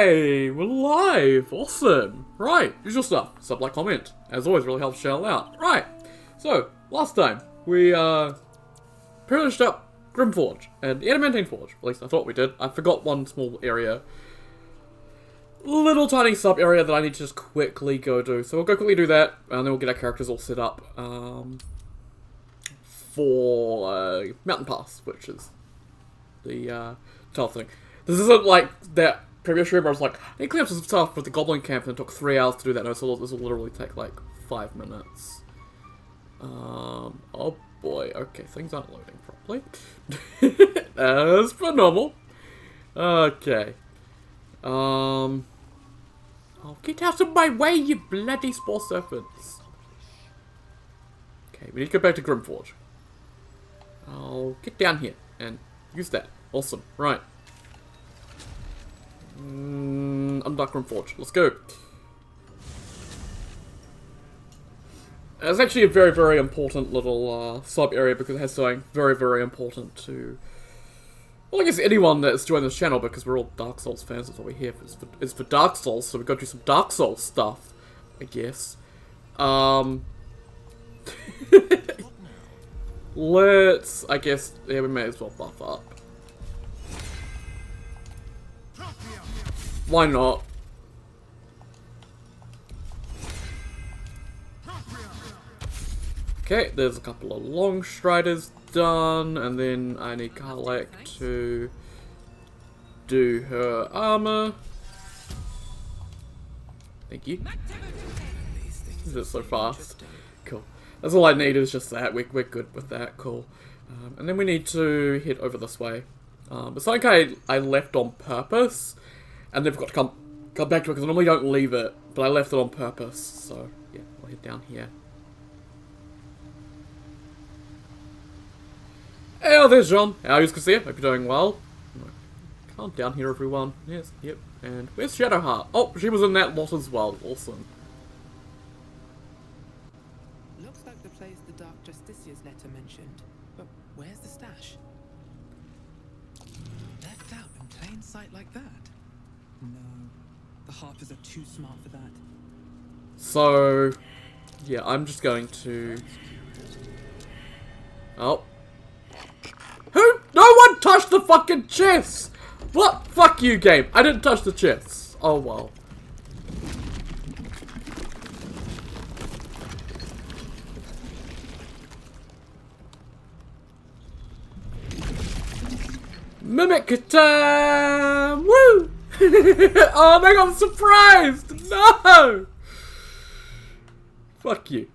Hey, we're live! Awesome! Right, usual stuff. Sub, like, comment. As always, really helps channel out. Right, so, last time, we, finished up Grimforge and Adamantine Forge. At least I thought we did. I forgot one small area. Little tiny sub area that I need to just quickly go do. So we'll go quickly do that, and then we'll get our characters all set up, for, Mountain Pass, which is the, tunnel thing. This isn't like that previous stream where I was like, I need to clean up some stuff with the Goblin Camp, and it took 3 hours to do that. No, so this will literally take like 5 minutes. Oh boy, okay, things aren't loading properly. As per normal. Okay. Oh, get out of my way, you bloody spore serpents. Okay, we need to go back to Grimforge. I'll get down here and use that. Awesome, right. Undock Grimforge. Let's go. It's actually a very, very important little sub area because it has something very, very important to, well, I guess anyone that's joined this channel, because we're all Dark Souls fans. That's what we're here for. It's for Dark Souls, so we've got to do some Dark Souls stuff, I guess. Let's, I guess, yeah, we may as well buff up. Why not? Okay, there's a couple of long striders done, and then I need Karlak to do her armor. Thank you. Is it so fast? Cool. That's all I need is just that. We're good with that. Cool. And then we need to head over this way. It's like I left on purpose, and they've got to come back to it because I normally don't leave it, but I left it on purpose. So yeah, I'll head down here. Hey, oh, there's John. How are you, see you? Hope you're doing well. Calm down here, everyone. Yes, yep. And where's Shadowheart? Oh, she was in that lot as well. Awesome. Looks like the place the Dark Justicia's letter mentioned. But where's the stash? Left out in plain sight like that? No. The Harpers are too smart for that. So, yeah, I'm just going to... Oh. Who? No one touched the fucking chests! What? Fuck you, game. I didn't touch the chests. Oh, well. Mimic time! Woo! Oh my god, I'm surprised! No! Fuck you.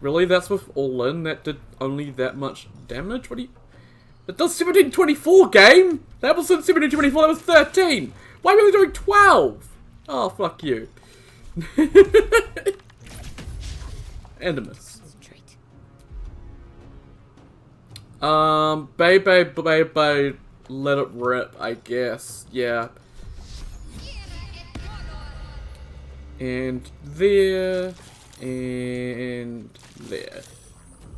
Really? That's with all in? That did only that much damage? What do you... It does 1724, game! That wasn't 1724, that was 13! Why are we only doing 12? Oh, fuck you. And a miss. Baby, let it rip, I guess. Yeah. And there. And there.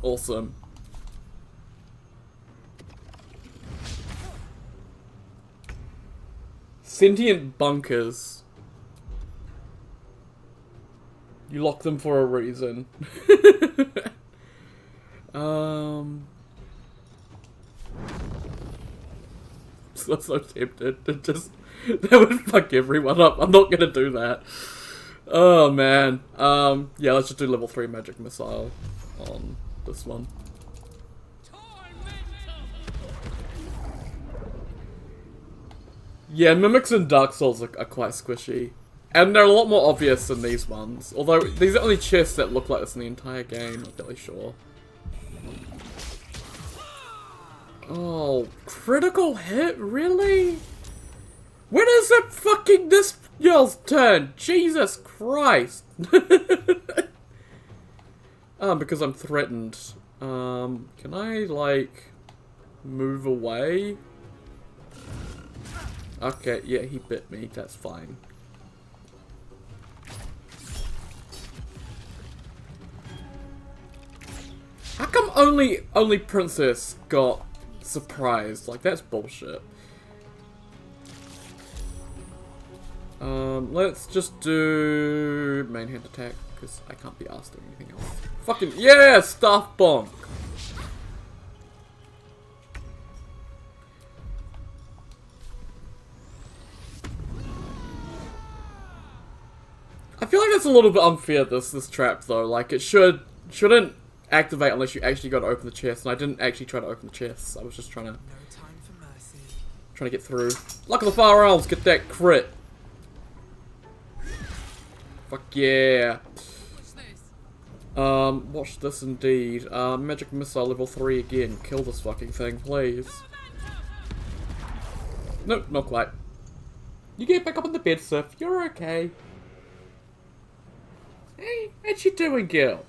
Awesome. Sentient bunkers. You lock them for a reason. So tempted to just... That would fuck everyone up. I'm not gonna do that. Oh man. Yeah, let's just do level 3 magic missile on this one. Yeah, mimics in Dark Souls are quite squishy. And they're a lot more obvious than these ones. Although, these are the only chests that look like this in the entire game, I'm fairly sure. Oh, critical hit? Really? When is it fucking this girl's turn? Jesus Christ. Because I'm threatened. Can I, like, move away? Okay, yeah, he bit me. That's fine. How come only Princess got surprised? Like, that's bullshit. Let's just do main hand attack, because I can't be asked to do anything else. Fucking, yeah! Staff bonk! I feel like that's a little bit unfair, this trap, though. Like, it shouldn't activate unless you actually go to open the chest, and I didn't actually try to open the chest. I was just trying to get through. Luck of the Far Realms, get that crit. Fuck yeah. Watch this indeed. Magic Missile level 3 again. Kill this fucking thing, please. Nope, not quite. You get back up on the bed, Sif. You're okay. Hey, how's you doing, girl?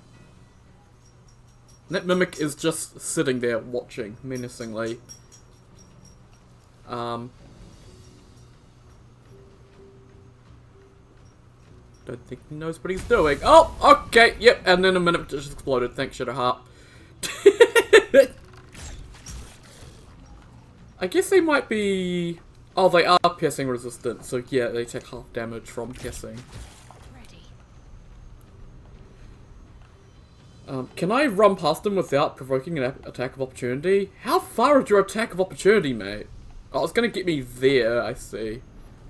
That mimic is just sitting there watching menacingly. Don't think he knows what he's doing. Oh, okay, yep, and then a minute just exploded. Thanks, Shadowheart. I guess they might be... Oh, they are piercing resistant, so yeah, they take half damage from piercing. Can I run past them without provoking an attack of opportunity? How far is your attack of opportunity, mate? Oh, it's gonna get me there, I see.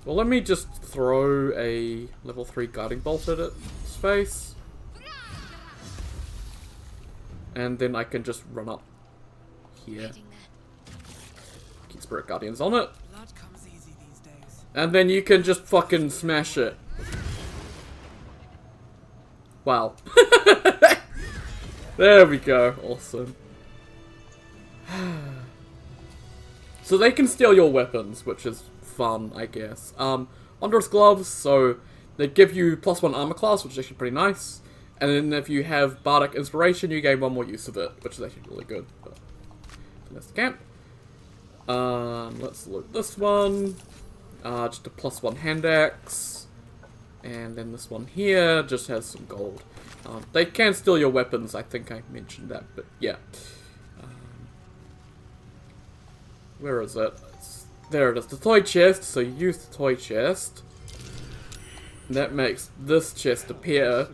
Well, let me just throw a level 3 guiding bolt at its face. And then I can just run up here. Get Spirit Guardians on it. And then you can just fucking smash it. Wow. There we go. Awesome. So they can steal your weapons, which is fun, I guess. Wondrous Gloves, so they give you +1 armor class, which is actually pretty nice. And then if you have Bardic Inspiration, you gain 1 more use of it, which is actually really good. But, so that's the camp. Let's loot this one. Just a +1 hand axe. And then this one here just has some gold. They can steal your weapons, I think I mentioned that, but yeah. Where is it? There it is, the toy chest, so you use the toy chest. And that makes this chest appear,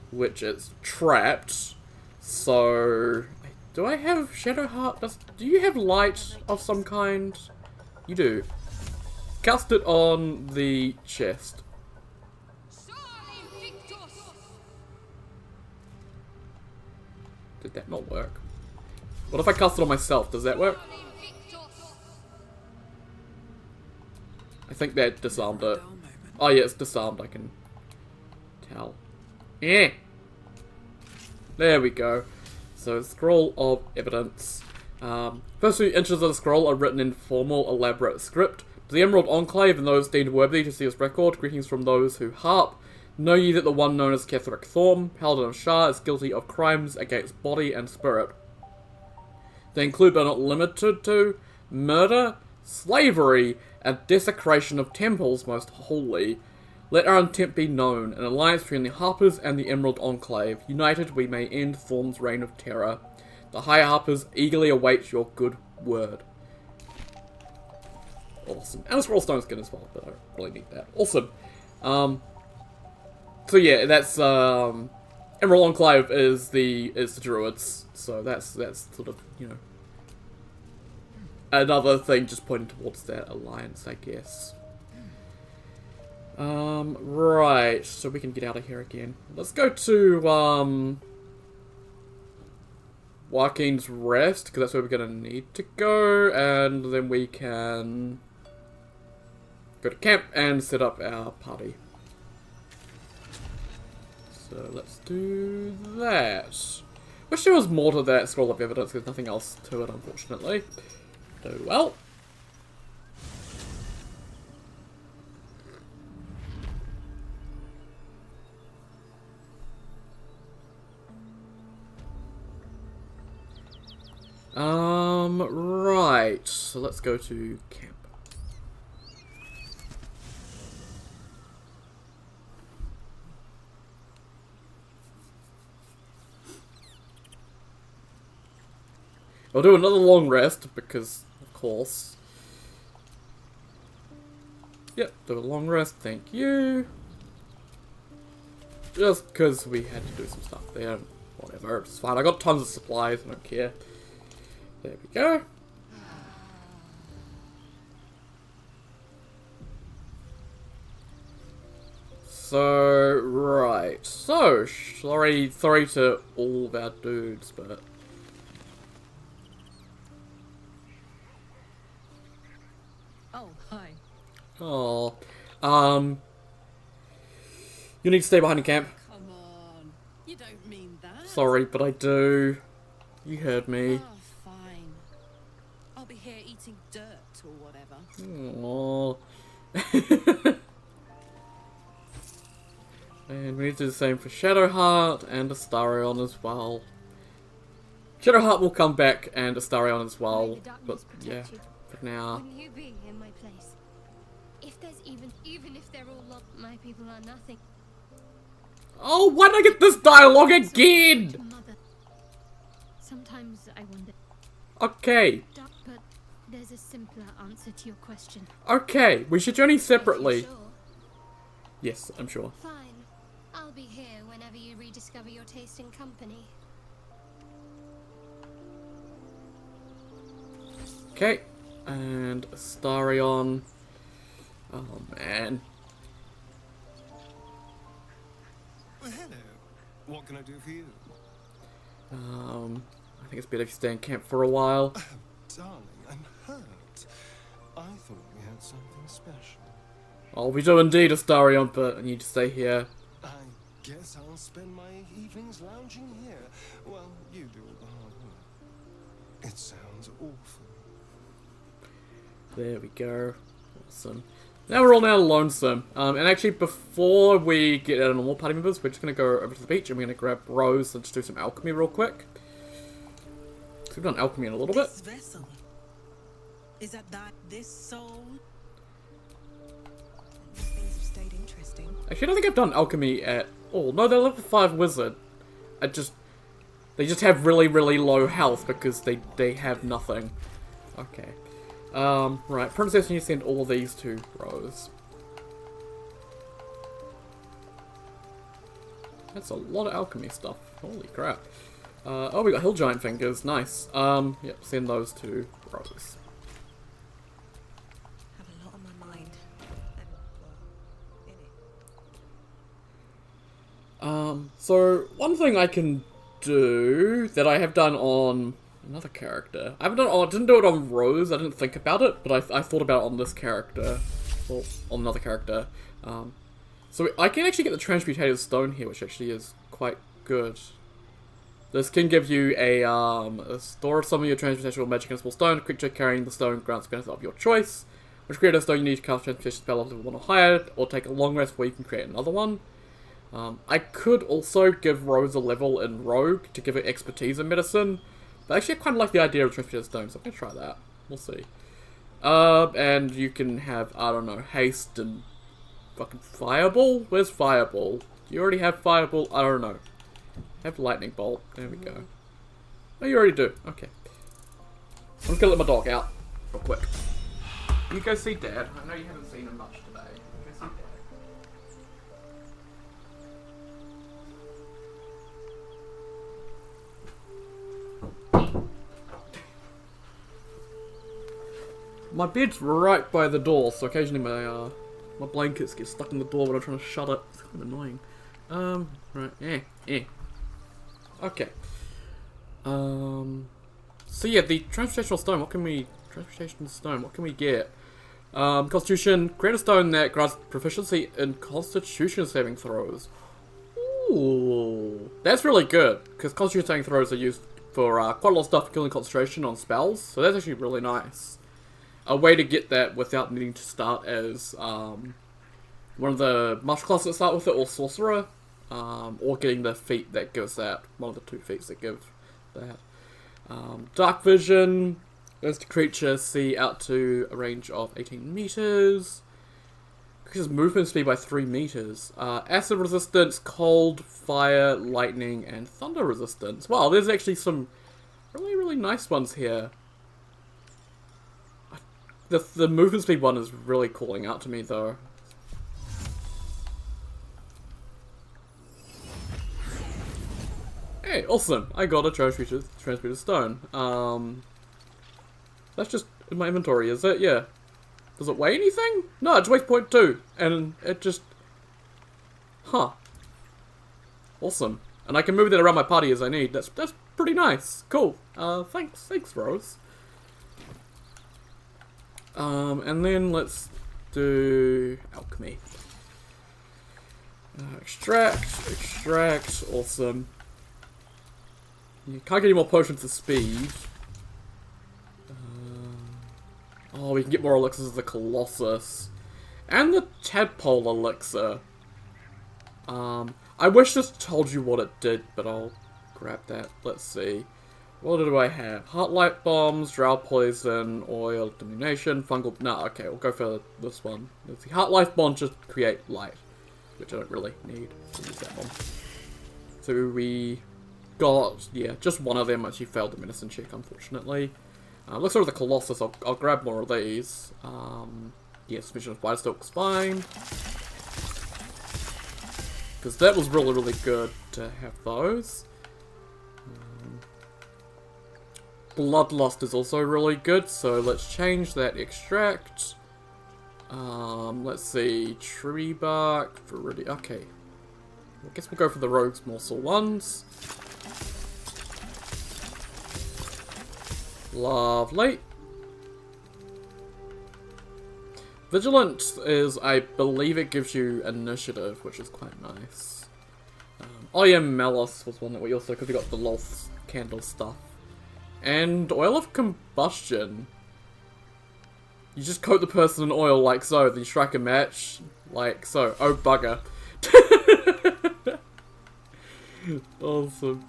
which is trapped. So, do I have Shadowheart? Do you have light of some kind? You do. Cast it on the chest. Did that not work? What if I cast it on myself? Does that work? I think that disarmed it. Oh yeah, it's disarmed, I can tell. Yeah. There we go. So, Scroll of Evidence. First few inches of the scroll are written in formal, elaborate script. To the Emerald Enclave and those deemed worthy to see this record, greetings from those who harp. Know ye that the one known as Ketheric Thorm, Paladin of Shah, is guilty of crimes against body and spirit. They include but are not limited to murder, slavery, and desecration of temples most holy. Let our intent be known, an alliance between the Harpers and the Emerald Enclave. United we may end Thorm's reign of terror. The High Harpers eagerly await your good word. Awesome. And a scroll stone skin as well, but I don't really need that. Awesome. So yeah, that's Emerald Enclave is the druids, so that's sort of, you know, another thing just pointing towards that alliance, I guess. Right, so we can get out of here again. Let's go to Joaquin's Rest, because that's where we're gonna need to go, and then we can go to camp and set up our party. So let's do that. Wish there was more to that Scroll of Evidence, there's nothing else to it, unfortunately. Do well. Right. So let's go to camp. I'll do another long rest, because, of course. Yep, do a long rest, thank you. Just because we had to do some stuff there. Whatever, it's fine. I got tons of supplies, I don't care. There we go. So, right. So, sorry to all of our dudes, but... Oh, hi. Oh, you need to stay behind the camp. Come on. You don't mean that. Sorry, but I do. You heard me. Oh, fine. I'll be here eating dirt or whatever. Aww. And we need to do the same for Shadowheart and Astarion as well. Shadowheart will come back and Astarion as well, May the darkness but yeah, protect you. for now. Wouldn't you be in my place? If there's even if they're all lost, my people are nothing. Oh, why did I get this dialogue again? Mother. Sometimes I wonder. Okay, But there's a simpler answer to your question. okay, we should journey separately. If you're sure, Yes, I'm sure. fine. I'll be here whenever you rediscover your taste in company. Okay, and Astarion. Oh man. Well, hello. What can I do for you? I think it's better if you stay in camp for a while. Darling, I'm hurt. I thought we had something special. Oh, we do indeed, Astarion, but I need to stay here. I guess I'll spend my evenings lounging here. Well, you do all the hard work. It sounds awful. There we go. Awesome. Now we're all now lonesome. And actually, before we get out of normal party members, we're just going to go over to the beach and we're going to grab Rose and just do some alchemy real quick. So we've done alchemy in a little bit. This vessel. Is that this soul? These things have stayed interesting. Actually, I don't think I've done alchemy at all. No, they're level 5 wizard. They just have really, really low health because they have nothing. Okay. Right, Princess, you send all of these to Rose. That's a lot of alchemy stuff. Holy crap. Oh, we got Hill Giant Fingers. Nice. Yep, send those to Rose. Have a lot on my mind. And, in it. So, one thing I can do that I have done on another character. I didn't do it on Rose, I didn't think about it, but I thought about it on this character. Well, on another character. So I can actually get the Transmutated Stone here, which actually is quite good. This can give you a store some of your transmutational magic in a small stone. A creature carrying the stone grants benefit of your choice. Which create a stone you need to cast a transmutation spell of level 1 or higher, or take a long rest where you can create another one. I could also give Rose a level in Rogue to give her expertise in medicine. But actually I kind of like the idea of transmutated stone, so I'm going to try that. We'll see. And you can have, I don't know, haste and fucking fireball? Where's fireball? Do you already have fireball? I don't know. Have lightning bolt. There we go. Oh, you already do. Okay. I'm just gonna let my dog out real quick. You go see Dad. I know you haven't seen him much today. Go see Dad. My bed's right by the door, so occasionally my blankets get stuck in the door when I'm trying to shut it. It's kind of annoying. Right, Okay. So yeah, the Transportational Stone, what can we get? Constitution, create a stone that grants proficiency in Constitution saving throws. Ooh, that's really good, because Constitution saving throws are used for quite a lot of stuff, killing concentration on spells, so that's actually really nice. A way to get that without needing to start as one of the martial classes that start with it, or sorcerer, or getting the feat that gives that, one of the 2 feats that give that. Dark Vision lets the creature see out to a range of 18 meters. Increases movement speed by 3 meters. Acid resistance, cold, fire, lightning, and thunder resistance. Wow, there's actually some really, really nice ones here. The movement speed one is really calling out to me, though. Hey, awesome! I got a transmuted stone. That's just in my inventory, is it? Yeah. Does it weigh anything? No, it just weighs 0.2, and it just... Huh. Awesome. And I can move that around my party as I need. That's pretty nice. Cool. Thanks, Rose. And then let's do alchemy. Extract, awesome. You can't get any more potions of speed. Oh, we can get more elixirs of the Colossus. And the Tadpole elixir. I wish this told you what it did, but I'll grab that. Let's see. What do I have? Heart light bombs, drow poison, oil, domination, fungal... No, okay, we'll go for this one. Let's see. Heart life bomb just create light, which I don't really need to use that one. So we got, yeah, just one of them. Actually failed the medicine check, unfortunately. Looks like the Colossus. I'll grab more of these. Yes, Vision of White Stalk's fine. Because that was really, really good to have those. Bloodlust is also really good, so let's change that extract. Let's see, tree bark, viridian. Okay, I guess we'll go for the rogue's morsel ones. Lovely. Vigilance is, I believe it gives you initiative, which is quite nice. Oh yeah, Malice was one that we also, because we got the Loth candle stuff. And oil of combustion. You just coat the person in oil like so, then you strike a match like so. Oh bugger. Awesome.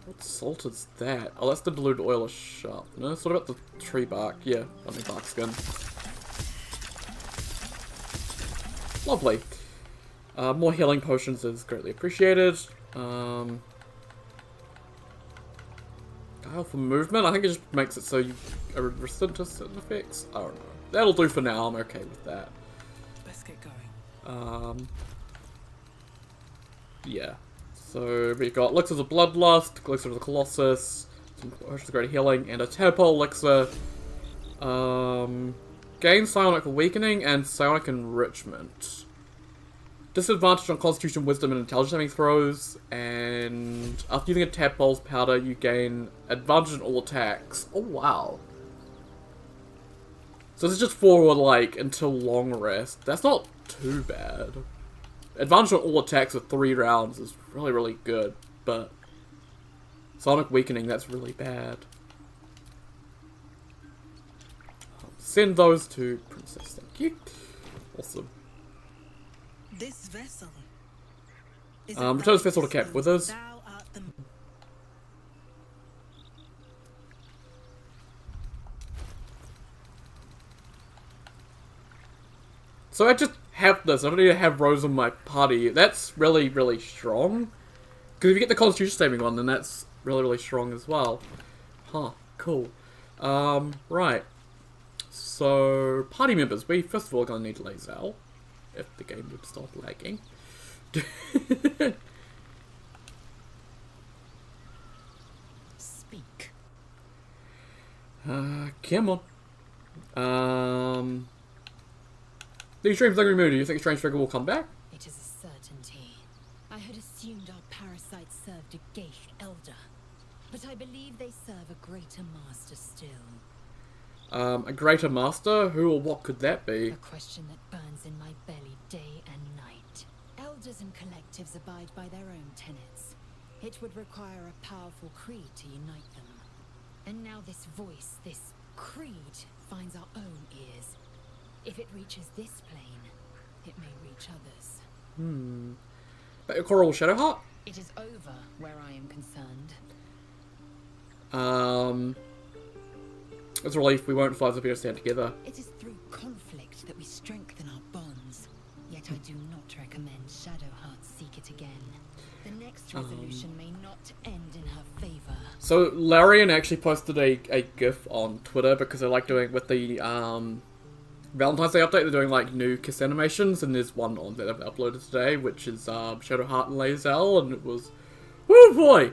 What salt is that? Oh, that's the diluted oil of sharpness. What about the tree bark? Yeah, I mean bark skin. Lovely. More healing potions is greatly appreciated. Guile for movement. I think it just makes it so you are resistant to certain effects. I don't know. That'll do for now. I'm okay with that. Let's get going. Yeah. So we've got Elixirs of Bloodlust, Elixir of the Colossus, some potions of greater healing, and a Tadpole elixir. Gain Psionic Weakening and Psionic Enrichment. Disadvantage on Constitution, Wisdom, and Intelligence saving throws, and after using a Tadpole's powder, you gain advantage on all attacks. Oh wow. So this is just for, like, until long rest. That's not too bad. Advantage on all attacks for 3 rounds is really, really good, but Psionic Weakening, that's really bad. Send those to Princess, thank you. Awesome. This vessel. Return this vessel to Cap Withers. So I just have this. I don't need to have Rose on my party. That's really, really strong. Because if you get the Constitution saving one, then that's really, really strong as well. Huh, cool. Right. So, party members. We, first of all, are going to need Lae'zel. If the game would stop lagging. Speak. Come on. These streams are removed. Do you think Strange Trigger will come back? It is a certainty. I had assumed our parasites served a Geich elder, but I believe they serve a greater master still. A greater master? Who or what could that be? A question that burns in my belly day and night. Elders and collectives abide by their own tenets. It would require a powerful creed to unite them. And now this voice, this creed, finds our own ears. If it reaches this plane, it may reach others. But your Coral Shadowheart? It is over where I am concerned. It's a relief we won't fly the to stand together. It is through conflict that we strengthen our bonds. Yet Yet I do not recommend Shadowheart seek it again. The next resolution may not end in her favor. So Larian actually posted a GIF on Twitter because they like doing with the Valentine's Day update. They're doing like new kiss animations, and there's one on that I've uploaded today, which is Shadowheart and Lae'zel, and it was, woo boy!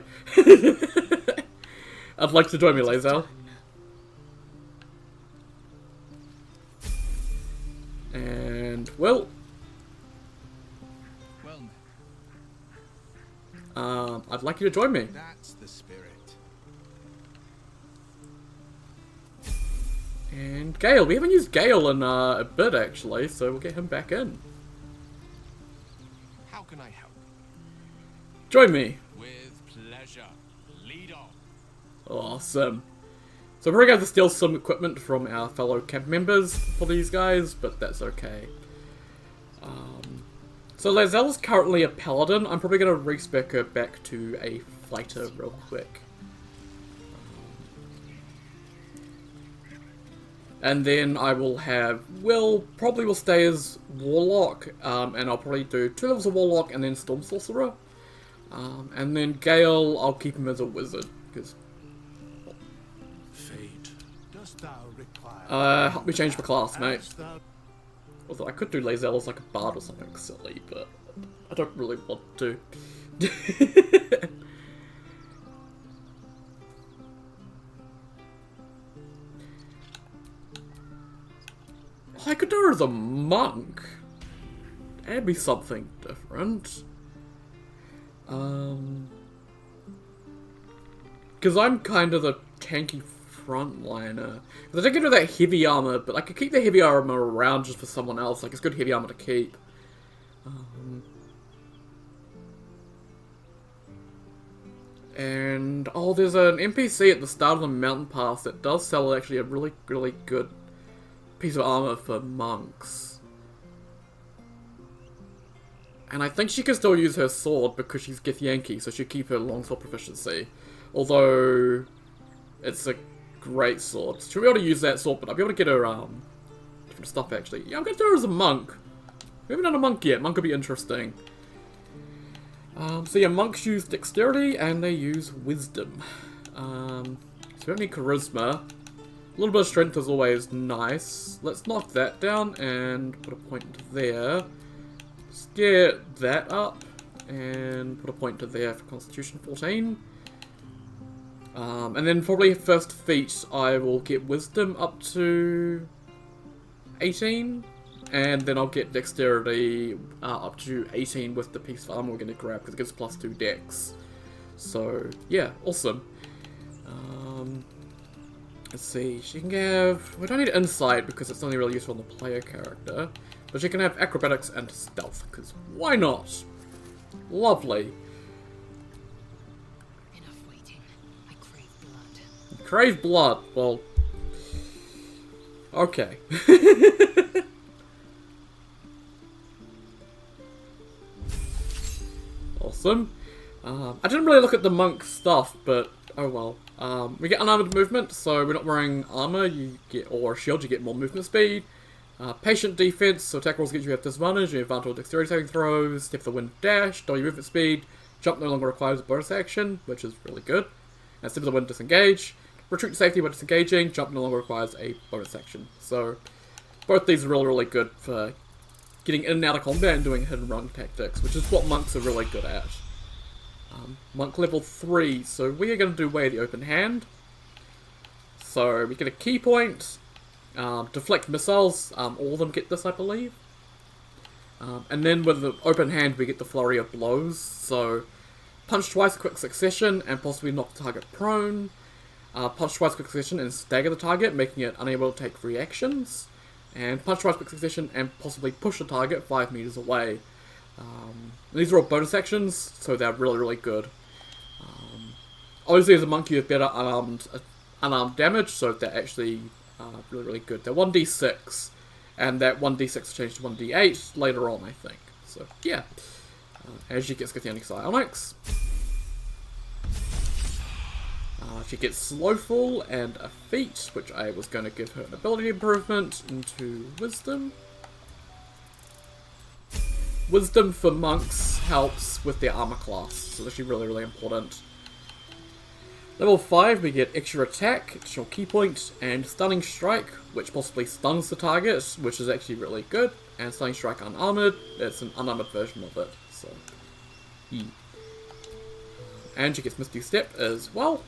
I'd like to join me, Lae'zel. And well, I'd like you to join me. That's the spirit. And Gale, we haven't used Gale in a bit actually, so we'll get him back in. How can I help? Join me. With pleasure. Lead on. Awesome. So we're going to have to steal some equipment from our fellow camp members for these guys, but that's okay. So Lae'zel's currently a paladin. I'm probably going to respec her back to a fighter real quick. And then I will have probably will stay as Warlock, and I'll probably do 2 levels of Warlock and then Storm Sorcerer. And then Gale, I'll keep him as a Wizard, because... Fate, dost thou require... help me change the class, mate. Although I could do Lae'zel as like a bard or something silly, but I don't really want to. I could do her as a monk. That'd be something different. Because I'm kind of the tanky frontliner. Because I did get rid of that heavy armor, but I could keep the heavy armor around just for someone else. Like, it's good heavy armor to keep. And, oh, there's an NPC at the start of the mountain pass that does sell actually a really, really good piece of armor for monks. And I think she can still use her sword because she's Githyanki, so she'll keep her longsword proficiency. Although, it's a great sword. She'll be able to use that sword, but I'll be able to get her, different stuff actually. Yeah, I'm gonna do her as a monk. We haven't done a monk yet. Monk could be interesting. So yeah, monks use dexterity and they use wisdom. So we don't need charisma. A little bit of strength is always nice. Let's knock that down and put a point there. Let's get that up and put a point to there for Constitution 14. And then probably first feat I will get wisdom up to 18. And then I'll get dexterity up to 18 with the piece of armor we're going to grab because it gives +2 dex. So yeah, awesome. Let's see, she can have... We don't need insight because it's only really useful on the player character. But she can have acrobatics and stealth, because why not? Lovely. Enough waiting. I crave blood. Crave blood. Well... Okay. Awesome. I didn't really look at the monk stuff, but oh well. We get unarmored movement, so we're not wearing armor, or a shield, you get more movement speed. Patient defense, so attack rolls get you have disadvantage, you have advantage on dexterity saving throws, step the wind dash, double your movement speed, jump no longer requires a bonus action, which is really good. And step the wind disengage, retreat to safety when disengaging, jump no longer requires a bonus action. So both these are really, really good for getting in and out of combat and doing hit and run tactics, which is what monks are really good at. Monk level 3, so we are going to do Way of the Open Hand. So we get a key point, deflect missiles, all of them get this I believe. And then with the open hand we get the flurry of blows, so punch twice quick succession and possibly knock the target prone, punch twice quick succession and stagger the target, making it unable to take reactions, and punch twice quick succession and possibly push the target 5 meters away. These are all bonus actions, so they're really, really good. Obviously as a monk you have better unarmed damage, so they're actually really, really good. They're 1d6, and that 1d6 changed to 1d8 later on, I think. So, yeah. As she gets Githyanki Psionics. She gets Slowful and a feat, which I was going to give her an ability improvement into Wisdom. Wisdom for monks helps with their armor class, so it's actually really, really important. Level 5, we get extra attack, additional key point, and stunning strike, which possibly stuns the target, which is actually really good. And stunning strike unarmored, it's an unarmored version of it, so yeah. And she gets Misty Step as well.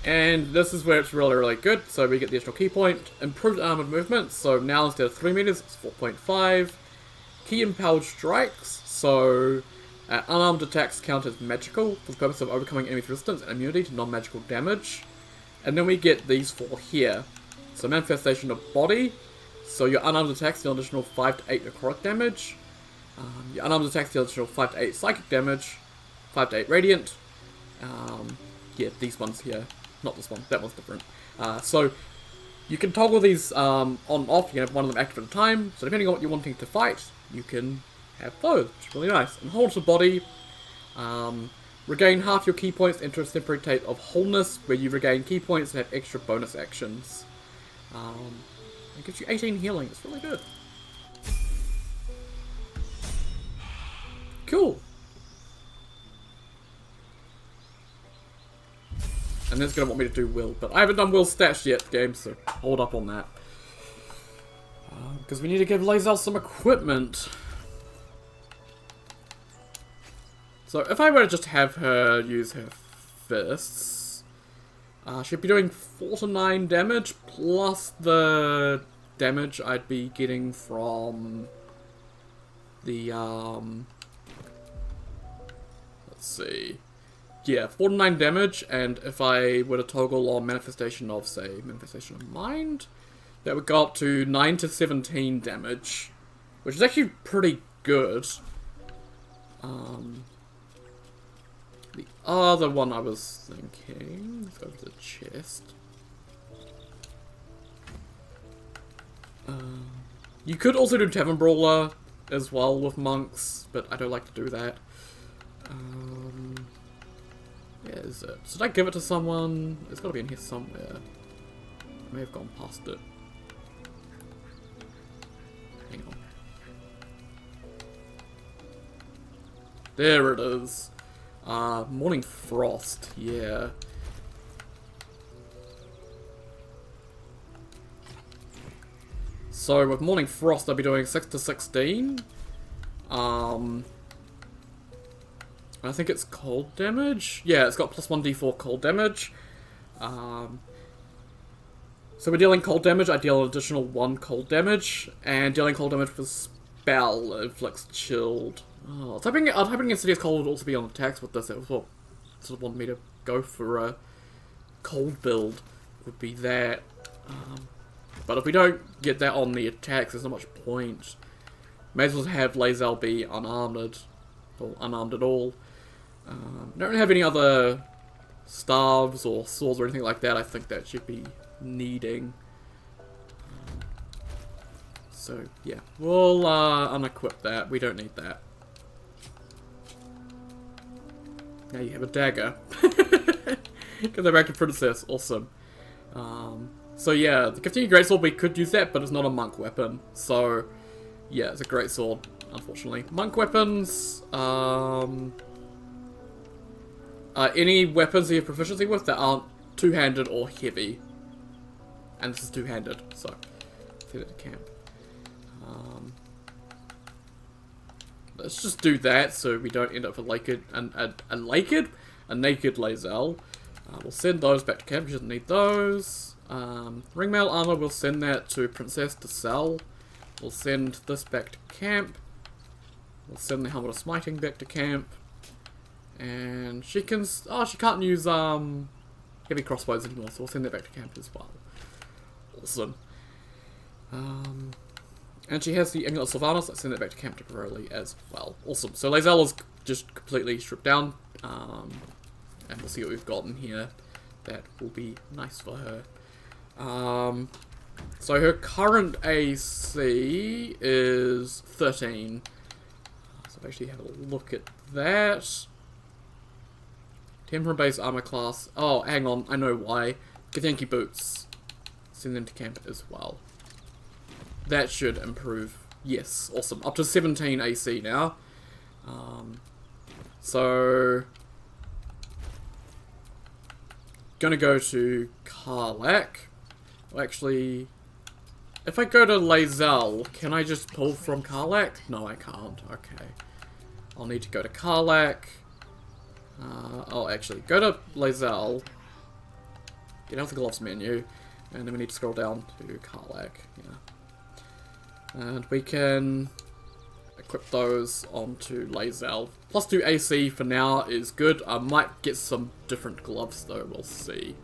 And this is where it's really, really good. So we get the additional key point, improved armored movement. So now instead of 3 meters, it's 4.5. Key empowered strikes. So unarmed attacks count as magical for the purpose of overcoming enemy resistance and immunity to non-magical damage. And then we get these 4 here. So manifestation of body. So your unarmed attacks deal an additional 5 to 8 necrotic damage. Your unarmed attacks deal an additional 5 to 8 psychic damage. 5 to 8 radiant. Yeah, these ones here. Not this one, that one's different. So, you can toggle these on and off, you can have one of them active at a time, so depending on what you're wanting to fight, you can have both, which is really nice. And Whole of Body, regain half your key points into a temporary state of wholeness, where you regain key points and have extra bonus actions. It gives you 18 healing, it's really good. Cool. And then it's going to want me to do Will, but I haven't done Will's stats yet, game, so hold up on that. Because we need to give Lae'zel some equipment. So if I were to just have her use her fists, she'd be doing 4 to 9 damage, plus the damage I'd be getting from the, let's see. Yeah, 4 to 9 damage, and if I were to toggle on Manifestation of, say, Manifestation of Mind, that would go up to 9 to 17 damage, which is actually pretty good. The other one I was thinking, let's go to the chest. You could also do Tavern Brawler as well with monks, but I don't like to do that. Where is it? Should I give it to someone? It's got to be in here somewhere. I may have gone past it. Hang on. There it is. Morning Frost. Yeah. So with Morning Frost, I'll be doing 6 to 16. I think it's cold damage. Yeah, it's got plus 1d4 cold damage. So we're dealing cold damage. I deal an additional 1 cold damage, and dealing cold damage with spell inflicts chilled. Oh, I was hoping Insidious Cold would also be on attacks with this. It was what sort of wanted me to go for a cold build. Would be that. But if we don't get that on the attacks, there's not much point. May as well have Lae'zel be unarmed, or unarmed at all. Don't have any other staves or swords or anything like that. I think that should be needing. So yeah, we'll unequip that. We don't need that. Now you have a dagger. Get that back to Princess. Awesome. So yeah, the Continued Greatsword, we could use that, but it's not a monk weapon. So yeah, it's a greatsword, unfortunately. Monk weapons, any weapons that you have proficiency with that aren't two-handed or heavy. And this is two-handed, so send it to camp. Let's just do that so we don't end up with a naked Lae'zel. We'll send those back to camp, we doesn't need those. Ringmail armor, we'll send that to Princess to sell. We'll send this back to camp. We'll send the Helmet of Smiting back to camp. And she can... Oh, she can't use heavy crossbows anymore, so we'll send that back to camp as well. Awesome. And she has the Amulet of Sylvanas, let's send that back to camp temporarily as well. Awesome. So Lae'zel is just completely stripped down. And we'll see what we've got in here. That will be nice for her. So her current AC is 13. So I'll actually have a look at that. 10 from base armor class. Oh, hang on, I know why. Githyanki boots. Send them to camp as well. that should improve. Yes, awesome. Up to 17 AC now. So gonna go to Karlak. Well, actually, if I go to Lae'zel, can I just pull from Karlak? No, I can't. Okay. I'll need to go to Karlak. I'll actually go to Lae'zel. Get out of the gloves menu. And then we need to scroll down to Karlak. Yeah. And we can equip those onto Lae'zel. Plus 2 AC for now is good. I might get some different gloves though, we'll see.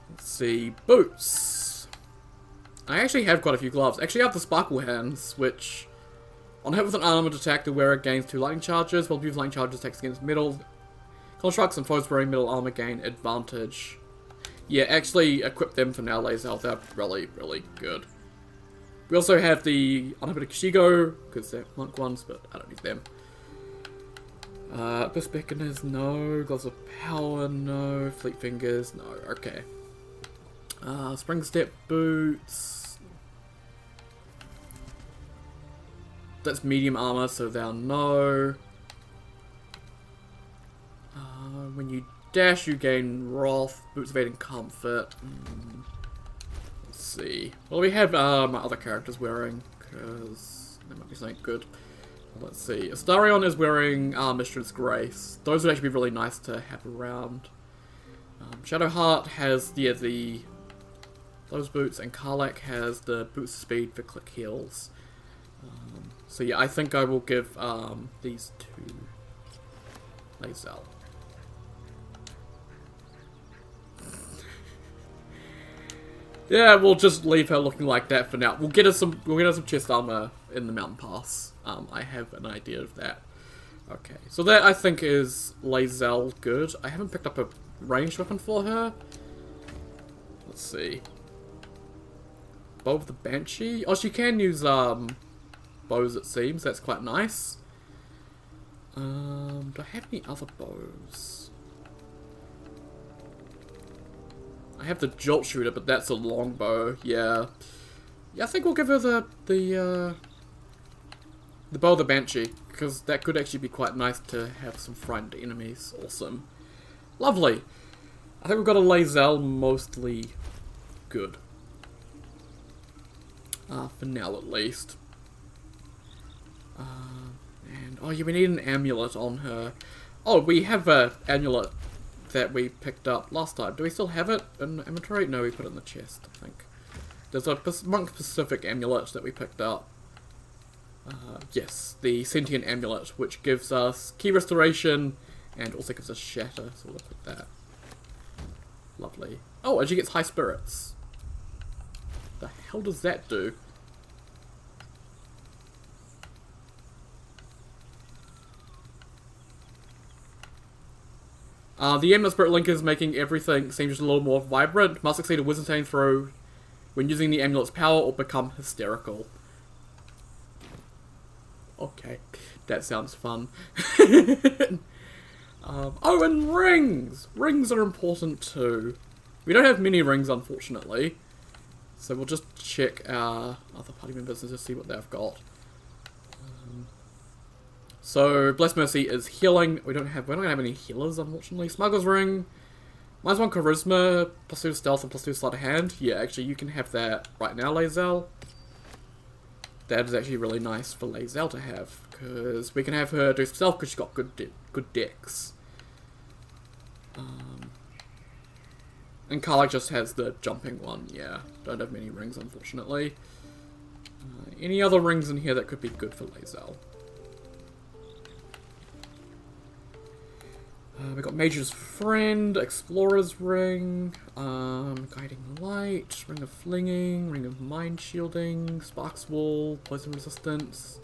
Let's see, boots. I actually have quite a few gloves. Actually, I have the Sparkle Hands, which on hit with an armored attack, the wearer gains 2 lightning charges, while use lightning charges attacks against metal constructs and foes wearing metal armor gain advantage. Yeah, actually equip them for now, Lae'zel. They're really, really good. We also have the Uninhibited Kashigo, because they're monk ones, but I don't need them. Abyss Beckoners, no. Gloves of Power, no. Fleet Fingers, no. Okay. Spring Step Boots. That's medium armor, so they'll know. When you dash, you gain Wrath, Boots of Aid and Comfort. Let's see. Well, we have my other characters wearing, because there might be something good. Let's see. Astarion is wearing Mistress Grace. Those would actually be really nice to have around. Shadowheart has those boots, and Karlak has the boots of speed for click heals. So yeah, I think I will give these to Lae'zel. Yeah, we'll just leave her looking like that for now. We'll get her some chest armor in the mountain pass. I have an idea of that. Okay, so that I think is Lae'zel good. I haven't picked up a ranged weapon for her. Let's see. Bow of the Banshee. Oh, she can use bows, it seems. That's quite nice. Do I have any other bows? I have the Jolt Shooter, but that's a longbow. Yeah. Yeah, I think we'll give her the Bow of the Banshee, because that could actually be quite nice to have some frightened enemies. Awesome. Lovely. I think we've got a Lae'zel mostly good. For now, at least. And oh yeah, we need an amulet on her. Oh, we have a amulet that we picked up last time. Do we still have it in inventory? No, we put it in the chest, I think. There's a Monk Pacific amulet that we picked up. Yes, the Sentient Amulet, which gives us Key Restoration and also gives us Shatter, so we'll put that. Lovely. Oh, and she gets High Spirits. The hell does that do? The Amulet Spirit Link is making everything seem just a little more vibrant. Must succeed a Wisdom saving throw when using the amulet's power or become hysterical. Okay, that sounds fun. Oh, and rings! Rings are important too. We don't have many rings, unfortunately. So we'll just check our other party members to see what they've got. So Blessed Mercy is healing. We're not gonna have any healers, unfortunately. Smuggler's Ring. -1 Charisma, +2 Stealth, and +2 Sleight of Hand. Yeah, actually you can have that right now, Lae'zel. That is actually really nice for Lae'zel to have, because we can have her do stealth because she's got good dex. And Karlak just has the jumping one. Yeah, don't have many rings, unfortunately. Any other rings in here that could be good for Lae'zel? We got Mage's Friend, Explorer's Ring, Guiding Light, Ring of Flinging, Ring of Mind Shielding, Sparks Wall, Poison Resistance.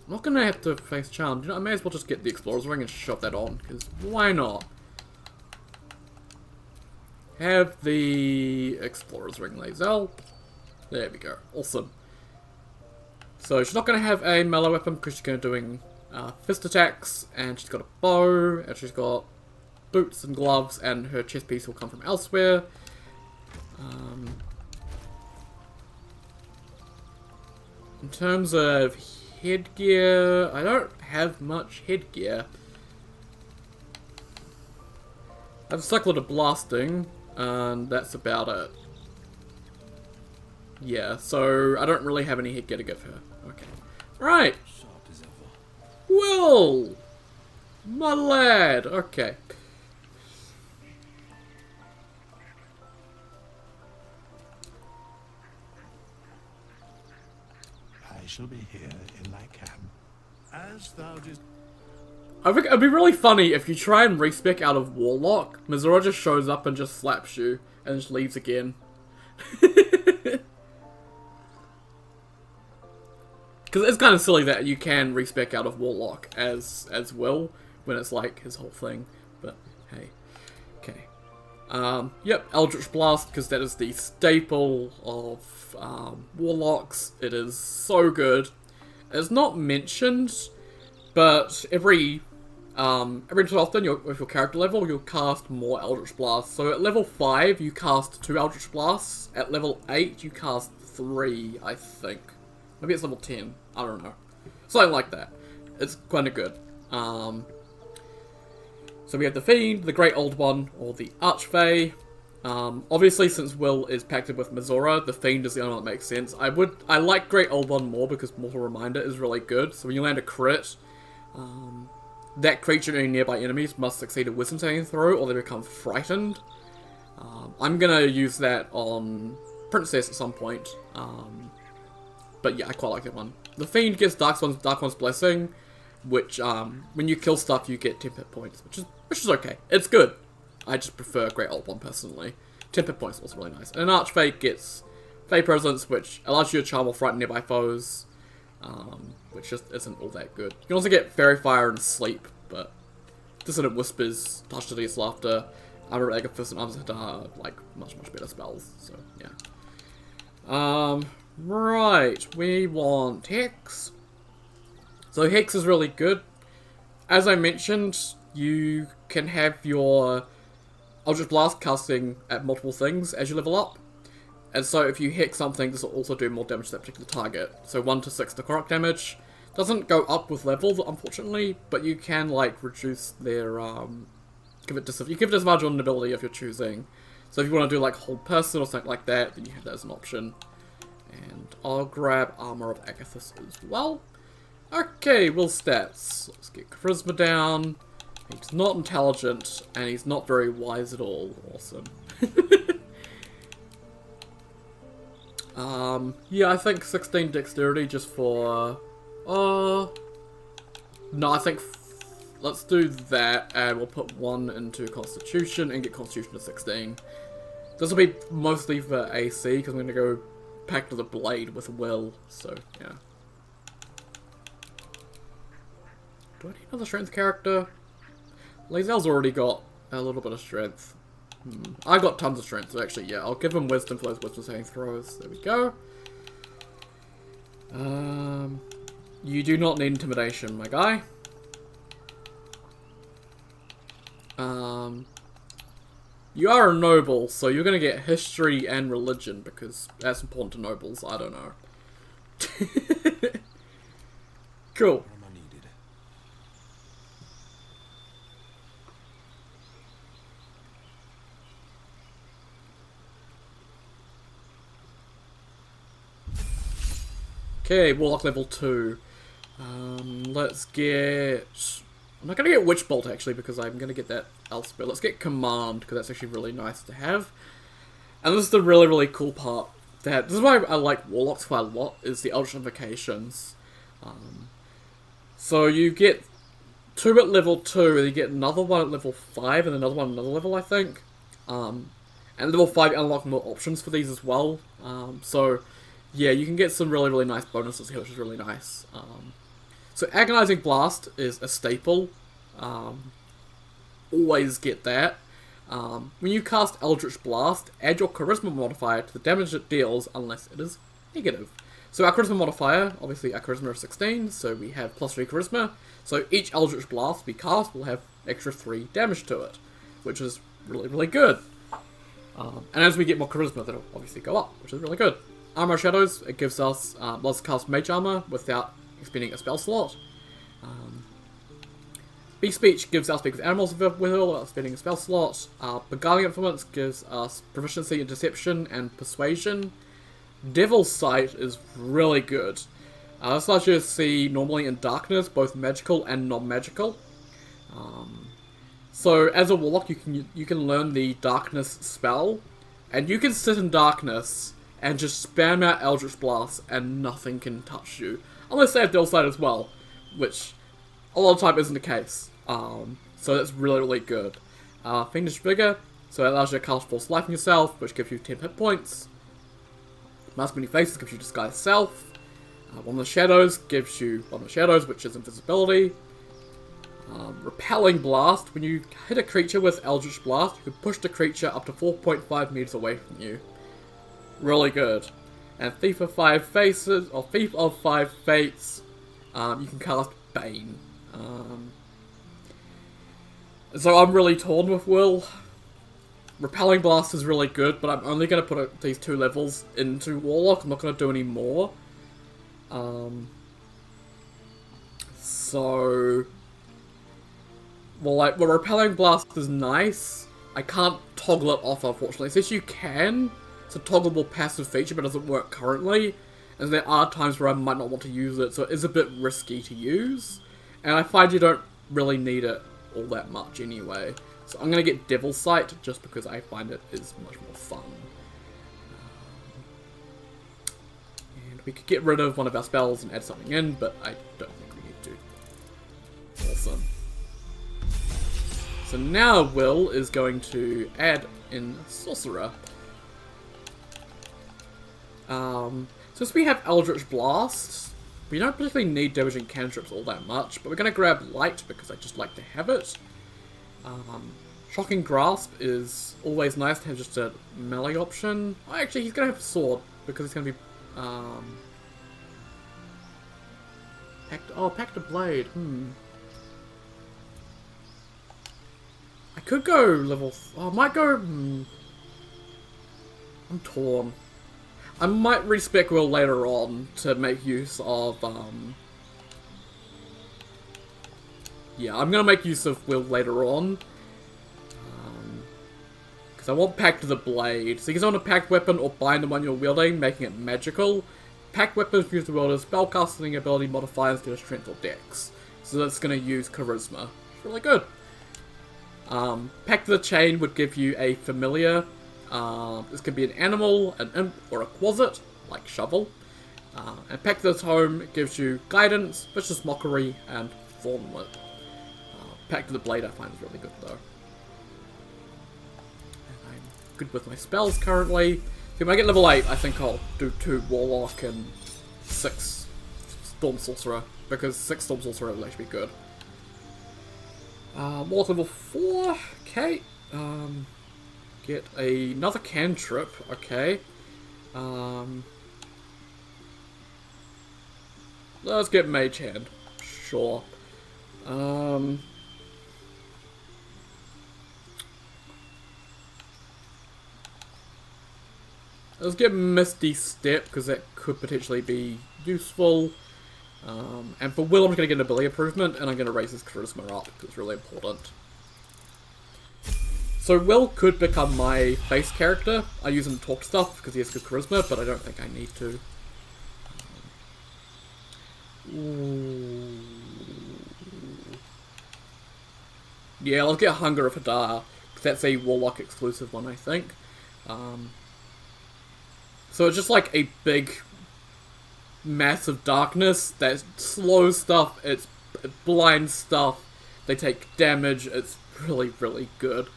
I'm not gonna have to face Charm. You know, I may as well just get the Explorer's Ring and shove that on, because why not? Have the Explorer's Ring, Lae'zel. There we go. Awesome. So she's not going to have a melee weapon because she's going to be doing fist attacks, and she's got a bow, and she's got boots and gloves, and her chest piece will come from elsewhere. In terms of headgear, I don't have much headgear. I have a cycler of blasting, and that's about it. Yeah, so I don't really have any headgear to give her. Okay. Right. Sharp as ever. Will! My lad! Okay. I shall be here in my camp. As thou didst. I think it'd be really funny if you try and respec out of Warlock, Mizora just shows up and just slaps you, and just leaves again. Because it's kind of silly that you can respec out of Warlock as Will, when it's like his whole thing, but hey. Okay. Yep, Eldritch Blast, because that is the staple of Warlocks. It is so good. It's not mentioned, but every so often, with your character level, you'll cast more Eldritch Blasts. So at level 5, you cast 2 Eldritch Blasts. At level 8, you cast 3, I think. Maybe it's level 10. I don't know. Something like that. It's kind of good. So we have the Fiend, the Great Old One, or the Archfey. Obviously, since Will is pacted with Mizora, the Fiend is the only one that makes sense. I like Great Old One more because Mortal Reminder is really good. So when you land a crit, that creature and any nearby enemies must succeed a Wisdom saving throw, or they become frightened. I'm gonna use that on Princess at some point. But yeah, I quite like that one. The Fiend gets Dark One's Blessing, which when you kill stuff, you get 10 hit points, which is okay. It's good. I just prefer Great Old One personally. 10 hit points was really nice. And an Archfey gets Fey Presence, which allows you to charm or frighten nearby foes, which just isn't all that good. You can also get Fairy Fire and Sleep, but Dissonant Whispers, Touch to Death's Laughter, Armor Egg of Fist and Arms are like much better spells. So yeah. Right, we want Hex. So Hex is really good. As I mentioned, you can have your Eldritch Blast casting at multiple things as you level up. And so if you Hex something, this will also do more damage to that particular target. So 1 to 6 necrotic damage. Doesn't go up with level, unfortunately, but you can like reduce their you give it disadvantage on an ability if you're choosing. So if you want to do like Hold Person or something like that, then you have that as an option. And I'll grab Armor of Agathis as well. Okay, Will's stats. Let's get Charisma down. He's not intelligent, and he's not very wise at all. Awesome. Yeah, I think 16 Dexterity just for... no, I think... let's do that, and we'll put 1 into Constitution, and get Constitution to 16. This will be mostly for AC, because I'm going to go Pact of the Blade with Will, so, yeah. Do I need another strength character? Lae'zel's already got a little bit of strength. I got tons of strength, so actually, yeah, I'll give him wisdom for those wisdom saving throws. There we go. You do not need intimidation, my guy. You are a noble, so you're gonna get history and religion, because that's important to nobles, I don't know. Cool. What am I needed? Okay, Warlock level 2. Let's get... I'm not going to get Witch Bolt, actually, because I'm going to get that elsewhere. Let's get Command, because that's actually really nice to have. And this is the really cool part. This is why I like Warlocks quite a lot, is the Eldritch Invocations. So you get 2 at level 2, and you get another one at level 5, and another one at another level, I think. And level 5, you unlock more options for these as well. So... yeah, you can get some really nice bonuses here, which is really nice. So Agonizing Blast is a staple. Always get that. When you cast Eldritch Blast, add your Charisma modifier to the damage it deals, unless it is negative. So our charisma modifier, obviously our charisma is 16, so we have +3 charisma. So each Eldritch Blast we cast will have extra 3 damage to it, which is really, really good. And as we get more charisma, that'll obviously go up, which is really good. Armor Shadows, it gives us, lets us cast Mage Armor without expending a spell slot. Beast Speech gives us Speak with Animals without spending a spell slot. Beguiling Influence gives us Proficiency in Deception and Persuasion. Devil's Sight is really good. This allows you to see normally in darkness, both magical and non-magical. So as a warlock, you can learn the darkness spell, and you can sit in darkness and just spam out Eldritch Blasts, and nothing can touch you, unless they have Devil's Sight as well, which a lot of time isn't the case. So that's really, really good. Fiendish Vigor, so it allows you to cast Force Life on yourself, which gives you 10 hit points. Mask Many Faces gives you Disguise Self. One of the Shadows gives you One of the Shadows, which is invisibility. Repelling Blast, when you hit a creature with Eldritch Blast, you can push the creature up to 4.5 meters away from you. Really good. And Thief of 5 Faces, or Thief of 5 Fates, you can cast Bane. So I'm really torn with Will. Repelling Blast is really good, but I'm only going to put these 2 levels into Warlock. I'm not going to do any more. Well, Repelling Blast is nice. I can't toggle it off, unfortunately. It says you can. It's a toggleable passive feature, but it doesn't work currently. And there are times where I might not want to use it, so it is a bit risky to use. And I find you don't really need it all that much anyway. So I'm going to get Devil's Sight, just because I find it is much more fun. And we could get rid of one of our spells and add something in, but I don't think we need to. Awesome. So now Will is going to add in Sorcerer. Since we have Eldritch Blast, we don't particularly need damaging cantrips all that much, but we're going to grab Light because I just like to have it. Shocking Grasp is always nice to have just a melee option. Oh, actually, he's going to have Sword because he's going to be... Pact of Blade. I could go level... I might go... I'm torn. I might respec Will later on to make use of... Yeah, I'm going to make use of Will later on. Because I want Pact of the Blade. So you can own a Pact Weapon or bind the one you're wielding, making it magical. Pact Weapons use the wielder's spellcasting ability modifiers to strength or dex. So that's going to use Charisma. It's really good. Pact of the Chain would give you a familiar. This could be an animal, an imp, or a quasit, like Shovel. And Pact of the Tome gives you Guidance, Vicious Mockery, and Thornwhip. Pact of the Blade I find is really good though. And I'm good with my spells currently. So when I get level 8, I think I'll do 2 Warlock and 6 Storm Sorcerer, because 6 Storm Sorcerer will actually be good. Warlock level 4, okay. Get another cantrip, okay. Let's get Mage Hand, sure. Let's get Misty Step, because that could potentially be useful. And for Will, I'm just going to get an ability improvement, and I'm going to raise his charisma up, because it's really important. So Will could become my base character. I use him to talk stuff, because he has good charisma, but I don't think I need to. Yeah, let's get Hunger of Hadar, because that's a Warlock exclusive one, I think. So it's just like a big, massive darkness that slows stuff, it blinds stuff, they take damage, it's really, really good.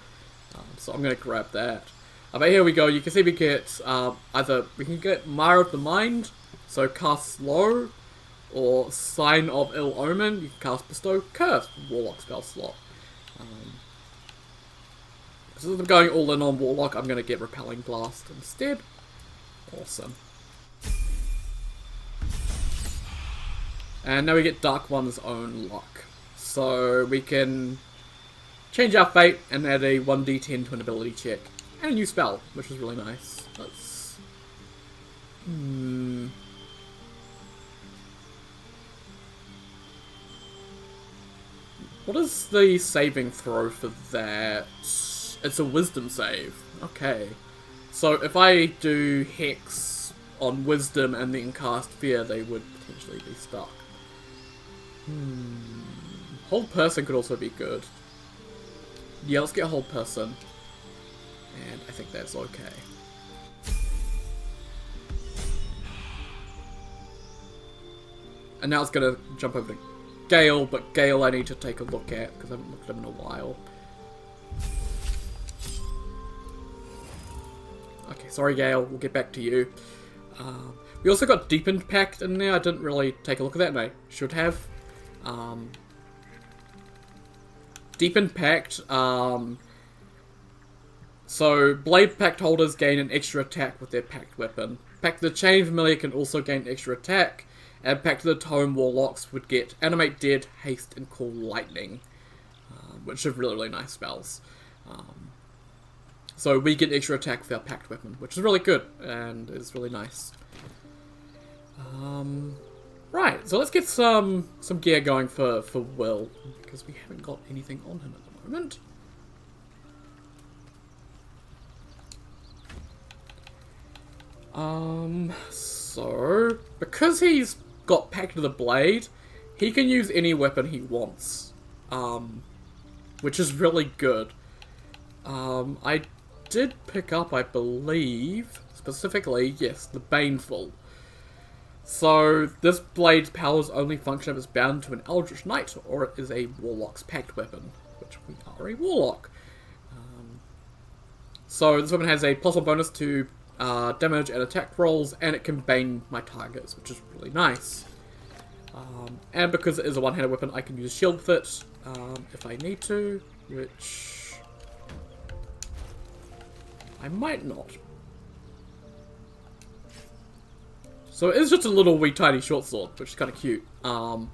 So I'm going to grab that. But here we go, you can see we get either, we can get Mire of the Mind, so cast Slow, or Sign of Ill Omen, you can cast Bestow Curse, Warlock spell slot. So if I'm going all in on Warlock, I'm going to get Repelling Blast instead. Awesome. And now we get Dark One's own luck. So we can change our fate and add a 1d10 to an ability check. And a new spell, which is really nice. Let's... What is the saving throw for that? It's a wisdom save. Okay. So if I do Hex on wisdom and then cast fear, they would potentially be stuck. Hold person could also be good. Yeah, let's get hold person. And I think that's okay. And now it's gonna jump over to Gale, but Gale I need to take a look at because I haven't looked at him in a while. Okay, sorry Gale, we'll get back to you. We also got Deepened Pact in there. I didn't really take a look at that, and I should have. Deepened Pact, so Blade Pact holders gain an extra attack with their Pact weapon. Pact of the Chain Familiar can also gain extra attack, and Pact of the Tome Warlocks would get Animate Dead, Haste, and Cool Lightning, which are really, really nice spells. So we get extra attack with our Pact weapon, which is really good, and is really nice. Right, so let's get some gear going for Will, because we haven't got anything on him at the moment. So, because he's got Pact of the Blade, he can use any weapon he wants, which is really good. I did pick up, I believe, specifically, yes, the Baneful. So, this blade's powers only function if it's bound to an Eldritch Knight, or it is a Warlock's Pact weapon, which we are a Warlock. So, this weapon has a +1 bonus to damage and attack rolls, and it can bane my targets, which is really nice. And because it is a one-handed weapon, I can use shield with it if I need to, which I might not. So it is just a little wee tiny short sword, which is kind of cute. But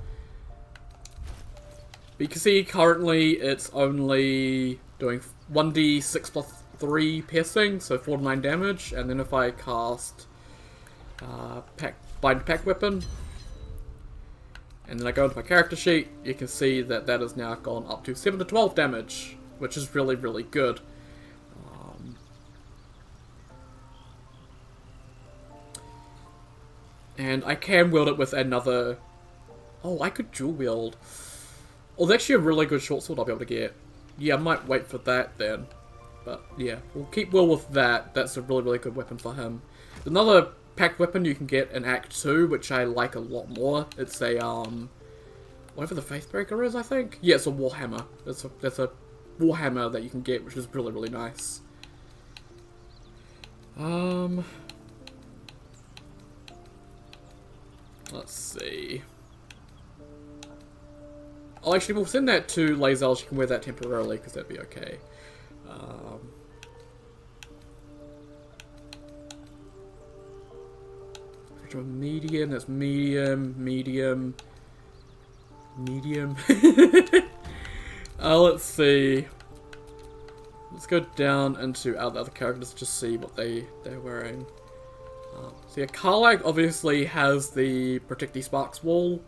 you can see currently it's only doing 1d6 plus 3 piercing, so 4 to 9 damage. And then if I cast Bind Pact Weapon, and then I go into my character sheet, you can see that that has now gone up to 7 to 12 damage, which is really, really good. And I can wield it with another... Oh, I could dual wield. Oh, that's actually a really good short sword I'll be able to get. Yeah, I might wait for that then. But yeah, we'll keep Will with that. That's a really, really good weapon for him. Another pact weapon you can get in Act 2, which I like a lot more. It's a, whatever the Faithbreaker is, I think? Yeah, it's a Warhammer. That's a Warhammer that you can get, which is really, really nice. Let's see. Oh, actually, we'll send that to Lae'zel. She can wear that temporarily, because that'd be okay. Medium, that's medium, medium, medium. Let's see. Let's go down into our other characters to just see what they're wearing. So yeah, Karlach obviously has the Protect These Sparks wall,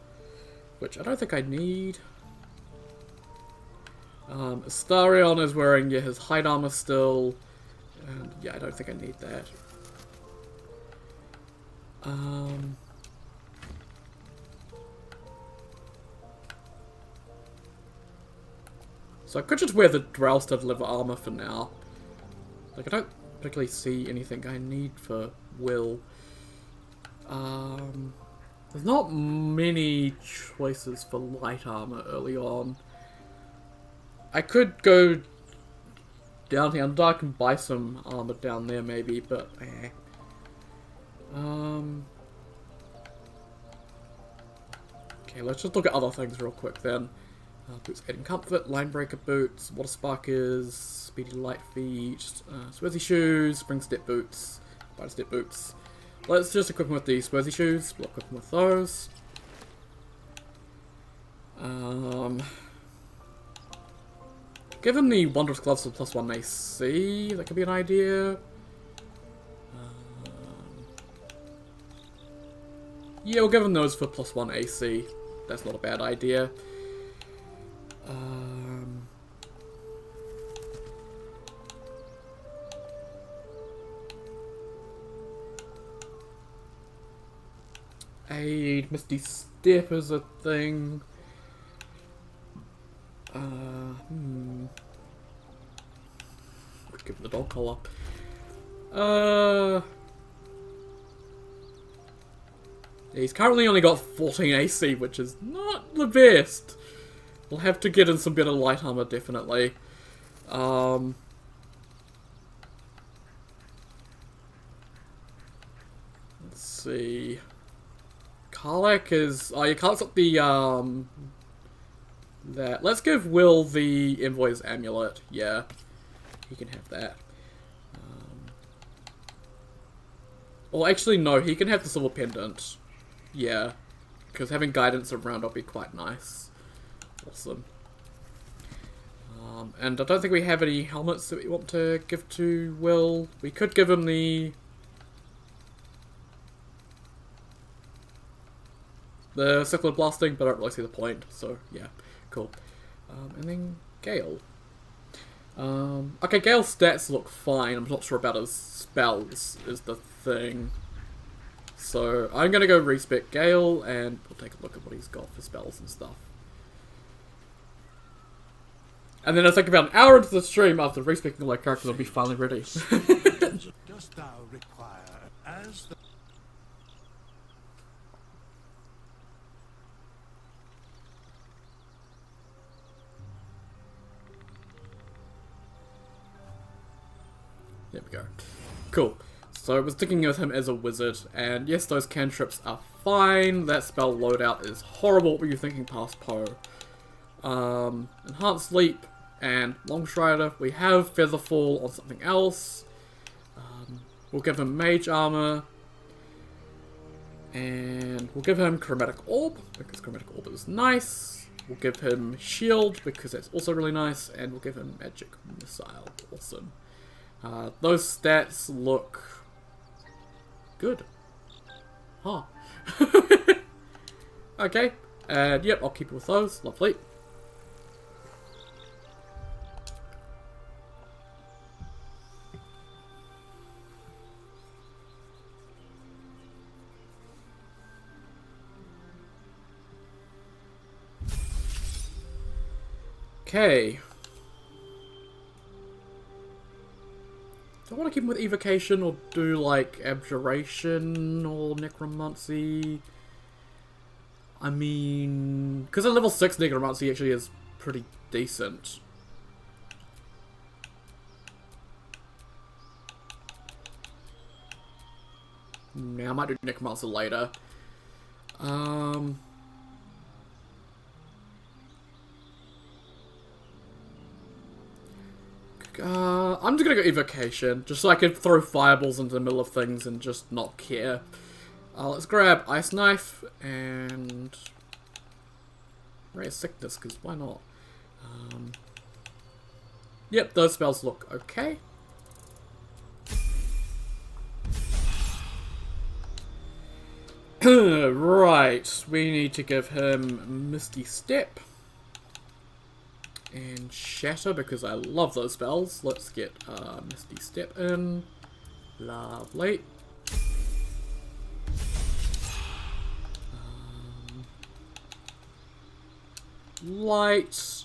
which I don't think I need. Astarion is wearing, yeah, his hide armor still, and yeah, I don't think I need that. So I could just wear the Drowstead leather armor for now. Like, I don't particularly see anything I need for Will. There's not many choices for light armor early on. I could go down here Underdark and buy some armor down there maybe, but eh. Okay, let's just look at other things real quick then. Boots adding comfort, linebreaker boots, water sparkers, speedy light feet, sweaty shoes, spring step boots, spider step boots. Let's just equip them with the sweaty shoes. We'll equip them with those. Given the Wondrous Gloves with +1 AC, that could be an idea. Yeah, we'll give him those for +1 AC. That's not a bad idea. Aid, Misty Step is a thing. Give him the dog collar. He's currently only got 14 AC, which is not the best. We'll have to get in some better light armor, definitely. Let's see. Karlak is... Oh, yeah, Karlak's got the, that. Let's give Will the Envoy's Amulet. Yeah, he can have that. Well, actually, no, he can have the Silver Pendant. Yeah, because having guidance around will be quite nice. Awesome. And I don't think we have any helmets that we want to give to Will. We could give him the Cyclone Blasting, but I don't really see the point, so yeah, cool. And then Gale. Okay, Gale's stats look fine. I'm not sure about his spells is the thing. So I'm gonna go respec Gale, and we'll take a look at what he's got for spells and stuff. And then I think about an hour into the stream after respecing all my characters, I'll be finally ready. Dost thou require as the There we go. Cool. So I was thinking of him as a wizard, and yes, those cantrips are fine. That spell loadout is horrible. What were you thinking past Poe? Enhanced Leap and Longstrider. We have Featherfall on something else. We'll give him Mage Armor. And we'll give him Chromatic Orb, because Chromatic Orb is nice. We'll give him Shield, because that's also really nice. And we'll give him Magic Missile. Awesome. Those stats look good. Huh. Okay. And yep, I'll keep it with those. Lovely. Okay. Do I want to keep him with Evocation or do like Abjuration or Necromancy? I mean, because a level 6 Necromancy actually is pretty decent. Yeah, I might do Necromancer later. I'm just gonna go Evocation, just so I can throw fireballs into the middle of things and just not care. Let's grab Ice Knife and Ray of Sickness, because why not? Yep, those spells look okay. Right, we need to give him Misty Step and Shatter, because I love those spells. Let's get Misty Step in. Lovely. Light.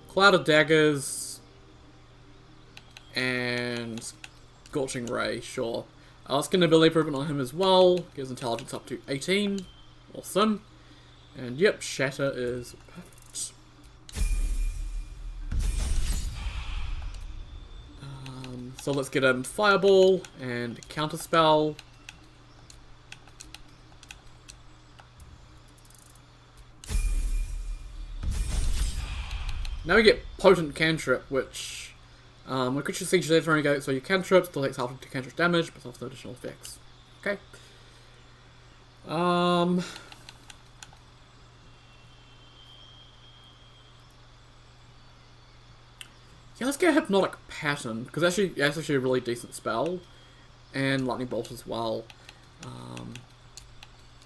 Cloud of Daggers. And Scorching Ray, sure. Let's get an ability improvement on him as well. Gives intelligence up to 18. Awesome. And yep, Shatter is perfect. So let's get him Fireball and Counterspell. Now we get Potent Cantrip, which When creature sieges your renegade, so your cantrip still takes half to cantrip damage, but also no additional effects. Okay. Yeah, let's get a Hypnotic Pattern, because that's actually a really decent spell. And Lightning Bolt as well.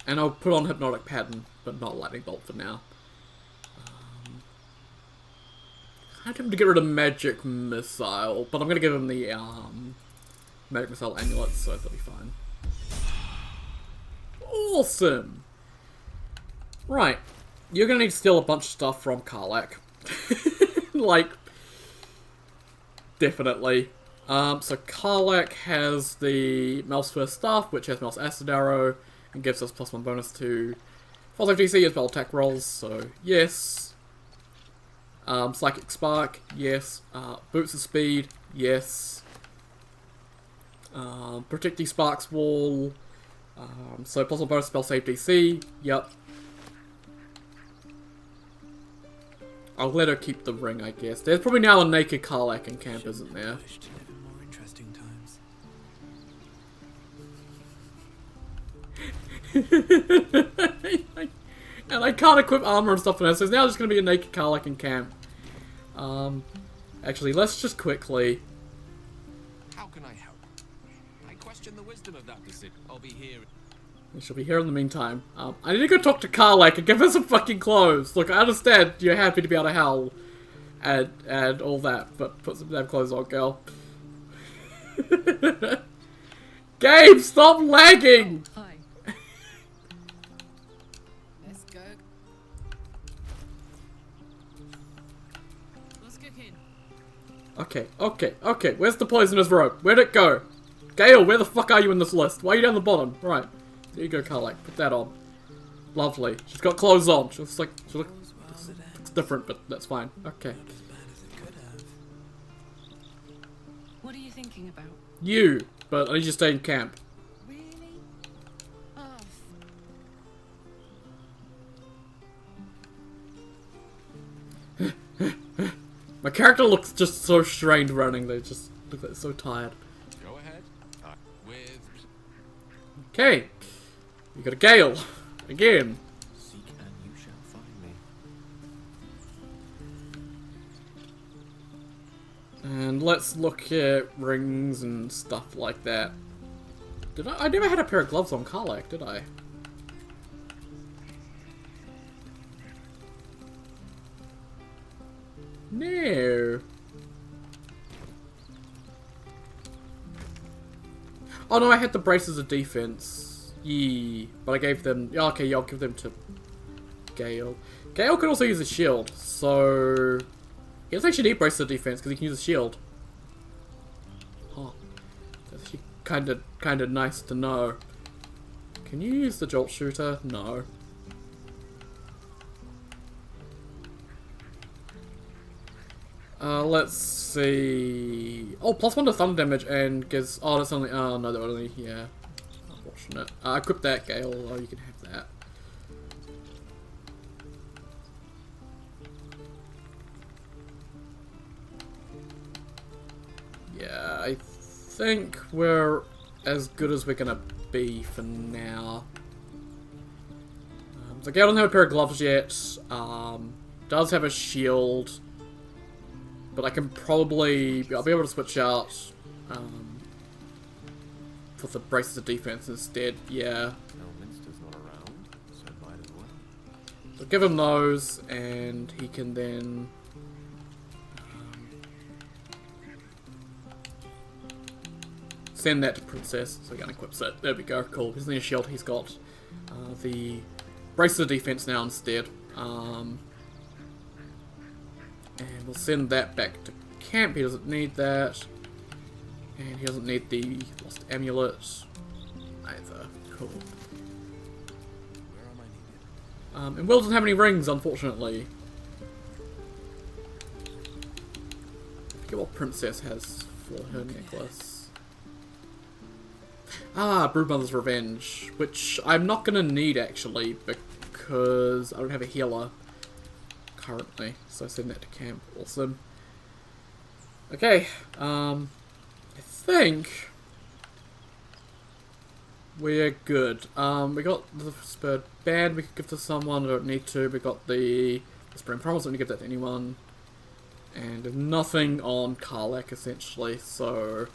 And I'll put on Hypnotic Pattern, but not Lightning Bolt for now. I want him to get rid of Magic Missile, but I'm going to give him the Magic Missile Amulet, so that'll be fine. Awesome! Right. You're going to need to steal a bunch of stuff from Karlach. Like, definitely. So Karlach has the Mouse First Staff, which has Mouse Acid Arrow, and gives us +1 bonus to False DC as well attack rolls, so yes. Psychic Spark, yes. Boots of Speed, yes. Protecting Sparks Wall, so +1 bonus spell save DC, yep. I'll let her keep the ring, I guess. There's probably now a naked Karlach in camp, isn't there? Wish to live in more interesting times. And I can't equip armor and stuff in her, so it's now just going to be a naked Karlach in camp. Actually, let's just quickly... How can I help? I question the wisdom of that decision. I'll be here. She'll be here in the meantime. I need to go talk to Karlach and give her some fucking clothes. Look, I understand you're happy to be out of hell and all that, but put some damn clothes on, girl. Gabe, stop lagging! Hi. Let's go. What's cooking? Okay. Where's the poisonous rope? Where'd it go? Gale, where the fuck are you in this list? Why are you down the bottom? Right. There you go, Karlach. Put that on. Lovely. She's got clothes on. She looks it's different, but that's fine. Okay. Not as bad as it could have. What are you thinking about? You, but I need you to stay in camp. Really? Oh, My character looks just so strained running. They just look like so tired. Go ahead. With Okay. You got a Gale. Again. Seek and you shall find me. And let's look at rings and stuff like that. Did I never had a pair of gloves on Karlach, did I? No. Oh no, I had the braces of defense. Yee. But I gave them... Yeah, okay, yeah, I'll give them to Gale. Gale can also use a shield, so... He doesn't actually need braces of defense because he can use a shield. Huh. That's actually kinda nice to know. Can you use the jolt shooter? No. Let's see... Oh, +1 to thunder damage and gives... Oh, that's only... Oh, no, that would only... Yeah. Unfortunate. Equip that, Gale. Oh, you can have that. Yeah, I think we're as good as we're gonna be for now. So Gale doesn't have a pair of gloves yet. Does have a shield. But I can probably... I'll be able to switch out for the braces of defense instead, yeah. Elminster's not around, so might as well. So give him those, and he can then... send that to Princess, so he can equip it. There we go, cool. He's in a shield, he's got the braces of defense now instead. And we'll send that back to camp. He doesn't need that. And he doesn't need the lost amulet either. Cool. Where am I needed? And Will doesn't have any rings, unfortunately. I forget what Princess has for her necklace. Broodmother's Revenge, which I'm not gonna need actually, because I don't have a healer currently, so I send that to camp. Awesome. Okay, I think we're good. We got the Spurred Band we could give to someone, we don't need to. We got the Spring Promise, don't need to give that to anyone. And there's nothing on Karlak, essentially, so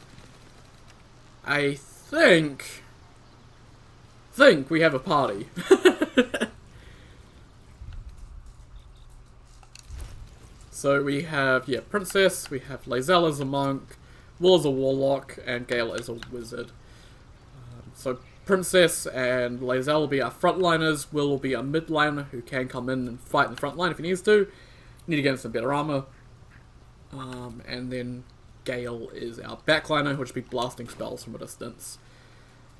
I think we have a party. So we have, yeah, Princess, we have Lae'zel as a monk, Will as a warlock, and Gale as a wizard. So Princess and Lae'zel will be our frontliners, Will be our midliner who can come in and fight in the front line if he needs to. Need to get him some better armor. And then Gale is our backliner, which will be blasting spells from a distance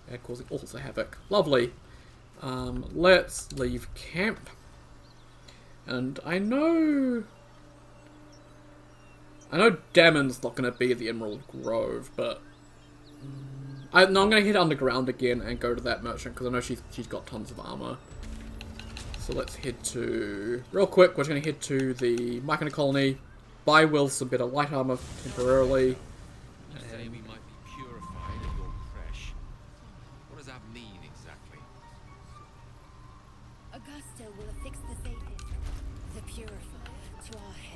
and causing all sorts of havoc. Lovely. Let's leave camp. And I know Damon's not going to be at the Emerald Grove, but I'm going to head underground again and go to that merchant because I know she's got tons of armor. So let's head to, real quick, we're going to head to the Myconid colony, buy Will some better light armor temporarily. You say we might be purified of your creche. What does that mean exactly? Augusta will affix the Zaphis, the purifier, to our heads.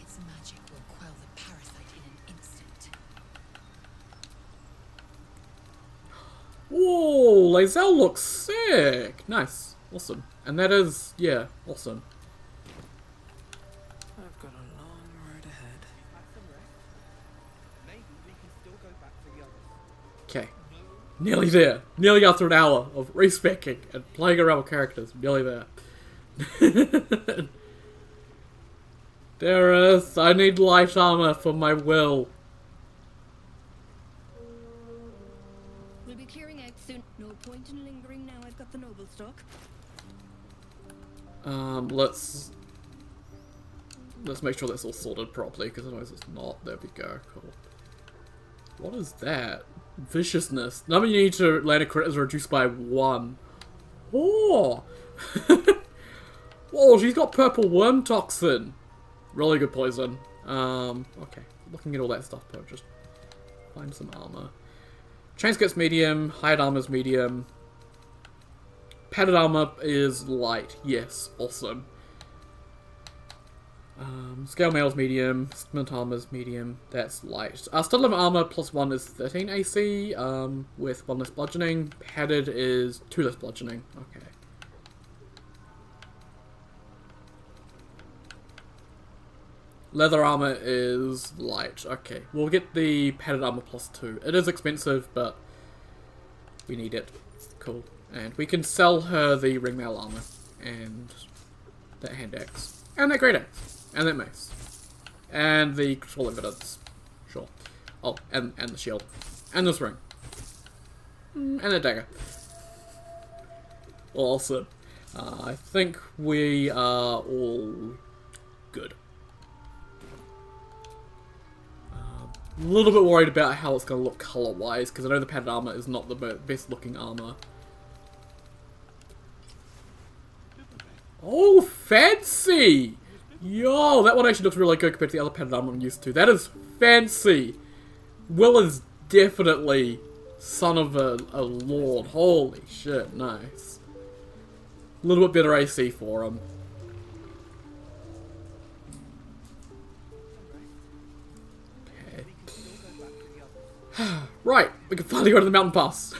Its magic will quell the parasite in an instant. Whoa, Lae'zel looks sick! Nice. Awesome. And that is, yeah, awesome. I've got a long road ahead. Okay. Nearly there. Nearly after an hour of respecking and playing around with characters. Nearly there. Dareth, I need light armor for my Will. We'll be clearing out soon. No point in lingering now I've got the noble stock. Let's make sure that's all sorted properly, because otherwise it's not. There we go. Cool. What is that? Viciousness. Number you need to land a crit is reduced by 1. Oh! Whoa, she's got purple worm toxin. Really good poison. Okay. Looking at all that stuff, but just find some armor. Chain skirt's medium, hide armor's medium. Padded armor is light. Yes, awesome. Scale mail's medium, splint armor's medium, that's light. Stud limit armor plus 1 is 13 AC, with 1 less bludgeoning. Padded is 2 less bludgeoning. Okay. Leather armor is light. Okay, we'll get the padded armor plus 2. It is expensive, but we need it. Cool. And we can sell her the ringmail armor, and that hand axe, and that great axe. And that mace. And the crystal evidence. Sure. Oh, and the shield. And this ring. And the dagger. Awesome. I think we are all good. A little bit worried about how it's going to look color-wise, because I know the padded armor is not the best looking armor. Oh, fancy! Yo, that one actually looks really good compared to the other padded armor I'm used to. That is fancy. Will is definitely son of a lord. Holy shit, nice. A little bit better AC for him. Okay. Right, we can finally go to the mountain pass.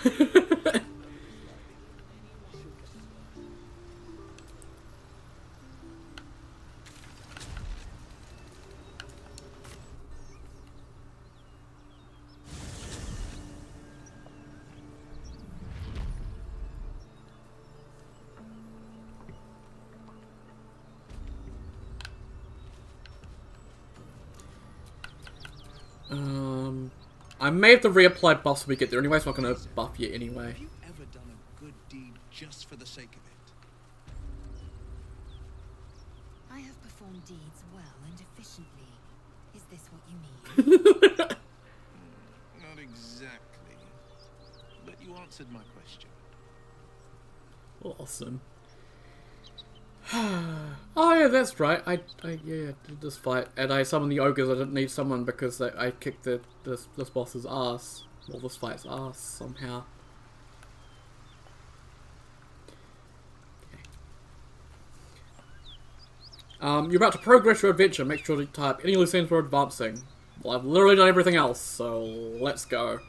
I may have to reapply buffs when we get there anyway, so I'm not going to buff you anyway. Have you ever done a good deed just for the sake of it? I have performed deeds well and efficiently. Is this what you mean? Not exactly. But you answered my question. Awesome. Oh yeah, that's right. I yeah did this fight, and I summoned the ogres. I didn't need someone because I kicked this boss's ass. Well, this fight's ass somehow. You're about to progress your adventure. Make sure to type any loose ends for advancing. Well, I've literally done everything else, so let's go.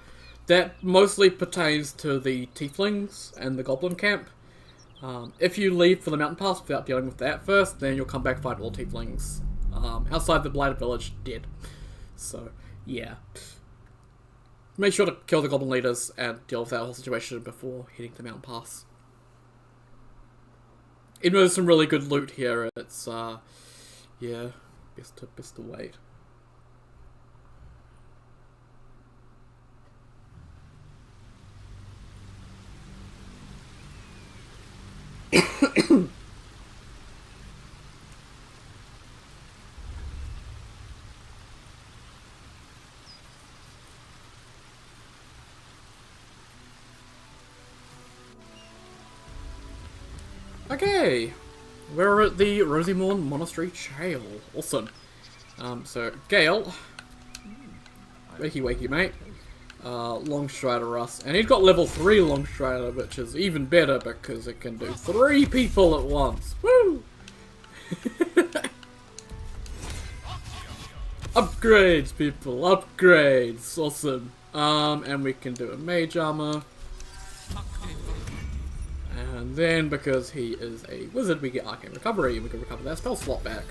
That mostly pertains to the tieflings and the goblin camp. If you leave for the mountain pass without dealing with that first, then you'll come back and fight all tieflings. Outside the blighted village, dead. So, yeah. Make sure to kill the goblin leaders and deal with that whole situation before heading to the mountain pass. Even though there's some really good loot here, it's, yeah, best to wait. Okay, we're at the Rosimorn Monastery Jail. Awesome. So, Gale. Wakey wakey, mate. Long Strider Russ. And he's got level 3 Long Strider, which is even better because it can do 3 people at once. Woo! Upgrades, people. Upgrades. Awesome. And we can do a mage armor. And then, because he is a wizard, we get Arcane Recovery, and we can recover that spell slot back.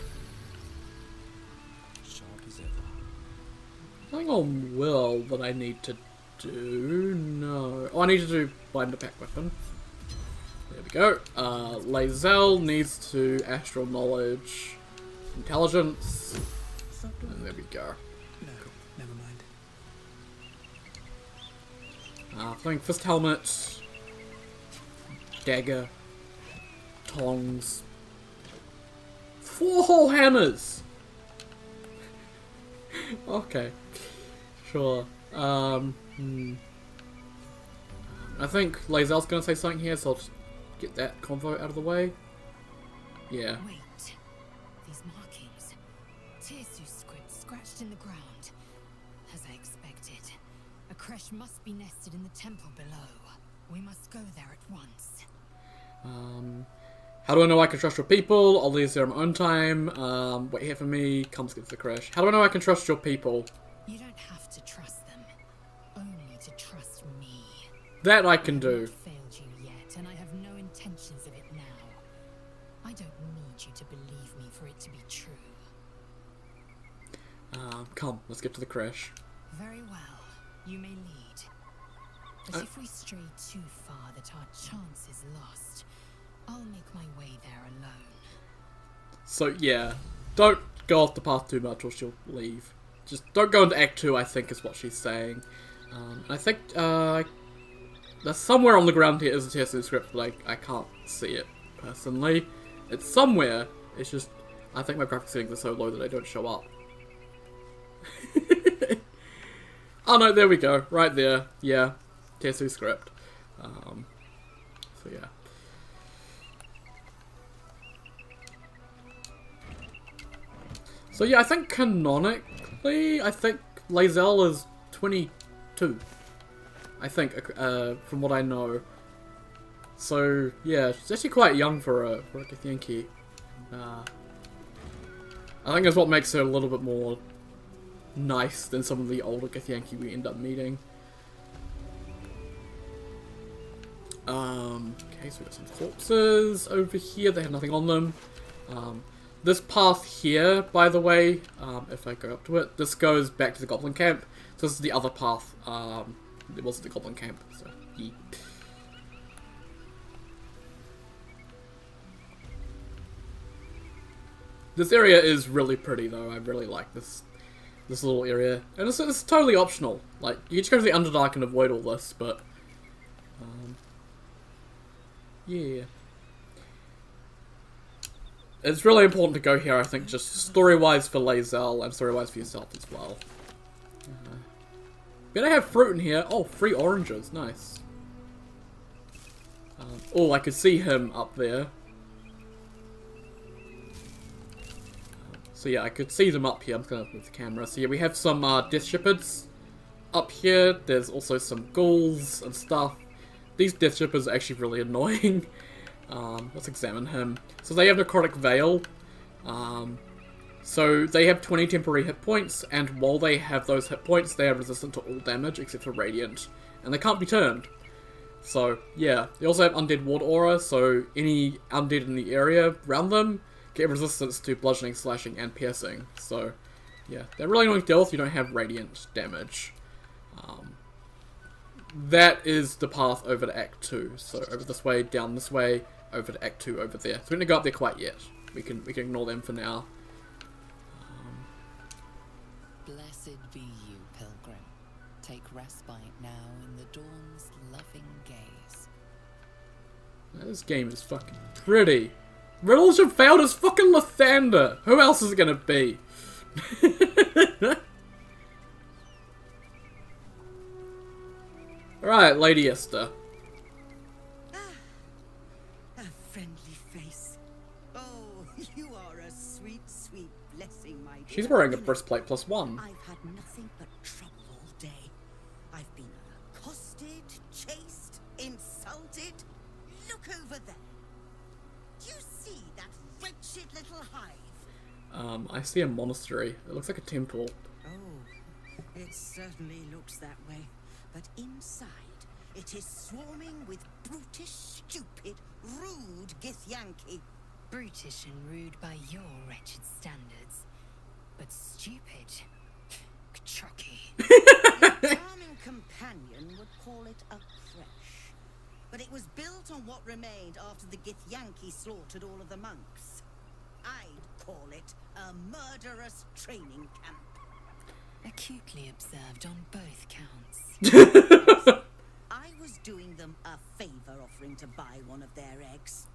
Sharp as ever. Nothing on will that I need to do. No. Oh, I need to do Bind a Pack Weapon. There we go. Lae'zel needs to Astral Knowledge, Intelligence. And there we go. No, never mind. Flaming Fist Helmet. Dagger, tongs, 4 whole hammers. Okay, sure. I think Lae'zel's gonna say something here, so I'll just get that convo out of the way. Yeah. Wait. These markings. Tirsu's script scratched in the ground. As I expected. A creche must be nested in the temple below. We must go there at once. How do I know I can trust your people? I'll leave there on my own time. Wait here for me. Come skip the crash. How do I know I can trust your people? You don't have to trust them. Only to trust me. That I can do. I have not failed you yet, and I have no intentions of it now. I don't need you to believe me for it to be true. Come, let's get to the crash. Very well. You may lead. But if we stray too far that our chance is lost, I'll make my way there alone. So yeah, don't go off the path too much or she'll leave. Just don't go into Act 2, I think is what she's saying. I think there's somewhere on the ground here is a Tirsu script, but I can't see it personally. It's somewhere, it's just, I think my graphics settings are so low that they don't show up. Oh no, there we go, right there, yeah. Tirsu script. So yeah. So yeah, I think canonically, I think Lae'zel is 22. I think, from what I know. So yeah, she's actually quite young for a Githyanki. I think that's what makes her a little bit more nice than some of the older Githyanki we end up meeting. Okay, so we got some corpses over here. They have nothing on them. This path here, by the way, if I go up to it, this goes back to the goblin camp. So this is the other path. It wasn't the goblin camp, so yeah. This area is really pretty though. I really like this little area. And it's totally optional. Like, you can just go to the Underdark and avoid all this, but yeah. It's really important to go here, I think, just story-wise for Lae'zel and story-wise for yourself as well. Better have fruit in here. Oh, 3 oranges. Nice. Oh, I could see him up there. So yeah, I could see them up here. I'm just gonna move the camera. So yeah, we have some Death Shepherds up here. There's also some ghouls and stuff. These Death Shepherds are actually really annoying. Let's examine him. So they have Necrotic Veil. So they have 20 temporary hit points, and while they have those hit points, they are resistant to all damage except for Radiant. And they can't be turned. So, yeah. They also have Undead Ward Aura, so any undead in the area around them get resistance to bludgeoning, slashing, and piercing. So, yeah. They're really annoying to deal with. You don't have Radiant damage. That is the path over to Act 2. So, over this way, down this way, over to Act 2 over there. So, we don't go up there quite yet. We can ignore them for now. Blessed be you, pilgrim. Take respite now in the dawn's loving gaze. This game is fucking pretty. Riddles have failed as fucking Lathander. Who else is it gonna be? Alright, Lady Esther. A friendly face. Oh, you are a sweet, sweet blessing, my dear. She's wearing a breastplate +1. I've had nothing but trouble all day. I've been accosted, chased, insulted. Look over there. Do you see that wretched little hive? I see a monastery. It looks like a temple. Oh, it certainly looks that way. But inside, it is swarming with brutish, stupid, rude Githyanki. Brutish and rude by your wretched standards. But stupid. Chucky. Your charming companion would call it a creche. But it was built on what remained after the Githyanki slaughtered all of the monks. I'd call it a murderous training camp. Acutely observed on both counts. I was doing them a favor offering to buy one of their eggs.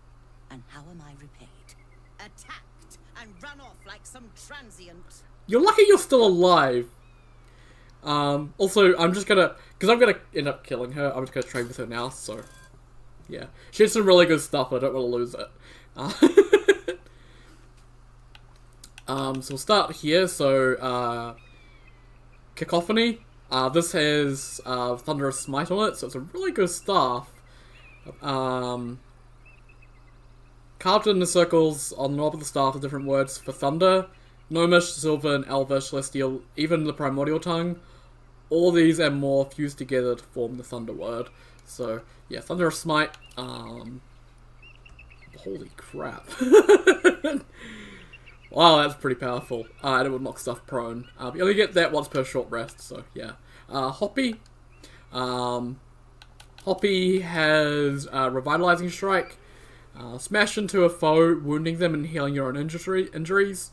And how am I repaid? Attacked and run off like some transient. You're lucky you're still alive. Also, I'm just gonna... Because I'm gonna end up killing her, I'm just gonna trade with her now, so... Yeah. She has some really good stuff, I don't want to lose it. So we'll start here, so... Cacophony. This has Thunderous Smite on it, so it's a really good staff. Carved in the circles on the knob of the staff are different words for thunder. Gnomish, Sylvan, Elvish, Celestial, even the Primordial Tongue. All these and more fused together to form the Thunder word. So, yeah, Thunderous Smite. Holy crap. Wow, that's pretty powerful. And it would knock stuff prone. You only get that once per short rest, so yeah. Hoppy. Hoppy has Revitalizing Strike. Smash into a foe, wounding them and healing your own injuries.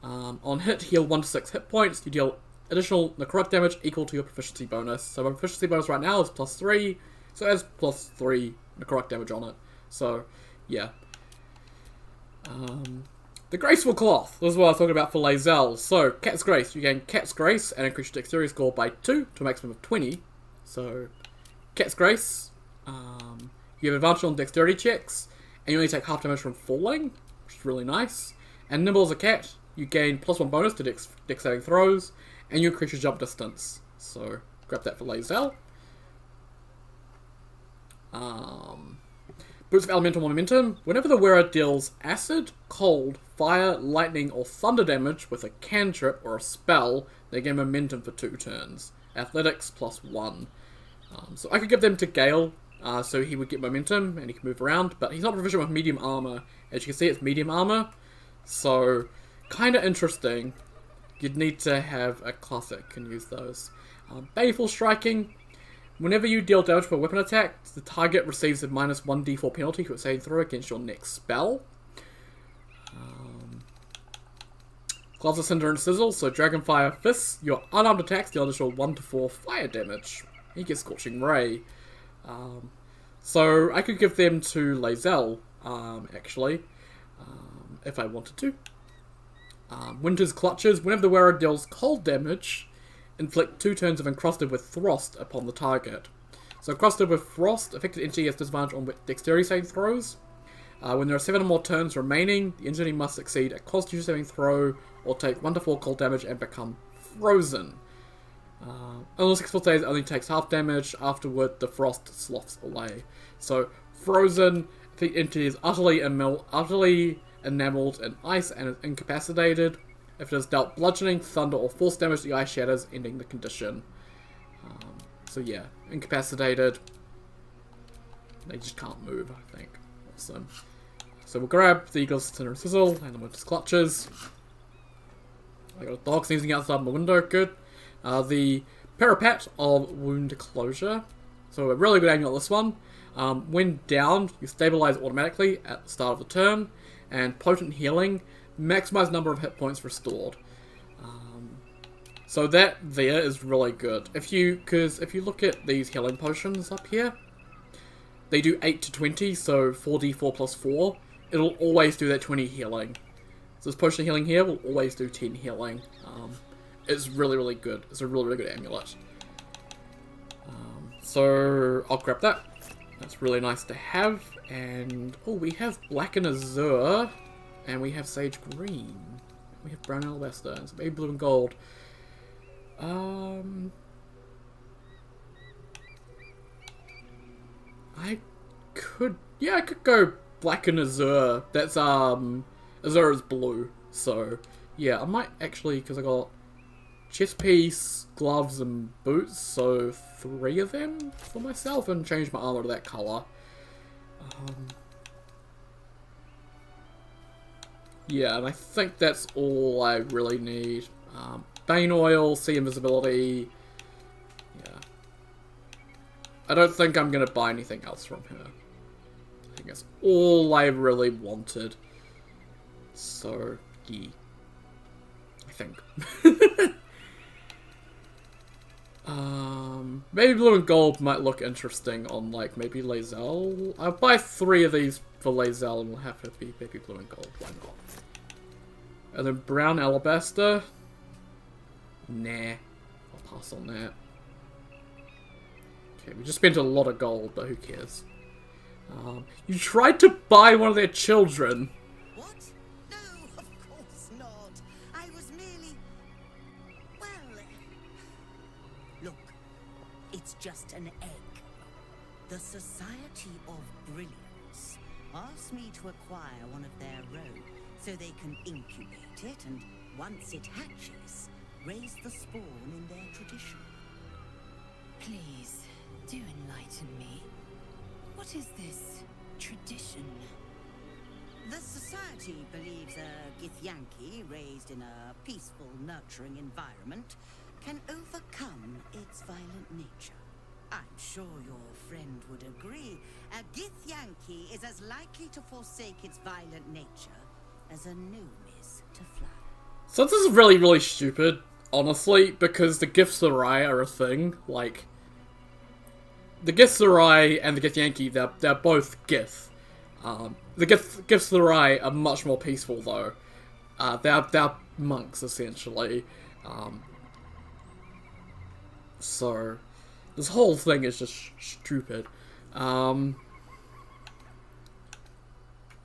On hit, heal 1 to 6 hit points. You deal additional necrotic damage equal to your proficiency bonus. So my proficiency bonus right now is +3, so it has +3 necrotic damage on it. So, yeah. The Graceful Cloth. This is what I was talking about for Lae'zel. So, Cat's Grace. You gain Cat's Grace and increase your dexterity score by 2 to a maximum of 20. So, Cat's Grace. You have advantage on dexterity checks, and you only take half damage from falling, which is really nice. And Nimble as a cat. You gain +1 bonus to dex saving throws, and you increase your jump distance. So, grab that for Lae'zel. Boots of Elemental Momentum. Whenever the wearer deals acid, cold, fire, lightning, or thunder damage with a cantrip or a spell, they gain momentum for 2 turns. Athletics +1. So I could give them to Gale, so he would get momentum and he can move around, but he's not proficient with medium armor. As you can see, it's medium armor, so kind of interesting. You'd need to have a class that can use those. Baleful Striking. Whenever you deal damage for a weapon attack, the target receives a -1 d4 penalty to its saving throw against your next spell. Gloves of Cinder and Sizzle, so Dragonfire Fists. Your unarmed attacks deal additional 1 to 4 fire damage. He gets Scorching Ray. So I could give them to Lae'zel, actually, if I wanted to. Winter's Clutches. Whenever the wearer deals cold damage, inflict 2 turns of Encrusted with Frost upon the target. So Encrusted with Frost, affected entity has disadvantage on dexterity saving throws. When there are 7 or more turns remaining, the engineer must succeed a Constitution saving throw or take 1 to 4 cold damage and become frozen. Only 6 full days only takes half damage. Afterward, the frost sloughs away. So, frozen, the entity is utterly enameled in ice and is incapacitated. If it is dealt bludgeoning, thunder, or force damage, the ice shatters, ending the condition. So yeah, incapacitated. They just can't move, I think. Awesome. So we'll grab the Eagle's Cinder and Sizzle and the Winter's Clutches. I got a dog sneezing outside my window, good. The Parapet of Wound Closure. So a really good aim on this one. When down, you stabilize automatically at the start of the turn. And Potent Healing, maximize number of hit points restored. So that there is really good. Because if you look at these healing potions up here, they do 8 to 20, so 4d4 plus 4. It'll always do that 20 healing. So this potion of healing here will always do 10 healing. It's really, really good. It's a really, really good amulet. So I'll grab that. That's really nice to have. And, oh, we have Black and Azure. And we have Sage Green. We have Brown Alabaster. And some Baby Blue and Gold. I could go Black and Azure. That's, Azure is blue. So, yeah, I might actually, because I got chest piece, gloves, and boots, so 3 of them for myself, and change my armor to that color. Yeah, and I think that's all I really need. Bane Oil, Sea Invisibility. Yeah. I don't think I'm going to buy anything else from her. I think that's all I really wanted. So, yeah. I think. Maybe Blue and Gold might look interesting on, like, maybe Lae'zel. I'll buy 3 of these for Lae'zel and we'll have it be Baby Blue and Gold. Why not? And then Brown Alabaster. Nah. I'll pass on that. Okay, we just spent a lot of gold, but who cares? You tried to buy one of their children. What? No, of course not. I was merely... Well... Look, it's just an egg. The Society of Brilliance asked me to acquire one of their roe so they can incubate it and, once it hatches, raise the spawn in their tradition. Please, do enlighten me. What is this tradition? The Society believes a Githyanki raised in a peaceful, nurturing environment can overcome its violent nature. I'm sure your friend would agree. A Githyanki is as likely to forsake its violent nature as a gnome is to fly. So this is really, really stupid, honestly, because the Githzerai are a thing. Like, the Githzerai and the Githyanki, they're both Gith. The Githzerai are much more peaceful, though. They're monks, essentially. So, this whole thing is just stupid.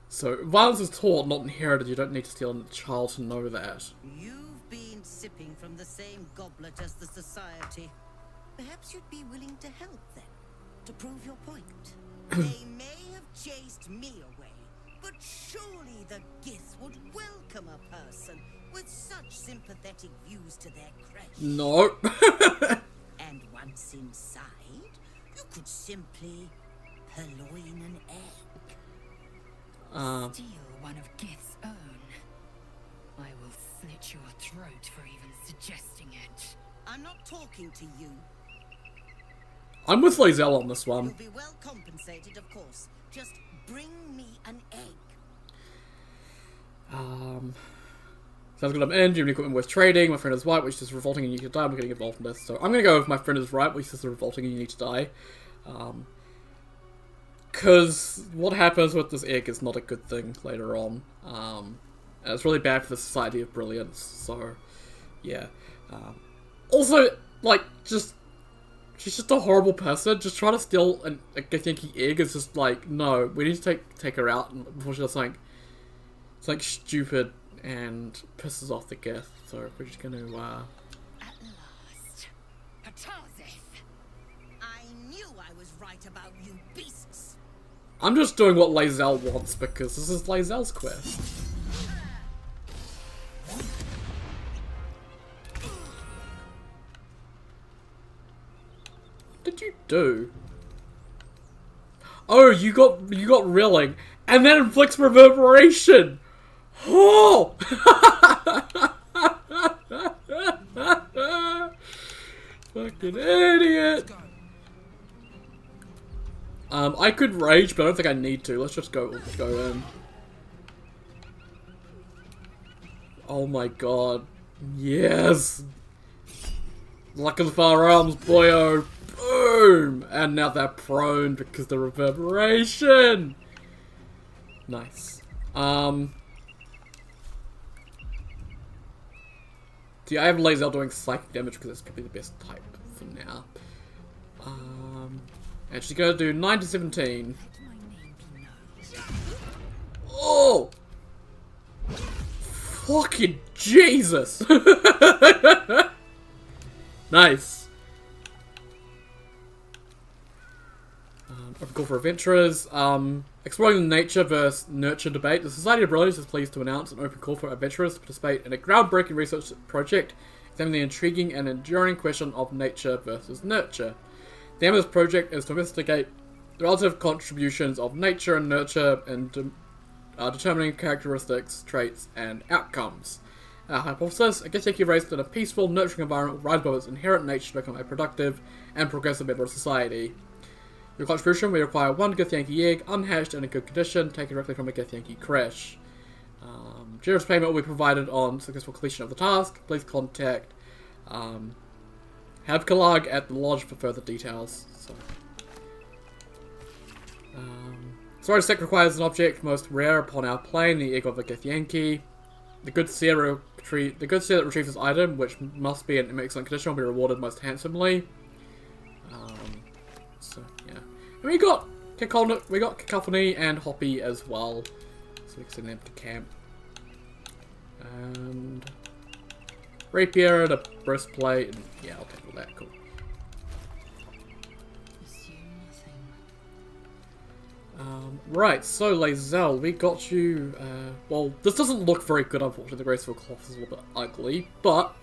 So, violence is taught, not inherited. You don't need to steal a child to know that. You've been sipping from the same goblet as the Society. Perhaps you'd be willing to help them, to prove your point. They may have chased me away, but surely the Gith would welcome a person with such sympathetic views to their creche. No. And once inside, you could simply purloin an egg. Steal one of Gith's own. I will slit your throat for even suggesting it. I'm not talking to you. I'm with Lae'zel on this one. You'll be well compensated, of course. Just bring me an egg. Sounds good, I'm in. Do you have any equipment worth trading? My friend is right, which is revolting and you need to die. I'm getting involved in this. So I'm gonna go with my friend is right, which is revolting and you need to die. Because what happens with this egg is not a good thing later on. And it's really bad for the Society of Brilliance. So, yeah. Also, like, just she's just a horrible person. Just trying to steal a Githyanki egg is just like, no, we need to take her out before she does something. It's like stupid and pisses off the Gith. So we're just gonna At last. Hatazeth! I knew I was right about you beasts. I'm just doing what Lae'zel wants because this is Lae'zel's quest. What did you do? Oh, you got reeling, and then inflicts reverberation. Oh! Fucking idiot. I could rage, but I don't think I need to. Let's just go in. Oh my god. Yes! Luck of the Far Realms, boyo! Boom! And now they're prone because of the reverberation! Nice. See, I have Lae'zel doing psychic damage because it's probably the best type for now. And she's gonna do 9 to 17. Oh! Fucking Jesus! Nice. Call for adventurers. Exploring the nature versus nurture debate. The Society of Brilliance is pleased to announce an open call for adventurers to participate in a groundbreaking research project examining the intriguing and enduring question of nature versus nurture. The aim of this project is to investigate the relative contributions of nature and nurture in determining characteristics, traits, and outcomes. Our hypothesis: a Githyanki raised in a peaceful, nurturing environment will rise above its inherent nature to become a productive and progressive member of society. Your contribution will require 1 Githyanki egg, unhatched and in good condition, taken directly from a Githyanki creche. Generous payment will be provided on successful completion of the task. Please contact Have Kalag at the lodge for further details. So, Storage stick requires an object most rare upon our plane, the egg of a Githyanki. The good seer that retrieves this item, which must be in excellent condition, will be rewarded most handsomely. So yeah, and we got Cacophony and Hoppy as well, so we can send them to camp. And rapier and a breastplate, and yeah, I'll take all that. Cool. Right, so Lae'zel, we got you, well, this doesn't look very good, unfortunately. The graceful cloth is a little bit ugly, but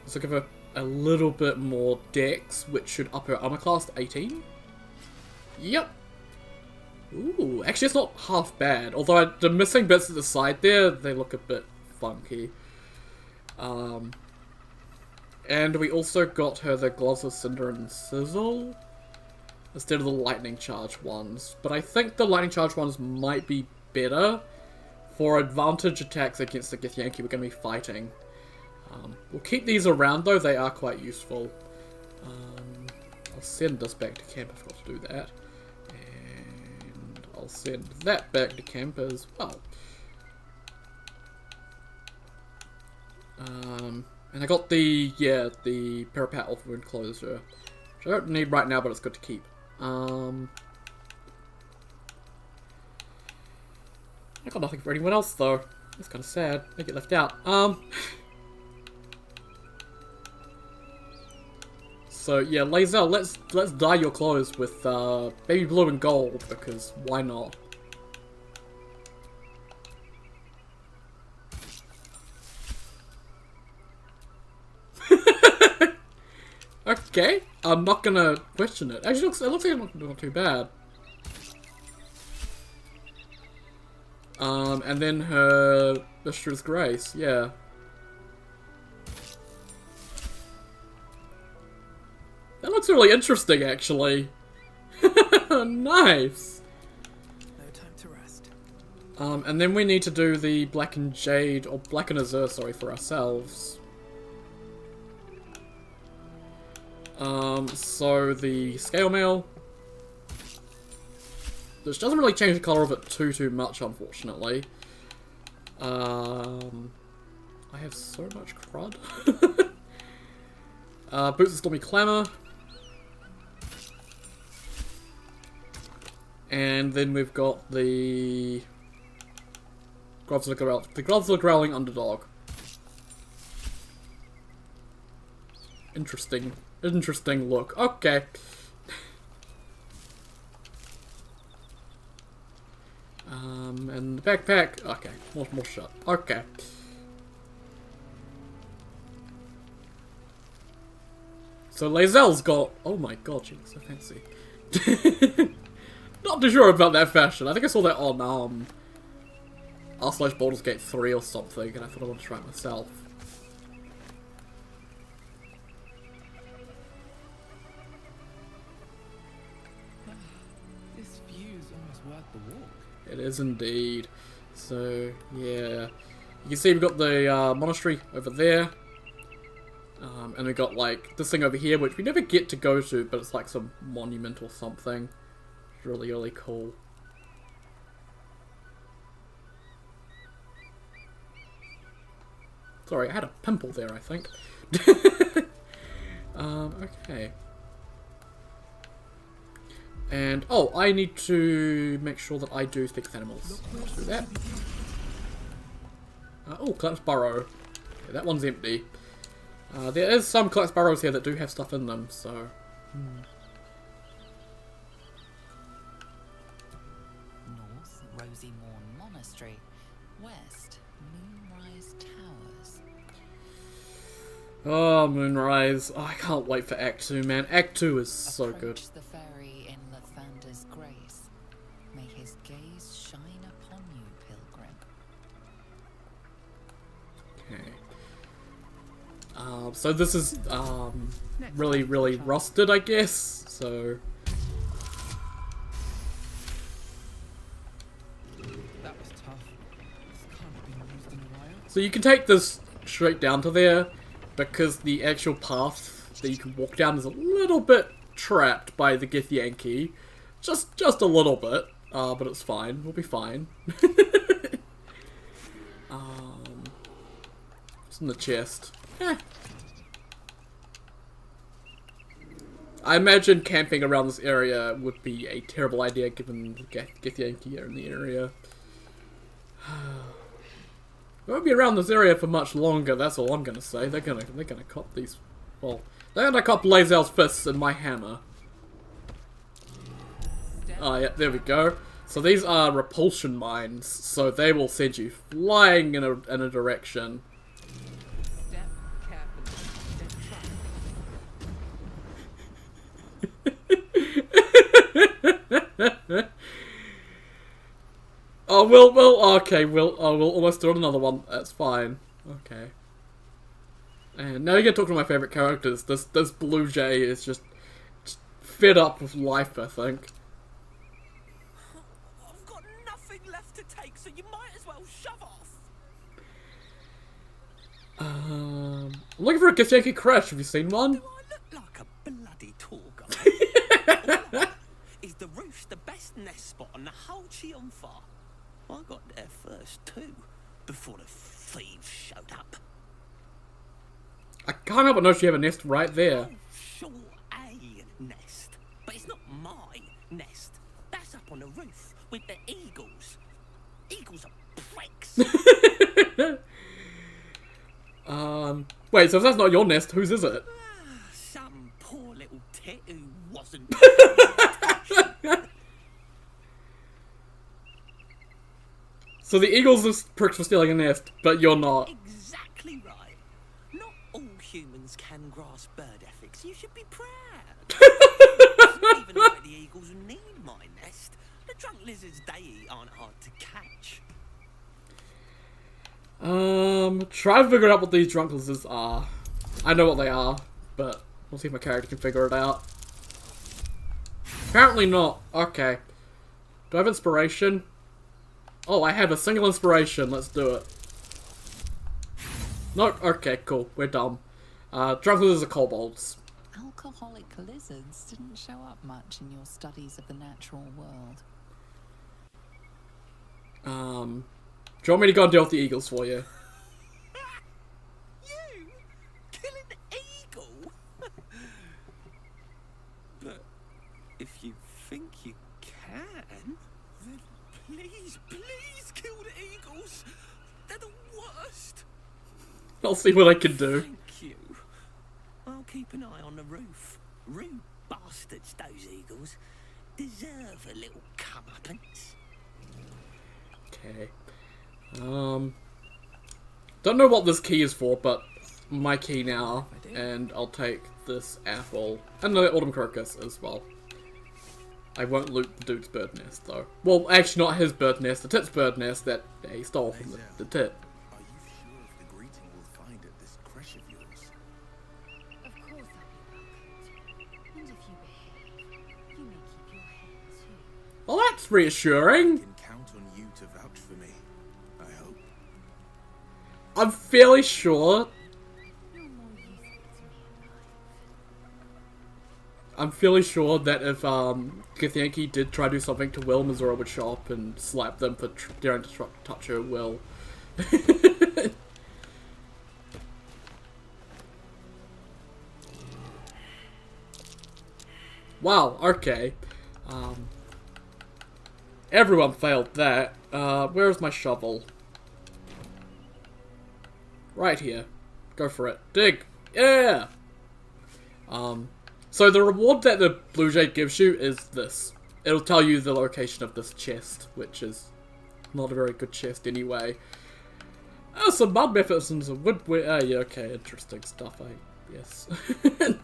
let's give her a little bit more dex, which should up her armor class to 18. Yep. Ooh, actually it's not half bad, although the missing bits at the side there, they look a bit funky. And we also got her the Gloves of Cinder and Sizzle instead of the lightning charge ones. But I think the lightning charge ones might be better for advantage attacks against the Githyanki we're going to be fighting. We'll keep these around though, they are quite useful. I'll send this back to camp, I forgot to do that. And I'll send that back to camp as well. And I got the Parapat Alpha Enclosure, which I don't need right now, but it's good to keep. I got nothing for anyone else though. That's kind of sad. I get left out. So yeah, Lae'zel, let's dye your clothes with baby blue and gold because why not? Okay, I'm not gonna question it. Actually, it looks like it's not too bad. And then her Mistress Grace, yeah. That looks really interesting, actually. Nice. No time to rest. And then we need to do the Black and Jade, or Black and Azure, sorry, for ourselves. So the scale mail, which doesn't really change the color of it too much, unfortunately. I have so much crud. Boots of Stormy Clamor. And then we've got the Gloves of the Growling Underdog. Interesting look. Okay. And the backpack. Okay, more shot. Okay. So Lae'zel's got. Oh my god, she looks so fancy. Not too sure about that fashion. I think I saw that on r/Baldur's Gate 3 or something, and I thought I wanted to try it myself. This view's almost worth the walk. It is indeed. So, yeah. You can see we've got the monastery over there. And we've got, like, this thing over here, which we never get to go to, but it's like some monument or something. It's really, really cool. Sorry, I had a pimple there, I think. Okay. And, oh, I need to make sure that I do speak with animals. Let's do that. Oh, collapsed burrow. Yeah, that one's empty. There is some collapsed burrows here that do have stuff in them, so... North, Rosy Morn Monastery. West, Moonrise Towers. Oh, Moonrise. Oh, I can't wait for Act 2, man. Act 2 is so good. Approach the fairy in Lathander's grace. May his gaze shine upon you, pilgrim. Okay. So this is, really, really rusted, I guess, so... That was tough. This can't have been used in a while. So you can take this straight down to there, because the actual path that you can walk down is a little bit trapped by the Githyanki. Just a little bit, but it's fine. We'll be fine. It's in the chest. I imagine camping around this area would be a terrible idea given the Githyanki are in the area. They won't be around this area for much longer, that's all I'm gonna say. They're gonna cop these. Well, they're gonna cop Lae'zel's fists and my hammer. Oh yeah, there we go. So these are repulsion mines, so they will send you flying in a direction. Step carefully. Oh, okay, we'll almost do another one. That's fine. Okay. And now you get to talk to my favourite characters. This Blue Jay is just fed up with life, I think. I've got nothing left to take, so you might as well shove off. I'm looking for a Githyanki crash. Have you seen one? Do I look like a bloody tour guide? Is the roof the best nest spot on the whole Chionfa? I got there first too, before the thieves showed up. I can't help but notice you have a nest right there. Oh, sure, a nest, but it's not my nest. That's up on the roof with the eagles. Eagles are pricks. Wait, so if that's not your nest, whose is it? Some poor little tit who wasn't. So the eagles are pricks for stealing a nest, but you're not. Exactly right. Not all humans can grasp bird ethics. You should be proud. Even like the eagles who need my nest. The drunk lizards they eat aren't hard to catch. Try to figure out what these drunk lizards are. I know what they are, but we'll see if my character can figure it out. Apparently not. Okay. Do I have inspiration? Oh, I have a single inspiration. Let's do it. Nope. Okay, cool. We're dumb. Drunk lizards are kobolds. Alcoholic lizards didn't show up much in your studies of the natural world. Do you want me to go and deal with the eagles for you? You killing the eagle? But if you think you can, then please, please kill the eagles. They're the worst. I'll see what I can do. Thank you. I'll keep an eye on the roof. Rude bastards, those eagles. Deserve a little comeuppance. Okay. Don't know what this key is for, but my key now, and I'll take this apple and the autumn crocus as well. I won't loot the dude's bird nest though. Well, actually not his bird nest, the tit's bird nest that he stole from the tit. Are you sure of the greeting we'll find at this creche of yours? Of course I'll be welcomed. And if you behave, you may keep your head too. Well, that's reassuring. I can count on you to vouch for me, I hope. I'm fairly sure. I'm fairly sure that if Githyanki did try to do something to Will, Missouri would show up and slap them for daring to touch her Will. Wow, okay. Everyone failed that. Where's my shovel? Right here. Go for it. Dig! Yeah! So the reward that the Blue Jay gives you is this. It'll tell you the location of this chest, which is not a very good chest anyway. Oh, some mud methods and some wood... yeah, okay, interesting stuff, I guess. Okay.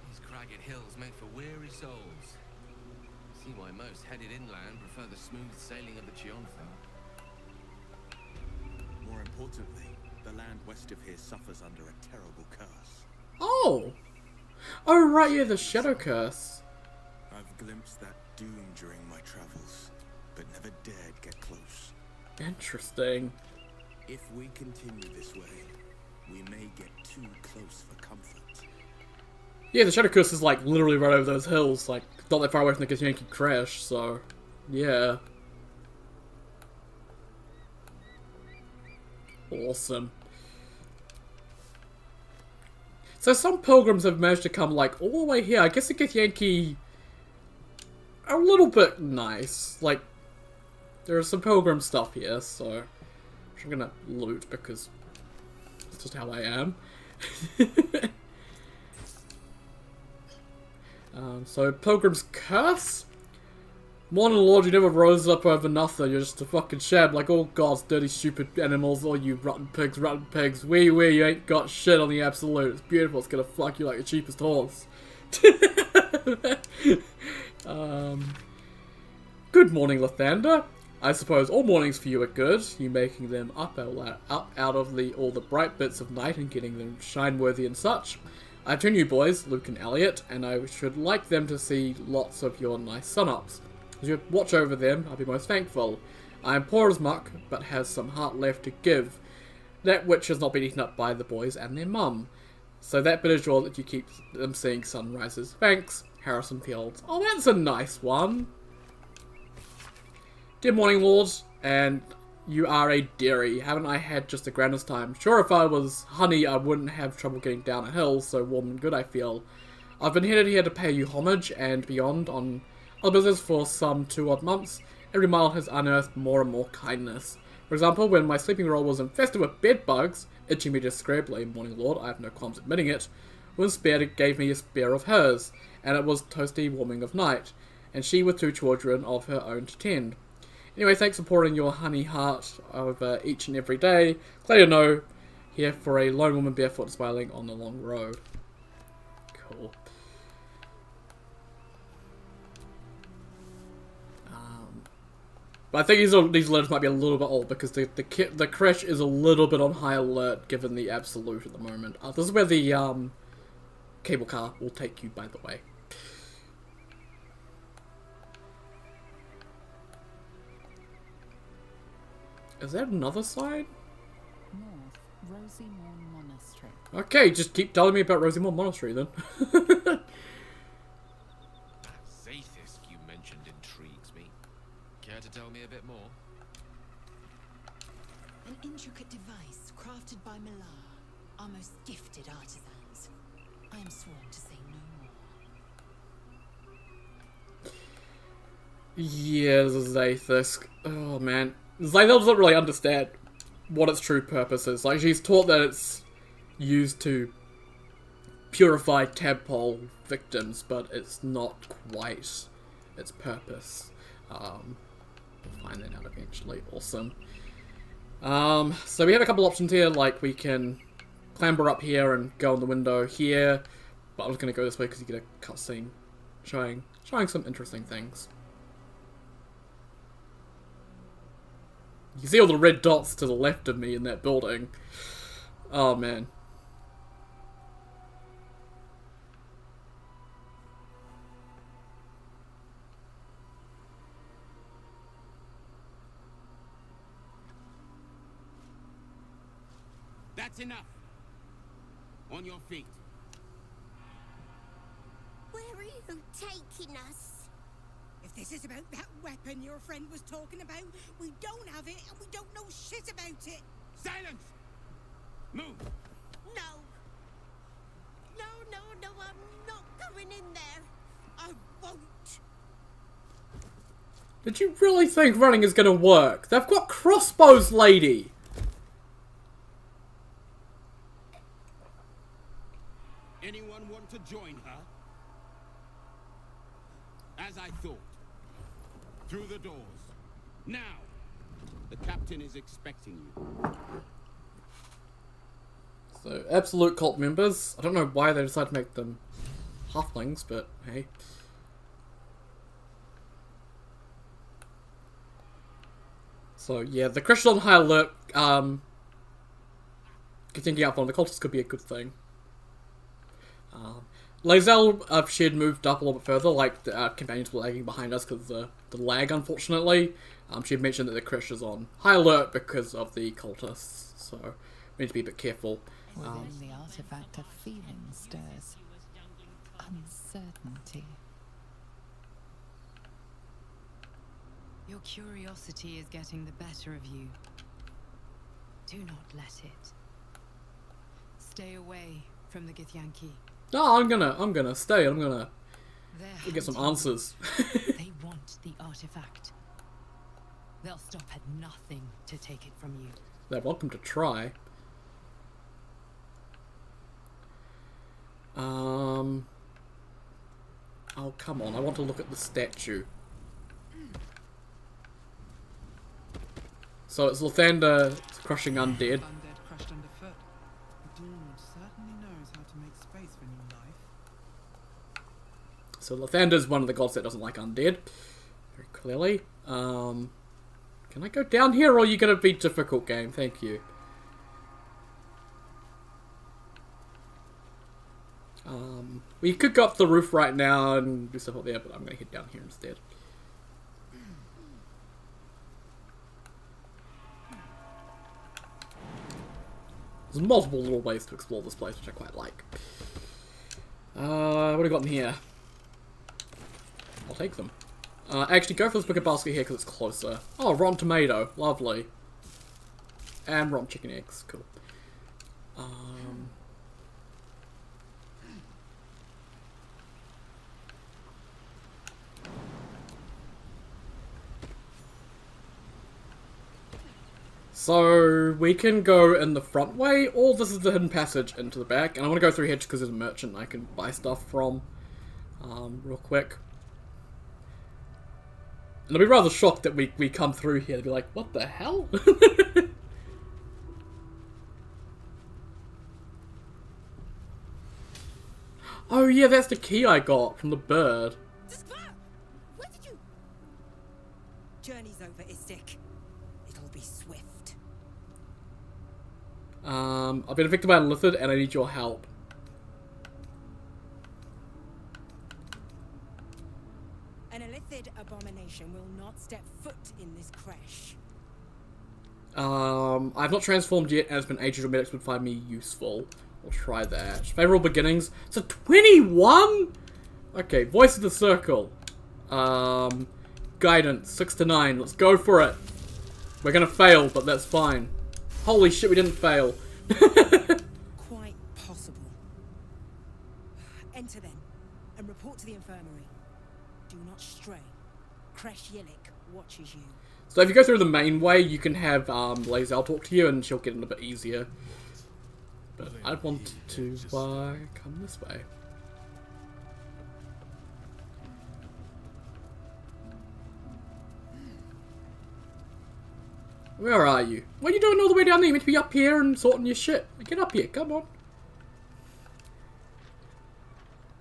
These cragged hills make for weary souls. See why most headed inland prefer the smooth sailing of the Chionfa. More importantly, the land west of here suffers under a terrible curse. Oh! Oh, right, yeah, the Shadow Curse. I've glimpsed that doom during my travels, but never dared get close. Interesting. If we continue this way, we may get too close for comfort. Yeah, the Shadow Curse is like literally right over those hills, like not that far away from the Githyanki crash, so yeah. Awesome. So some pilgrims have managed to come like all the way here. I guess the Githyanki are a little bit nice. Like there's some pilgrim stuff here, so I'm gonna loot because that's just how I am. So Pilgrim's Curse? Morning Lord, you never rose up over nothing, you're just a fucking shab like all God's dirty stupid animals, all you rotten pigs, wee, you ain't got shit on the absolute, it's beautiful, it's gonna fuck you like the cheapest horse. Good morning, Lathander. I suppose all mornings for you are good, you making them up out of all the bright bits of night and getting them shine-worthy and such. I have two new boys, Luke and Elliot, and I should like them to see lots of your nice sun-ups. As you watch over them, I'll be most thankful. I am poor as muck, but has some heart left to give, that which has not been eaten up by the boys and their mum. So that bit is yours that you keep them seeing sunrises. Thanks, Harrison Fields. Oh, that's a nice one. Dear morning, lords, and you are a dairy. Haven't I had just the grandest time? Sure, if I was honey, I wouldn't have trouble getting down a hill, so warm and good I feel. I've been headed here to pay you homage and beyond on other business for some 2 odd months. Every mile has unearthed more and more kindness. For example, when my sleeping roll was infested with bed bugs, itching me disagreeably, morning lord, I have no qualms admitting it, when Spare gave me a spare of hers, and it was toasty warming of night, and she with 2 children of her own to tend. Anyway, thanks for pouring your honey heart over each and every day. Glad you know, here for a lone woman barefoot smiling on the long road. Cool. But I think these letters might be a little bit old because the crash is a little bit on high alert given the absolute at the moment. This is where the cable car will take you, by the way. Is that another side? North, Rosemore Monastery. Okay, just keep telling me about Rosemore Monastery then. That Zathis you mentioned intrigues me. Care to tell me a bit more? An intricate device crafted by Millar, our most gifted artisans. I am sworn to say no more. Yeah, this is Aethisk. Oh man. Zaynel doesn't really understand what its true purpose is. Like, she's taught that it's used to purify tadpole victims, but it's not quite its purpose. We'll find that out eventually. Awesome. So we have a couple options here, like we can clamber up here and go in the window here, but I'm just going to go this way because you get a cutscene showing some interesting things. You can see all the red dots to the left of me in that building. Oh man. That's enough. On your feet. Where are you taking us? If this is about that weapon your friend was talking about, we don't have it and we don't know shit about it. Silence! Move! No. No, no, no, I'm not going in there. I won't. Did you really think running is gonna work? They've got crossbows, lady! Anyone want to join her? As I thought. Through the doors. Now! The captain is expecting you. So, absolute cult members. I don't know why they decided to make them halflings, but hey. So, yeah, the Christians on high alert, continuing up on the cultists could be a good thing. Lae'zel, if she had moved up a little bit further, like the companions were lagging behind us because of the lag, unfortunately. She had mentioned that the Krish is on high alert because of the cultists, so we need to be a bit careful. Within the artifact, a feeling stirs. Uncertainty. Your curiosity is getting the better of you. Do not let it. Stay away from the Githyanki. No, I'm gonna stay. I'm gonna get some answers. They want the artifact. They'll stop at nothing to take it from you. They're welcome to try. Oh, come on. I want to look at the statue. So it's Lathander crushing undead. Undead crushed underfoot. The Dawn certainly knows how to make space for new life. So Lathander's one of the gods that doesn't like undead. Very clearly. Can I go down here, or are you going to be difficult, game? Thank you. We could go up the roof right now and do stuff up there, but I'm going to head down here instead. There's multiple little ways to explore this place, which I quite like. What do we got in here? I'll take them. Actually, go for this bigger basket here because it's closer. Oh, rotten tomato. Lovely. And rotten chicken eggs. Cool. So, we can go in the front way, or this is the hidden passage into the back. And I want to go through here just because there's a merchant I can buy stuff from real quick. And I'll be rather shocked that we come through here. They'll be like, what the hell? Oh yeah, that's the key I got from the bird. Where did you... Journey's over, Istik. It'll be swift. I've been affected by a lizard and I need your help. An illithid abomination will not step foot in this creche. I've not transformed yet, and it's been ages. Your medics would find me useful. We'll try that. Favorable beginnings. It's a 21? Okay, voice of the circle. Guidance, 6 to 9. Let's go for it. We're gonna fail, but that's fine. Holy shit, we didn't fail. Quite possible. Enter then, and report to the infirmary. Do not stray. Kresh Yillik watches you. So if you go through the main way, you can have Lae'zel talk to you, and she'll get it a bit easier. But I'd want to come this way. Where are you? What are you doing all the way down there? You meant to be up here and sorting your shit. Get up here, come on.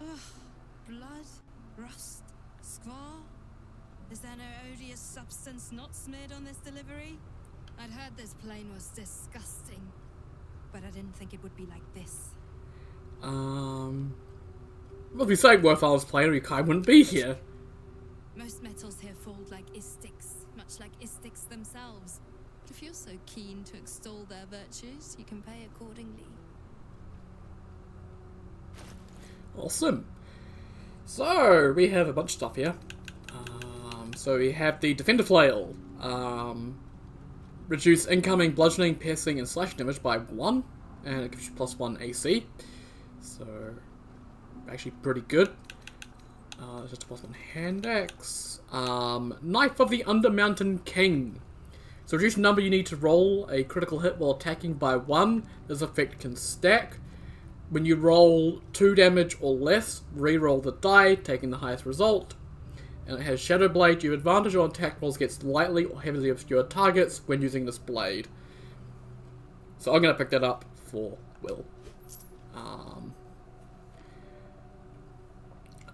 Ugh, blood, rust, squar. Is there no odious substance not smeared on this delivery? I'd heard this plane was disgusting, but I didn't think it would be like this. Well, if you say worthwhile as player, you kind of wouldn't be here. Most metals here fold like istics, much like istics themselves. If you're so keen to extol their virtues, you can pay accordingly. Awesome. So, we have a bunch of stuff here. So we have the Defender Flail. Reduce incoming bludgeoning, piercing, and slash damage by 1. And it gives you +1 AC. So, actually pretty good. Just a +1 hand axe. Knife of the Undermountain King. So reduce the number you need to roll a critical hit while attacking by 1. This effect can stack. When you roll 2 damage or less, re-roll the die, taking the highest result. And it has Shadow Blade. You have advantage on attack rolls against lightly or heavily obscured targets when using this blade. So I'm going to pick that up for Will.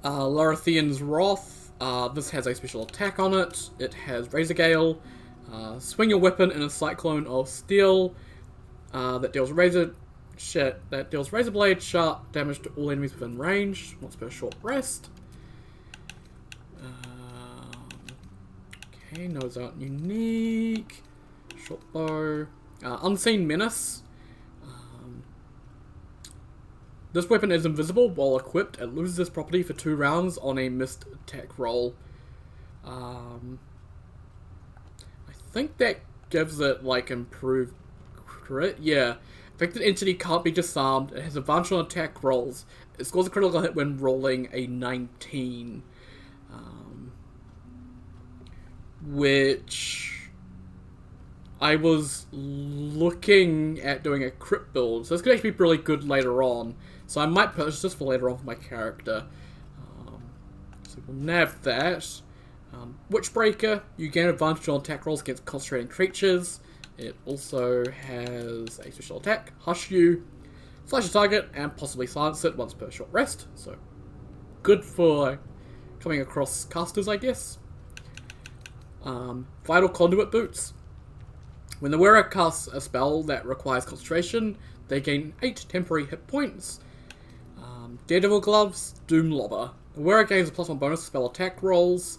Lorathian's Wrath. This has a special attack on it. It has Razor Gale. Swing your weapon in a cyclone of steel that deals razor blade sharp damage to all enemies within range once per short rest. Okay, no, those aren't unique. Short bow. Unseen Menace. This weapon is invisible while equipped. It loses this property for 2 rounds on a missed attack roll. I think that gives it, like, improved crit. Yeah. Affected entity can't be disarmed. It has advantage on attack rolls. It scores a critical hit when rolling a 19. Which I was looking at doing a crit build, so this could actually be really good later on. So I might purchase this for later on for my character. So we'll nab that. Witchbreaker, you gain advantage on attack rolls against concentrating creatures. It also has a special attack, Hush You, slash a target, and possibly silence it once per short rest. So good for coming across casters, I guess. Vital Conduit Boots. When the wearer casts a spell that requires concentration, they gain 8 temporary hit points. Daredevil Gloves, Doom Lobber. The wearer gains a +1 bonus to spell attack rolls.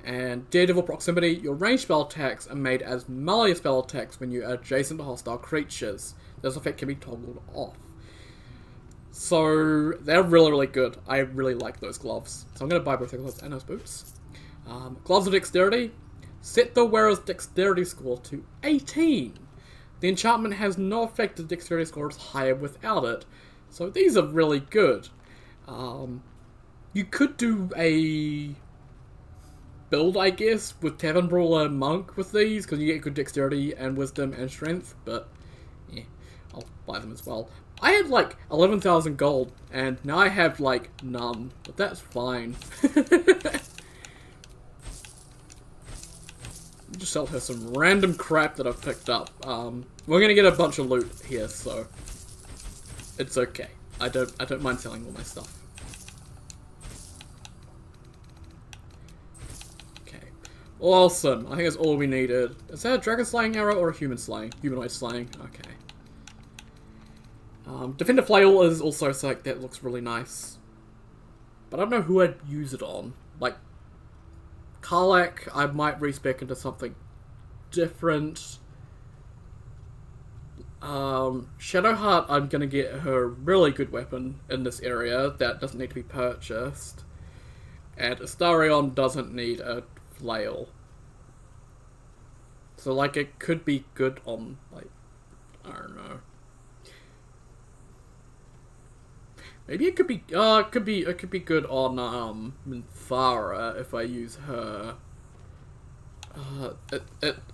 And Daredevil Proximity, your ranged spell attacks are made as melee spell attacks when you are adjacent to hostile creatures. This effect can be toggled off. So, they're really, really good. I really like those gloves. So I'm going to buy both the gloves and those boots. Gloves of Dexterity. Set the wearer's Dexterity score to 18. The enchantment has no effect if the Dexterity score is higher without it. So these are really good. You could do a build, I guess, with Tavern Brawler Monk with these, because you get good Dexterity and Wisdom and Strength, but yeah, I'll buy them as well. I had like 11,000 gold, and now I have like none, but that's fine. Just sell her some random crap that I've picked up. We're gonna get a bunch of loot here, so it's okay. I don't mind selling all my stuff. Okay, awesome. I think that's all we needed. Is that a dragon slaying arrow or a human slaying? Humanoid slaying. Okay. Defender Flail is also something that looks really nice, but I don't know who I'd use it on. Like Karlach, I might respec into something different. Shadowheart, I'm gonna get her a really good weapon in this area that doesn't need to be purchased. And Astarion doesn't need a flail. So, like, it could be good on, like, I don't know. Maybe it could be it could be good on Minthara if I use her.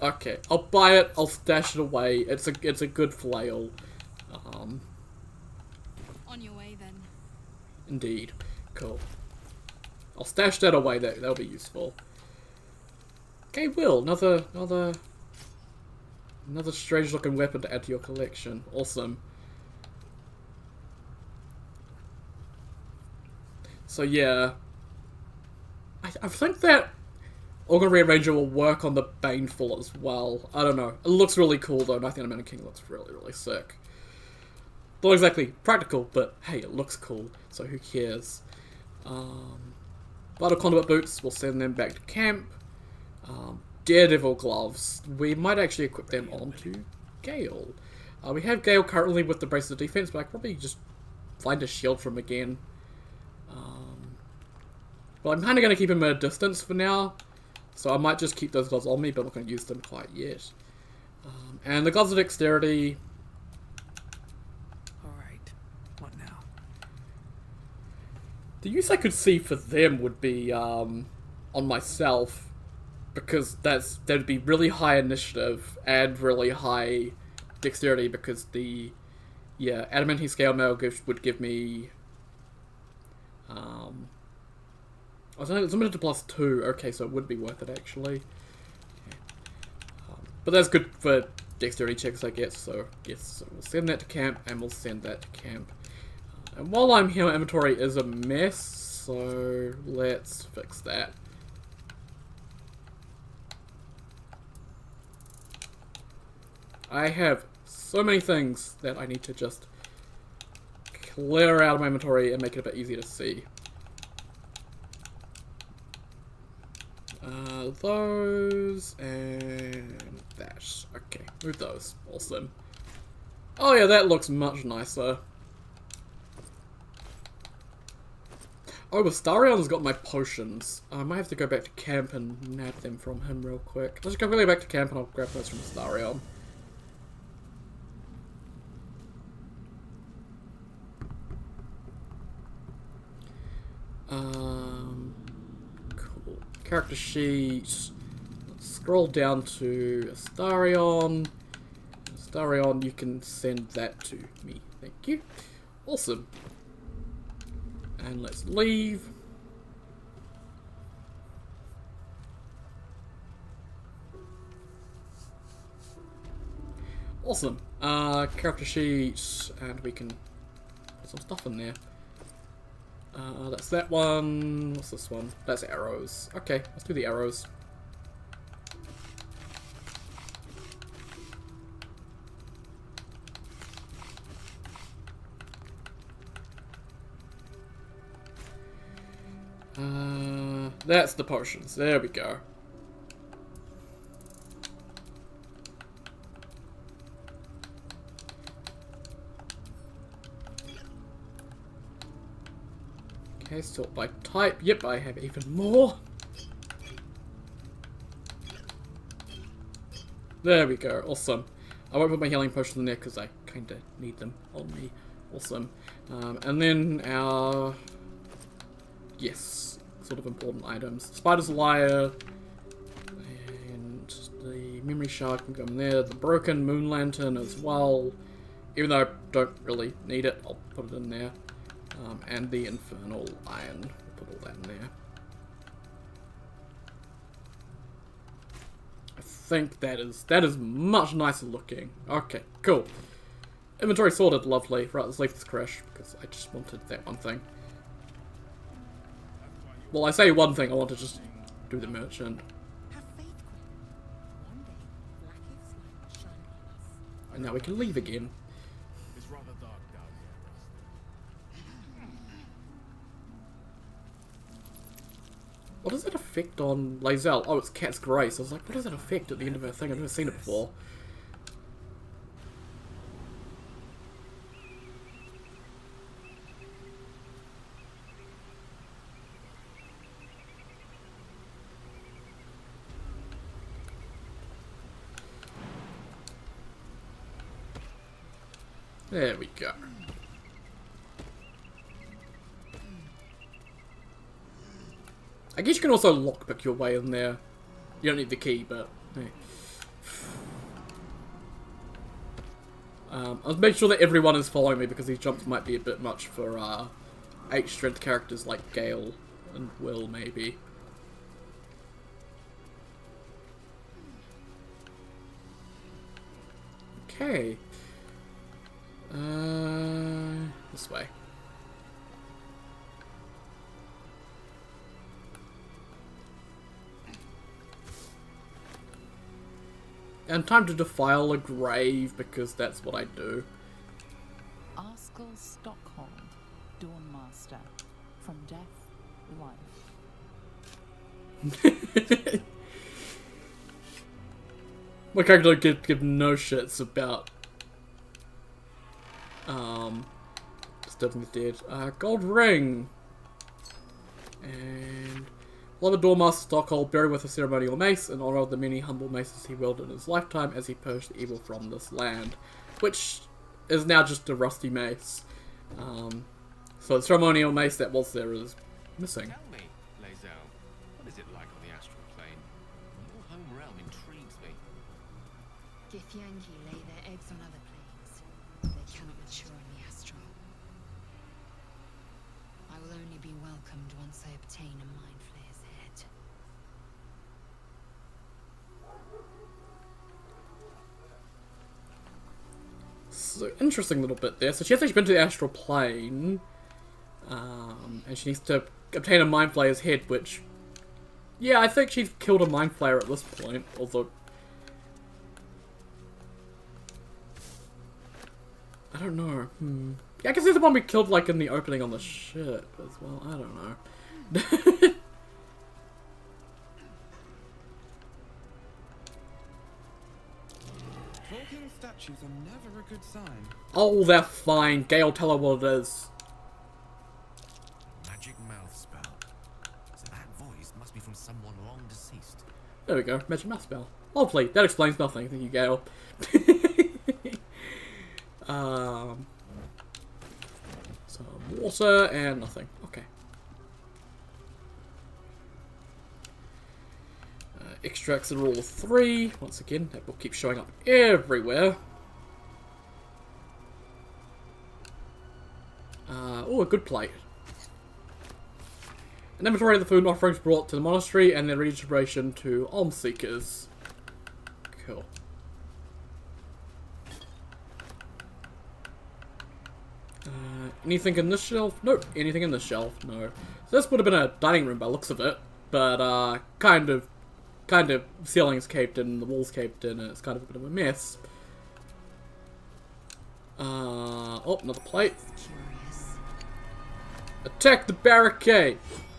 Okay, I'll buy it. I'll stash it away. It's a good flail. On your way then. Indeed. Cool. I'll stash that away. That'll be useful. Okay, Will, another strange looking weapon to add to your collection. Awesome. So yeah, I think that Organ Rearranger will work on the Baneful as well. I don't know. It looks really cool though. Night the Animated King looks really sick. Not exactly practical, but hey, it looks cool. So who cares? Vital Conduit Boots, we'll send them back to camp. Daredevil Gloves, we might actually equip them onto Gale. We have Gale currently with the Braces of Defense, but I could probably just find a shield from again. But I'm kind of going to keep him at a distance for now, so I might just keep those gloves on me, but I'm not going to use them quite yet. And the Gloves of Dexterity. Alright, what now? The use I could see for them would be on myself, because that'd be really high initiative and really high dexterity, because the adamantine scale mail would give me I was limited to +2. Okay, so it would be worth it actually. Okay. But that's good for dexterity checks, I guess. So yes, so we'll send that to camp, and we'll send that to camp. And while I'm here, my inventory is a mess, so let's fix that. I have so many things that I need to just clear out of my inventory and make it a bit easier to see. Those and that. Okay, move those. Awesome. Oh yeah, that looks much nicer. Oh, but Starion's got my potions. I might have to go back to camp and nab them from him real quick. Let's just go really back to camp and I'll grab those from Starion. Cool. Character sheet. Let's scroll down to Astarion. Astarion, you can send that to me. Thank you. Awesome. And let's leave. Awesome. Character sheet, and we can put some stuff in there. That's that one. What's this one? That's arrows. Okay, let's do the arrows. That's the potions. There we go. Okay, sort by type. Yep, I have even more. There we go. Awesome. I won't put my healing potions in there because I kind of need them on me. Awesome. And then our... Yes, sort of important items. Spider's Lyre. And the Memory Shard can go in there. The Broken Moon Lantern as well. Even though I don't really need it, I'll put it in there. And the Infernal Iron. We'll put all that in there. I think that is much nicer looking. Okay, cool. Inventory sorted, lovely. Right, let's leave this crash, because I just wanted that one thing. Well, I say one thing, I want to just do the merchant. And now we can leave again. What does it affect on Lae'zel? Oh, it's Cat's Grace. I was like, what does it affect at the end of her thing? I've never seen it before. There we go. I guess you can also lockpick your way in there. You don't need the key, but hey. I'll make sure that everyone is following me because these jumps might be a bit much for 8 strength characters like Gale and Will, maybe. Okay. This way. And time to defile a grave, because that's what I do. Arskel Stockhold, Dawnmaster. From death, life. My character don't give no shits about disturbing the dead. Gold ring. And beloved Dawnmaster Stockhold, buried with a ceremonial mace in honor of the many humble maces he wielded in his lifetime as he purged the evil from this land, which is now just a rusty mace. So the ceremonial mace that was there is missing. Tell me, Lae'zel, what is it like on the astral plane? Your home realm intrigues me. Githyanki lay their eggs on other planes. They cannot mature in the astral. I will only be welcomed once I obtain a mind flayer's head. So, interesting little bit there. So she has actually been to the astral plane, and she needs to obtain a mind flayer's head, which, yeah, I think she's killed a mind flayer at this point, although I don't know. Yeah, I can see the one we killed, like, in the opening on the ship as well. I don't know. Talking statues are never a good sign. Oh, they're fine. Gale, tell her what it is. Magic mouth spell. So that voice must be from someone long deceased. There we go. Magic mouth spell. Lovely. That explains nothing. Thank you, Gale. Some water and nothing. Okay. Extracts are all 3. Once again, that will keep showing up everywhere. Oh, a good plate. An inventory of the food and offerings brought to the monastery and their redistribution to alms seekers. Cool. Anything in this shelf? Nope. Anything in this shelf? No. So this would have been a dining room by the looks of it, but kind of ceilings caved in, the walls caved in, and it's kind of a bit of a mess. Oh, another plate. Attack the barricade!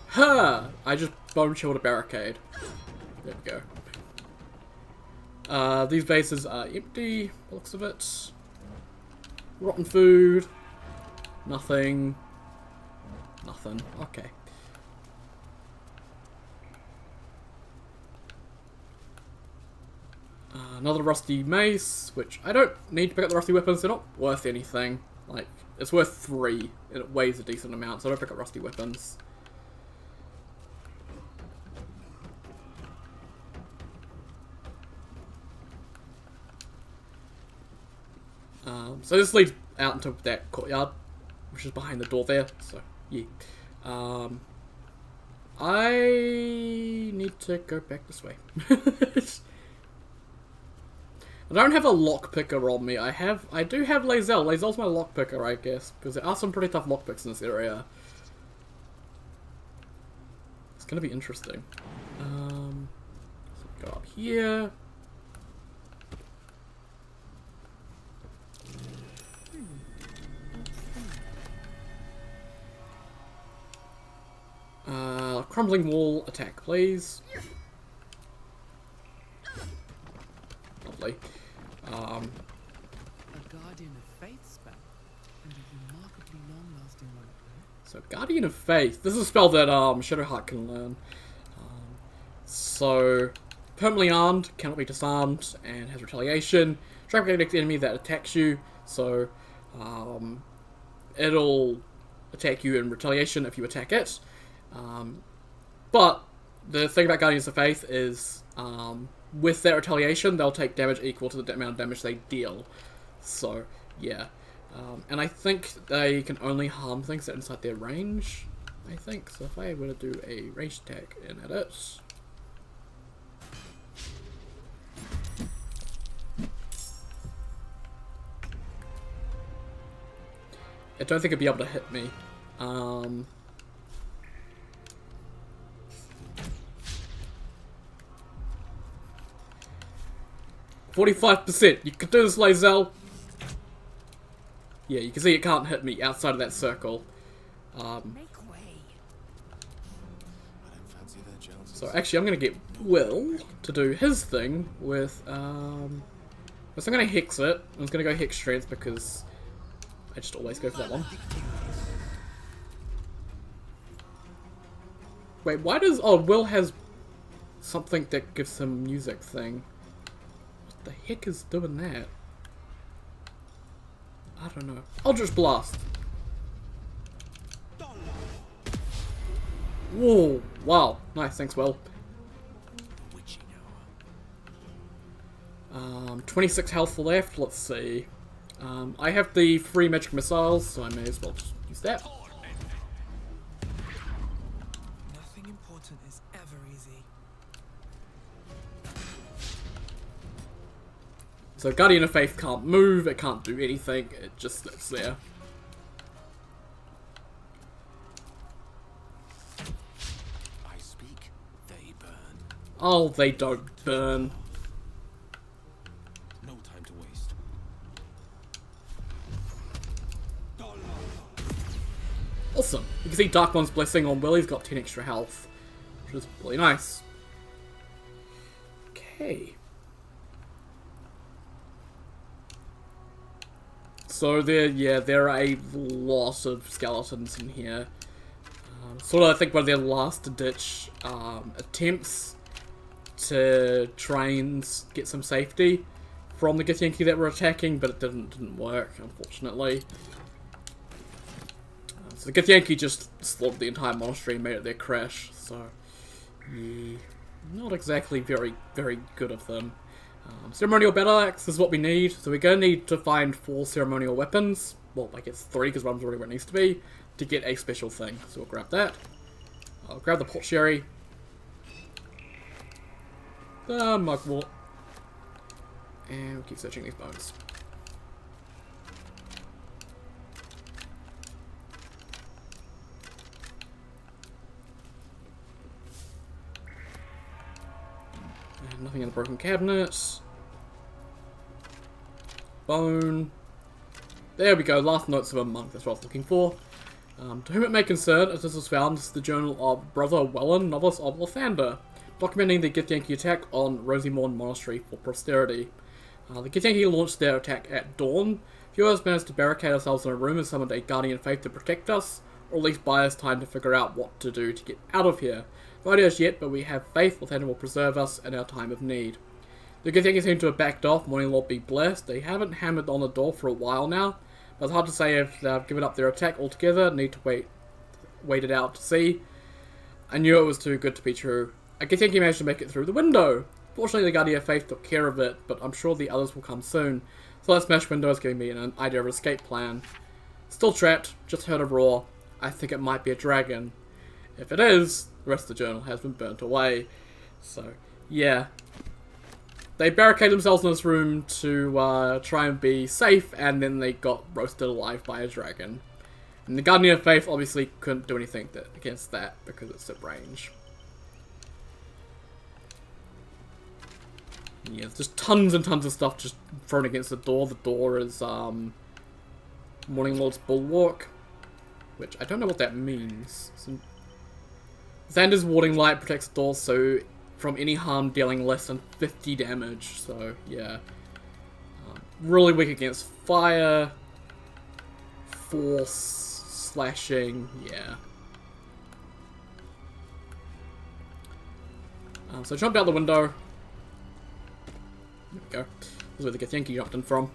Ha! I just bone chilled a barricade. There we go. These bases are empty, by the looks of it. Rotten food. Nothing. Nothing. Okay. Another rusty mace, which I don't need to pick up the rusty weapons. They're not worth anything. Like, it's worth 3, and it weighs a decent amount, so I don't pick up rusty weapons. So this leads out into that courtyard, which is behind the door there, so, yeah. I need to go back this way. I don't have a lockpicker on me. I do have Lae'zel. Lae'zel's my lockpicker, I guess, because there are some pretty tough lockpicks in this area. It's gonna be interesting. So go up here. Crumbling wall attack, please. Lovely. A Guardian of Faith spell, and a remarkably long-lasting one. So, Guardian of Faith. This is a spell that Shadowheart can learn. So, permanently armed, cannot be disarmed, and has retaliation. Trap an enemy that attacks you. So, it'll attack you in retaliation if you attack it. But the thing about Guardians of Faith is, with that retaliation, they'll take damage equal to the amount of damage they deal. So, yeah. And I think they can only harm things that are inside their range, I think. So if I were to do a range attack in at it... I don't think it'd be able to hit me. 45%. You can do this, Lae'zel. Yeah, you can see it can't hit me outside of that circle. So actually, I'm gonna get Will to do his thing with. So I'm gonna hex it. I'm just gonna go hex strength because I just always go for that one. Wait, why does... Oh, Will has something that gives him music thing. What the heck is doing that? I don't know. Eldritch Blast. Whoa, wow. Nice, thanks, Will. 26 health left, let's see. I have the free magic missiles, so I may as well just use that. Nothing important is ever easy. So Guardian of Faith can't move, it can't do anything, it just sits there. I speak, they burn. Oh, they don't burn. No time to waste. Awesome. You can see Dark One's Blessing on Will, he's got 10 extra health, which is really nice. Okay. So there are a lot of skeletons in here. Sort of, I think, one of their last ditch attempts to try and get some safety from the Githyanki that were attacking, but it didn't work, unfortunately. So the Githyanki just slaughtered the entire monastery and made it their crash, so yeah, not exactly very good of them. Ceremonial battle axe is what we need, so we're going to need to find 4 ceremonial weapons, well I guess 3 because one's already where it needs to be, to get a special thing. So we'll grab that. I'll grab the potsheri, the mugwort, and we'll keep searching these bones. And nothing in the broken cabinet. Bone. There we go, last notes of a monk, that's what I was looking for. To whom it may concern, as this was found, this is the journal of Brother Wellen, Novice of Lathander, documenting the Githyanki attack on Rosymorn Monastery for posterity. The Githyanki launched their attack at dawn. Few of us managed to barricade ourselves in a room and summoned a Guardian of Faith to protect us, or at least buy us time to figure out what to do to get out of here. No ideas yet, but we have faith Lathander will preserve us in our time of need. The Githyanki seem to have backed off, Morning Lord be blessed. They haven't hammered on the door for a while now, but it's hard to say if they've given up their attack altogether. Need to wait it out to see. I knew it was too good to be true. A Githyanki managed to make it through the window. Fortunately, the Guardian of Faith took care of it, but I'm sure the others will come soon. So that smashed window is giving me an idea of an escape plan. Still trapped, just heard a roar. I think it might be a dragon. If it is, the rest of the journal has been burnt away. So, yeah. They barricaded themselves in this room to try and be safe, and then they got roasted alive by a dragon. And the Guardian of Faith obviously couldn't do anything against that, because it's at range. Yeah, there's just tons and tons of stuff just thrown against the door. The door is Morning Lord's Bulwark, which I don't know what that means. Xander's Warding Light protects the door so from any harm dealing less than 50 damage, so yeah. Really weak against fire, force, slashing, yeah. So I jumped out the window. There we go. This is where the Githyanki jumped in from.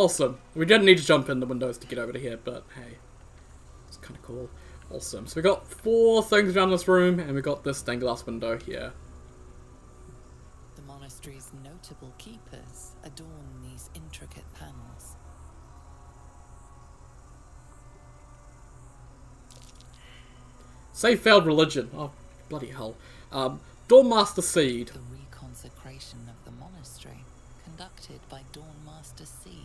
Awesome. We didn't need to jump in the windows to get over to here, but hey. It's kind of cool. Awesome. So we got 4 things around this room, and we got this stained glass window here. The monastery's notable keepers adorn these intricate panels. Say failed religion. Oh, bloody hell. Dawnmaster Seed. The reconsecration of the monastery, conducted by Dawnmaster Seed.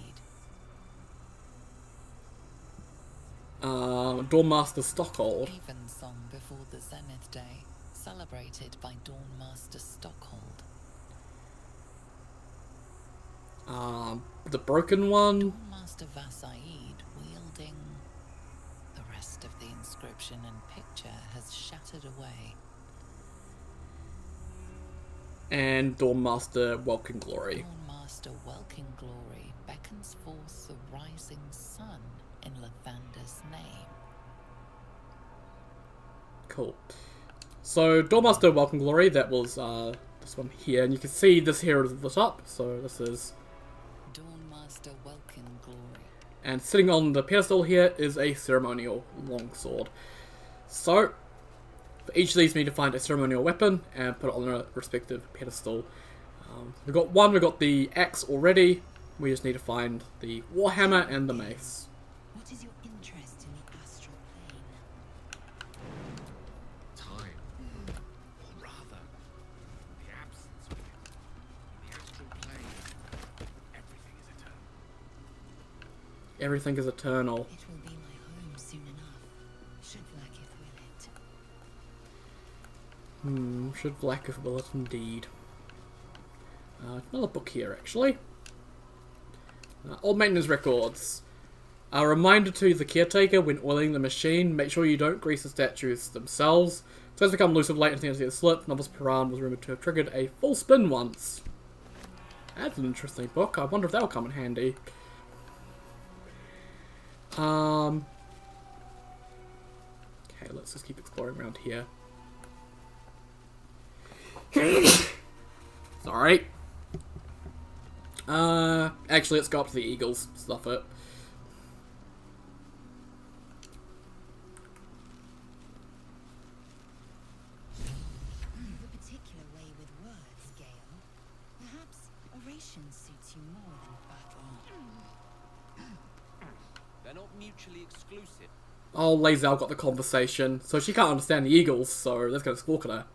Dawnmaster Stockhold. Evensong before the Zenith Day, celebrated by Dawnmaster Stockhold. The broken one. Dawnmaster Vasaid wielding... The rest of the inscription and picture has shattered away. And Dawnmaster Welkin Glory. Dawnmaster Welkin Glory beckons forth the rising sun in Lathander's name. Cool. So, Dawnmaster Welkin Glory, that was this one here, and you can see this here is lit up, so this is... Dawnmaster Welkin Glory. And sitting on the pedestal here is a ceremonial longsword. So, for each of these we need to find a ceremonial weapon and put it on a respective pedestal. We've got the axe already, we just need to find the warhammer and the mace. What is your interest in the astral plane? Time. Or rather, the absence of it. In the astral plane, everything is eternal. Everything is eternal. It will be my home soon enough. Should Vlaakith will it. Should Vlaakith will it indeed. Another book here, actually. Old maintenance records. A reminder to the caretaker when oiling the machine, make sure you don't grease the statues themselves. So as become loose of late and things get slipped, Novice Piran was rumoured to have triggered a full spin once. That's an interesting book. I wonder if that'll come in handy. Okay, let's just keep exploring around here. Sorry. Actually, let's go up to the eagles. Stuff it. You have a particular way with words, Gale. Perhaps oration suits you more than battle. They're not mutually exclusive. Oh, Lae'zel got the conversation, so she can't understand the eagles, so that's gonna squawk at her.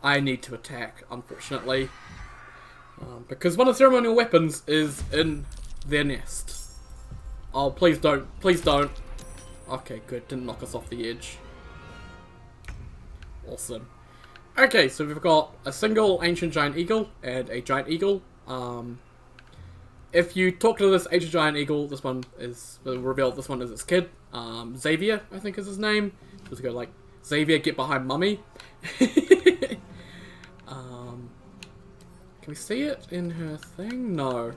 I need to attack, unfortunately. Because one of the ceremonial weapons is in their nest. Oh, please don't. Please don't. Okay, good. Didn't knock us off the edge. Awesome. Okay, so we've got a single ancient giant eagle and a giant eagle. If you talk to this ancient giant eagle, this one is revealed. This one is its kid. Xavier, I think is his name. Just go like, Xavier, get behind mummy. Can we see it in her thing? No.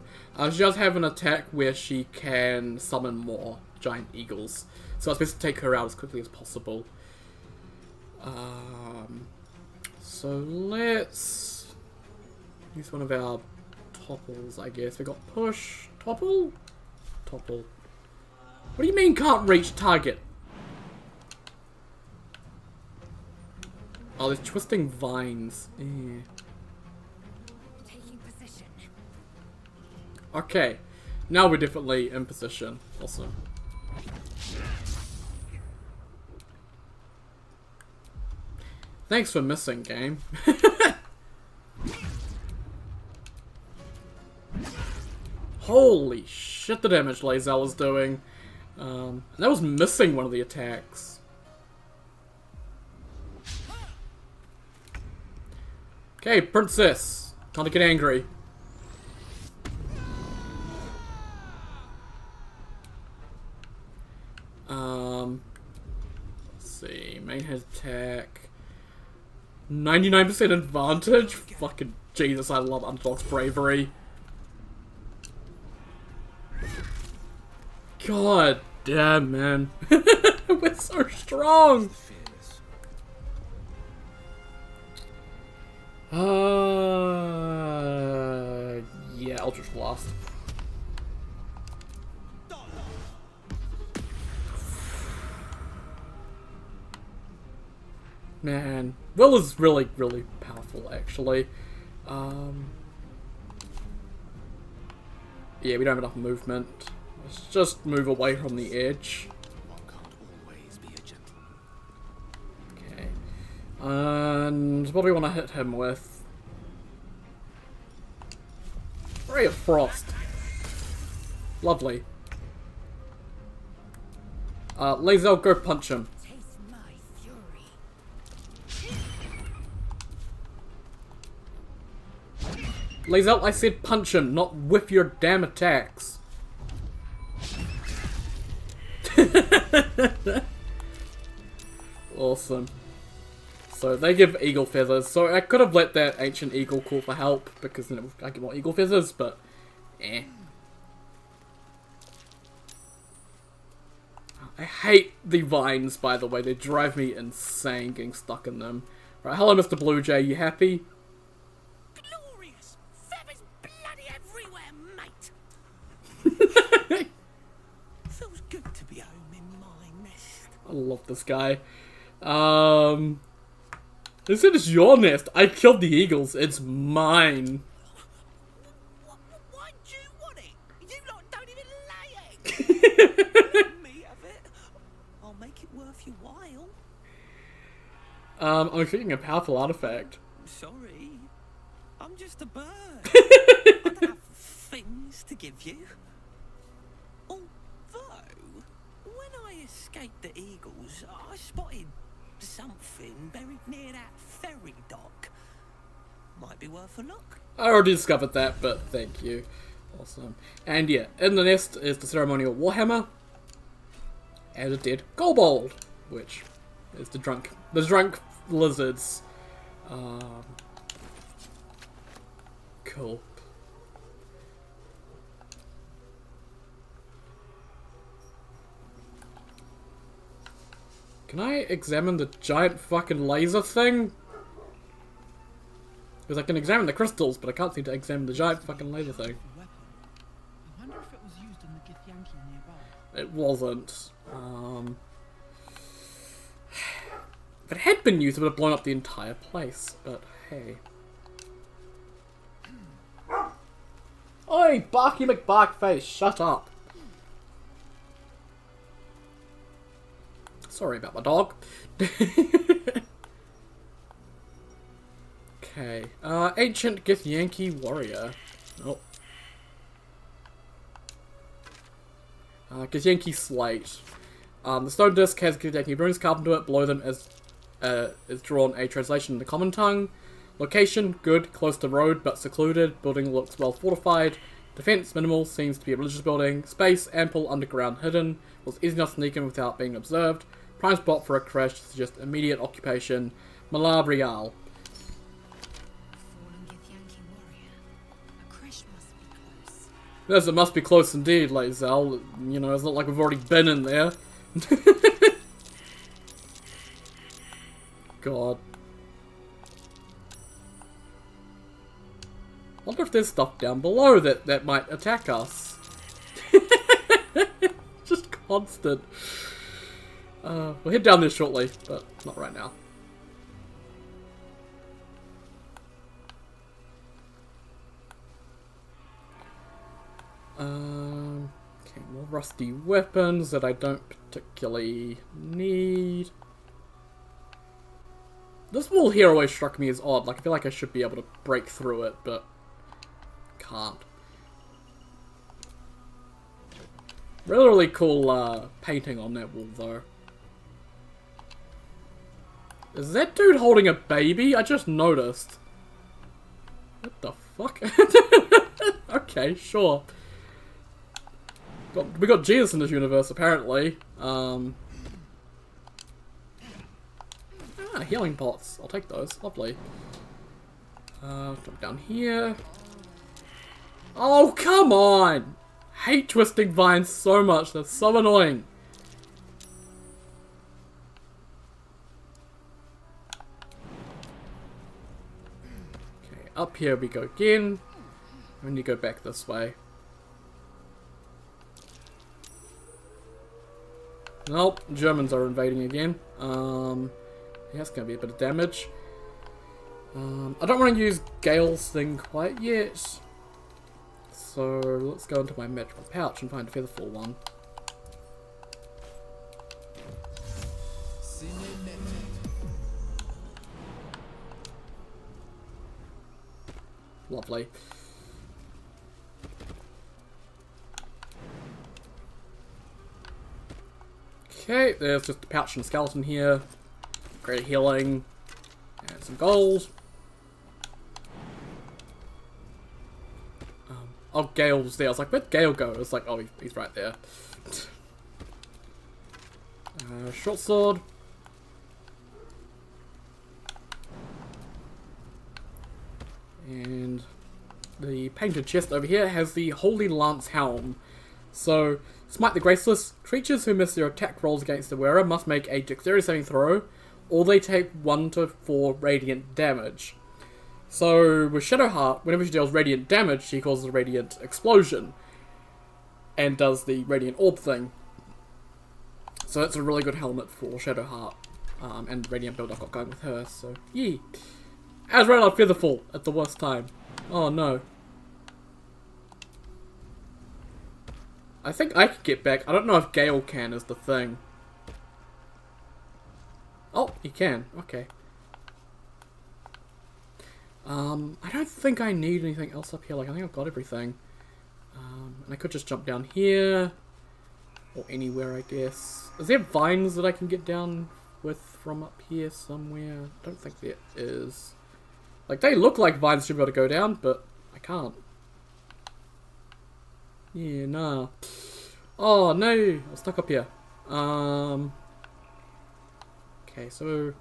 She does have an attack where she can summon more giant eagles. So it's best to take her out as quickly as possible. So let's use one of our topples, I guess. We got push, topple, topple. What do you mean can't reach target? Oh, there's twisting vines. Yeah. Taking position. Okay, now we're definitely in position. Awesome. Thanks for missing, game. Holy shit, the damage Lae'zel is doing. And that was missing one of the attacks. Okay, princess. Time to get angry. Let's see. Main head attack. 99% advantage? Fucking Jesus, I love Underdog's bravery. God damn, man. We're so strong! Yeah, Eldritch Blast. Man, Will is really, really powerful, actually. Yeah, we don't have enough movement. Let's just move away from the edge. Okay. And what do we want to hit him with? Ray of Frost. Lovely. Lazel, go punch him. Lazel, I said punch him, not whip your damn attacks. Awesome. So they give eagle feathers. So I could have let that ancient eagle call for help because then I get more eagle feathers, but eh. I hate the vines, by the way. They drive me insane getting stuck in them. Right, hello, Mr. Blue Jay. You happy? Glorious! Feathers bloody everywhere, mate! Feels good to be home in my nest. I love this guy. This is your nest. I killed the eagles. It's mine. Why'd you want it? You lot don't even lay eggs! Let me have it. I'll make it worth your while. I'm creating a powerful artifact. Sorry. I'm just a bird. I don't have things to give you. Although, when I escaped the eagles, I spotted something buried near that ferry dock. Might be worth a look. I already discovered that, but thank you. Awesome. And yeah, in the nest is the ceremonial warhammer and a dead kobold, which is the drunk lizards. Cool. Can I examine the giant fucking laser thing? Because I can examine the crystals, but I can't seem to examine the giant fucking laser thing. I wonder if it was used in the Githyanki nearby. It wasn't. If it had been used, it would have blown up the entire place, but hey. Oi, Barky McBarkface, shut up. Sorry about my dog. Okay. Ancient Githyanki warrior. Oh. Githyanki slate. The stone disc has Githyanki runes carved into it. Below them is drawn a translation in the common tongue. Location, good, close to road, but secluded. Building looks well fortified. Defense, minimal, seems to be a religious building. Space, ample, underground, hidden. Was easy enough to sneak in without being observed. Prime spot for a crash to suggest immediate occupation. Malabrial. Fallen Githyanki warrior. A crash must be close. Yes, it must be close indeed, Lazel. You know, it's not like we've already been in there. God. Wonder if there's stuff down below that might attack us. Just constant. We'll head down there shortly, but not right now. Okay, more rusty weapons that I don't particularly need. This wall here always struck me as odd. Like, I feel like I should be able to break through it, but can't. Really, really cool painting on that wall, though. Is that dude holding a baby? I just noticed. What the fuck? Okay, sure. We got Jesus in this universe, apparently. Healing pots. I'll take those. Lovely. Drop down here. Oh, come on! Hate twisting vines so much. That's so annoying. up here we go again. And you go back this way. Nope, Germans are invading again. Yeah, that's gonna be a bit of damage. I don't want to use Gale's thing quite yet. So let's go into my magical pouch and find a featherfall one. Lovely. Okay, there's just a pouch and a skeleton here. Great healing. And some gold. Oh, Gale was there. I was like, where'd Gale go? It's like, oh, he's right there. Short sword. And the painted chest over here has the Holy Lance Helm. So, smite the graceless. Creatures who miss their attack rolls against the wearer must make a dexterity saving throw, or they take 1 to 4 radiant damage. So, with Shadowheart, whenever she deals radiant damage, she causes a radiant explosion. And does the radiant orb thing. So that's a really good helmet for Shadowheart. And radiant build I've got going with her, so yee. As right on Featherfall at the worst time. Oh no. I think I can get back. I don't know if Gale can is the thing. Oh, he can. Okay. I don't think I need anything else up here. Like, I think I've got everything. And I could just jump down here. Or anywhere, I guess. Is there vines that I can get down with from up here somewhere? I don't think there is. Like, they look like vines should be able to go down, but I can't. Yeah, nah. Oh, no! I'm stuck up here. Okay, so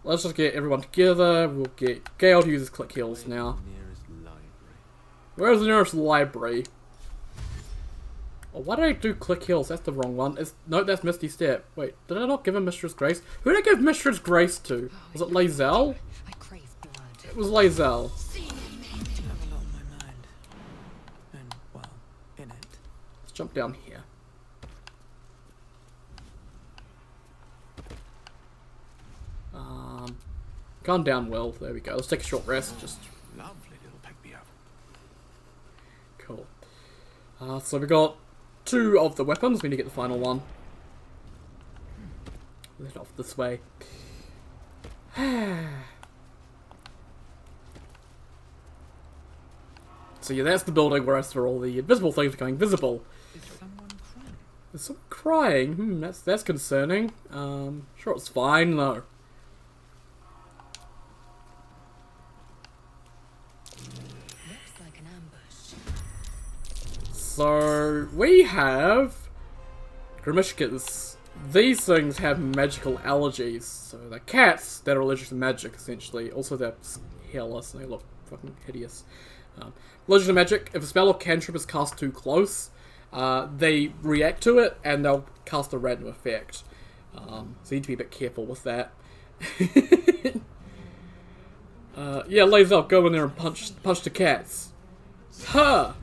let's just get everyone together. We'll get Gale to use his click heals now. Where's the nearest library? Oh, why did I do click heals? That's the wrong one. No, that's Misty Step. Wait, did I not give him Mistress Grace? Who did I give Mistress Grace to? Was it Lae'zel? I crave blood. It was Lae'zel. have a lot on my mind. And, well, in it. Let's jump down here. Calm down, Will. There we go. Let's take a short rest. Just Lovely little pick-me-up. cool. So we got 2 of the weapons. We need to get the final one. Let off this way. So yeah, that's the building where I saw all the invisible things going visible. Is someone crying? There's someone crying. That's concerning. Sure, it's fine though. Looks like an ambush. So we have Grimishkas. These things have magical allergies. So they're cats that are allergic to magic, essentially. Also, they're hairless and they look fucking hideous. Allergic to magic. If a spell or cantrip is cast too close, they react to it and they'll cast a random effect. So you need to be a bit careful with that. Yeah, Lae'zel, go in there and punch the cats. Ha!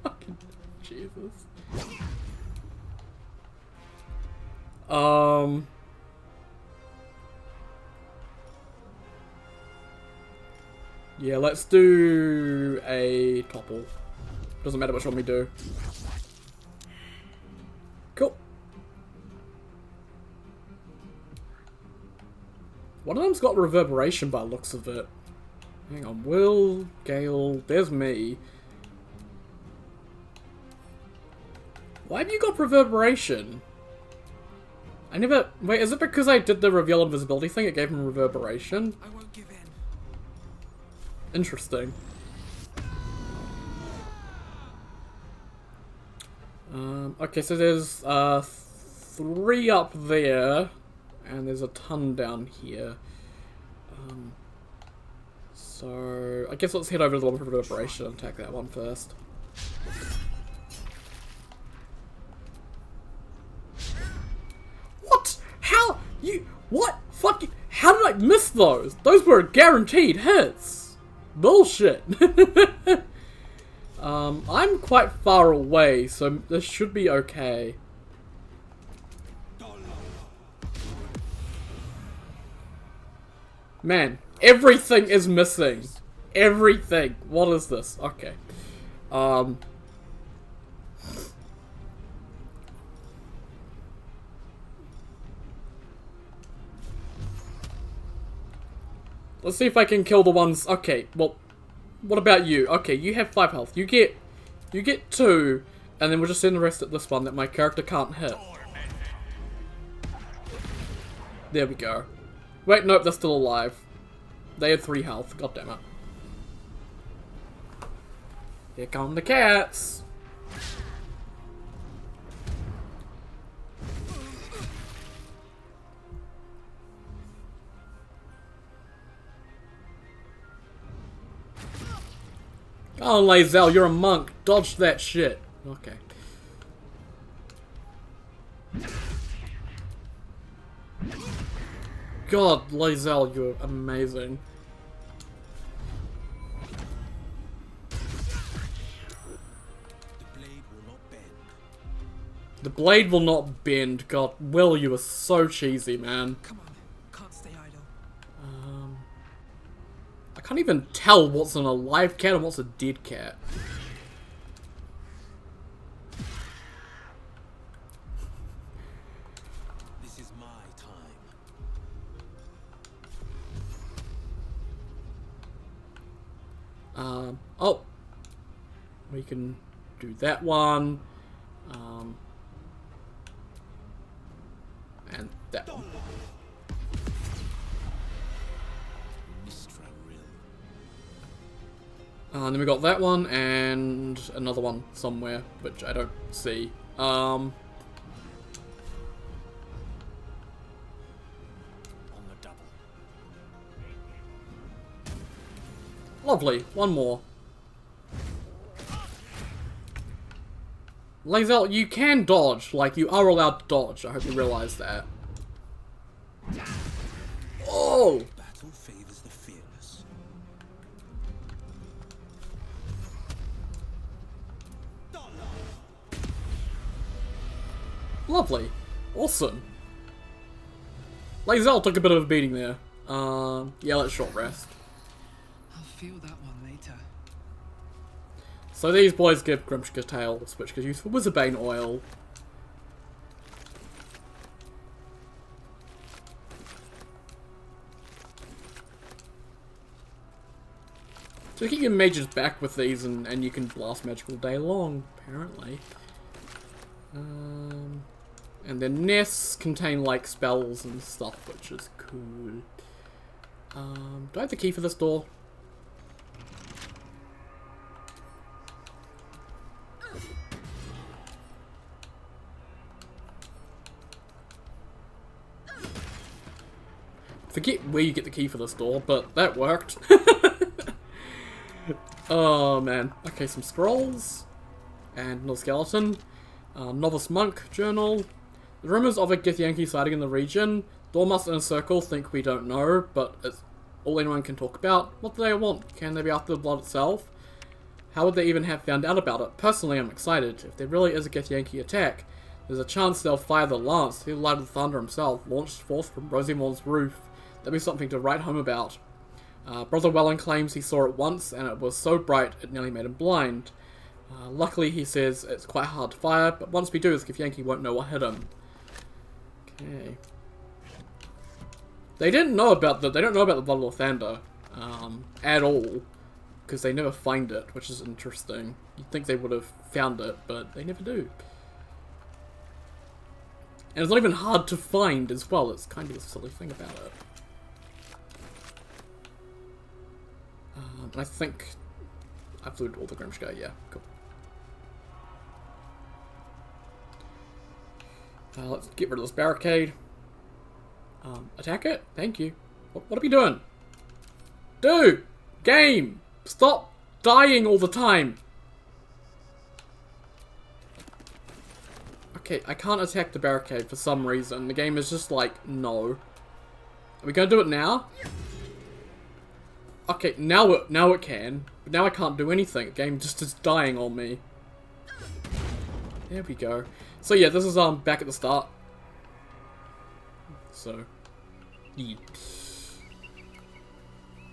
Fucking Jesus. Yeah, let's do a topple. Doesn't matter which one we do. Cool. One of them's got reverberation by the looks of it. Hang on, Will, Gale, there's me. Why have you got reverberation? I never... Wait, is it because I did the reveal invisibility thing? It gave him reverberation? I won't give in. Interesting. Okay, so there's 3 up there, and there's a ton down here. So I guess let's head over to the one for reverberation and attack that one first. What? How? You? What? Fucking? How did I miss missed those. Those were guaranteed hits. Bullshit. I'm quite far away, so this should be okay. Man, everything is missing. Everything. What is this? Okay. Let's see if I can kill the ones. Okay, well, what about you? Okay, you have 5 health. You get 2, and then we'll just send the rest at this one that my character can't hit. There we go. Wait, nope, they're still alive. They had 3 health. God damn it. Here come the cats. Oh, Lae'zel, you're a monk. Dodge that shit. Okay. God, Lae'zel, you're amazing. The blade will not bend. God, Will, you are so cheesy, man. Come on, can't stay idle. I can't even tell what's an alive cat and what's a dead cat. This is my time. Oh. We can do that one. And that one. And then we got that one and another one somewhere, which I don't see. On the double. Lovely, one more. Lae'zel, you can dodge, like you are allowed to dodge. I hope you realize that. Oh! Battle favors the fearless. Lovely. Awesome. Lae'zel took a bit of a beating there. Yeah, let's short rest. I'll feel that one later. So these boys give Grimshka tails, which is used for Wizardbane oil. So you can get mages back with these and you can blast magic all day long, apparently. And their nests contain like spells and stuff, which is cool. Do I have the key for this door? Forget where you get the key for this door, but that worked. Oh man. Okay, some scrolls. And another skeleton. Novice Monk Journal. The rumors of a Githyanki sighting in the region. Dormouse in a circle think we don't know, but it's all anyone can talk about. What do they want? Can they be after the blood itself? How would they even have found out about it? Personally, I'm excited. If there really is a Githyanki attack, there's a chance they'll fire the lance. He'll light of the thunder himself, launched forth from Rosiemon's roof. That'd be something to write home about. Brother Welland claims he saw it once, and it was so bright it nearly made him blind. Luckily, he says it's quite hard to fire, but once we do, the Githyanki won't know what hit him. Okay. They don't know about the Bottle of Thunder at all, because they never find it, which is interesting. You'd think they would have found it, but they never do. And it's not even hard to find as well. It's kind of a silly thing about it. I think I've looted all the Grimshka, yeah, cool. Let's get rid of this barricade. Attack it? Thank you. What are we doing? Dude! Game! Stop dying all the time! Okay, I can't attack the barricade for some reason. The game is just like, no. Are we gonna do it now? Okay, now it can. But now I can't do anything. The game just is dying on me. There we go. So yeah, this is back at the start. So yeah.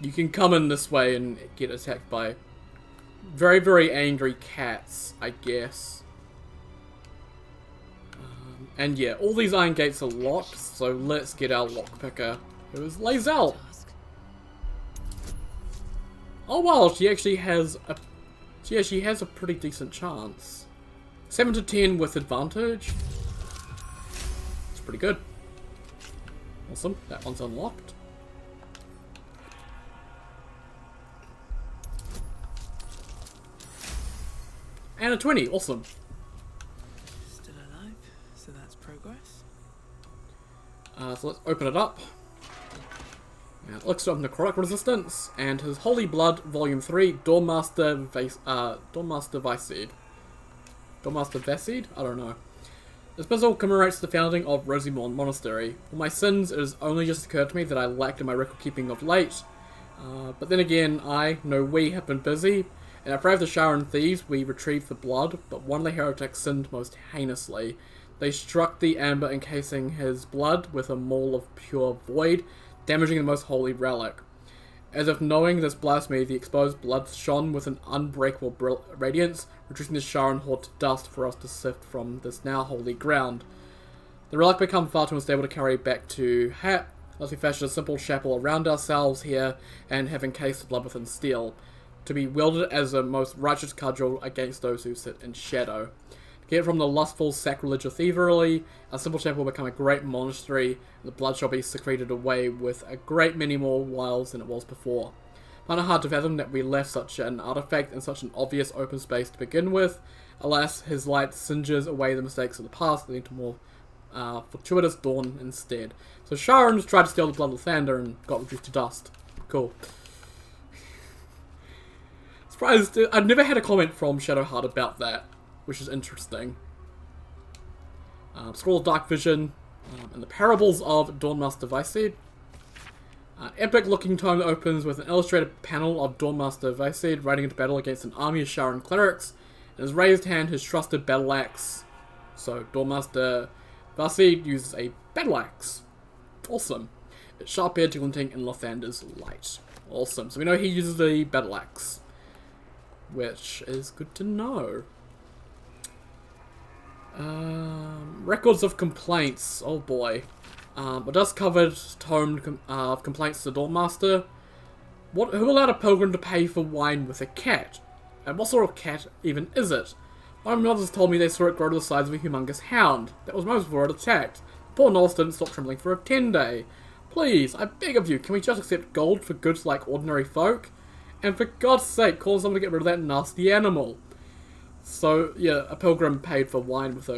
You can come in this way and get attacked by very, very angry cats, I guess. And yeah, all these iron gates are locked, so let's get our lockpicker, who is Lae'zel. Oh wow, she actually has a pretty decent chance. 7 to 10 with advantage. It's pretty good. Awesome, that one's unlocked. And a 20, awesome. Still alive, so that's progress. So let's open it up. Now it looks up necrotic resistance, and his Holy Blood, Volume 3, Dawnmaster Vicid. Dawnmaster Vicid? I don't know. This puzzle commemorates the founding of Rosimorn Monastery. For my sins, it has only just occurred to me that I lacked in my record keeping of late. But then again, we have been busy. In our fray of the Sharon thieves, we retrieved the blood, but one of the heretics sinned most heinously. They struck the amber encasing his blood with a maul of pure void, damaging the most holy relic. As if knowing this blasphemy, the exposed blood shone with an unbreakable radiance, reducing the Sharon horde to dust for us to sift from this now holy ground. The relic became far too unstable to carry back to Hat, thus we fashioned a simple chapel around ourselves here, and have encased the blood within steel, to be wielded as a most righteous cudgel against those who sit in shadow. To get from the lustful sacrilege of thievery, our simple chapel will become a great monastery, and the blood shall be secreted away with a great many more wiles than it was before. Find it hard to fathom that we left such an artifact in such an obvious open space to begin with. Alas, his light singes away the mistakes of the past, leading to more fortuitous dawn instead. So Sharon tried to steal the blood of Lathander and got reduced to dust. Cool. Surprised, I've never had a comment from Shadowheart about that, which is interesting. Scroll of Dark Vision, and the Parables of Dawnmaster Vicid. Epic looking tome opens with an illustrated panel of Dawnmaster Vicid riding into battle against an army of Sharon clerics. In his raised hand, his trusted battle axe. So Dawnmaster Vicid uses a battle axe. Awesome. Its sharp edge glinting in Lathander's light. Awesome. So we know he uses the battle axe, which is good to know. Records of complaints. Oh boy. A dust-covered tome of complaints to Dawnmaster. Who allowed a pilgrim to pay for wine with a cat? And what sort of cat even is it? One of my mothers told me they saw it grow to the size of a humongous hound. That was most before it attacked. Poor Norse didn't stop trembling for a 10-day. Please, I beg of you, can we just accept gold for goods like ordinary folk? And for God's sake, call someone to get rid of that nasty animal. So, yeah, a pilgrim paid for wine with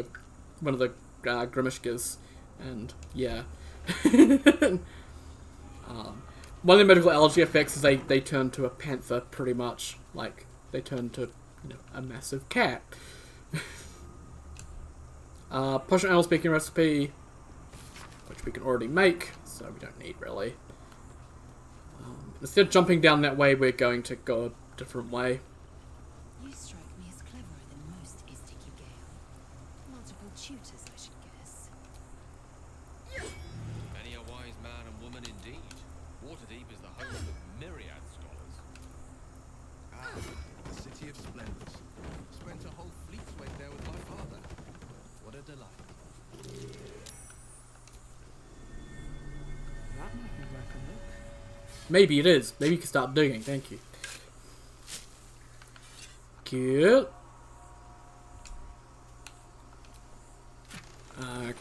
one of the Grimishkas. And, yeah. One of the medical allergy effects is they turn to a panther, pretty much. Like, they turn to, a massive cat. Potion animal speaking recipe, which we can already make, so we don't need, really. Instead of jumping down that way, we're going to go a different way. You strike me as cleverer than most, Isticky Gale. Multiple tutors, I should guess. Many a wise man and woman indeed. Waterdeep is the home of myriad scholars. The City of Splendors. Spent a whole fleet's weight there with my father. What a delight. That might be worth a look. Maybe it is. Maybe you can start digging. Thank you. Cute.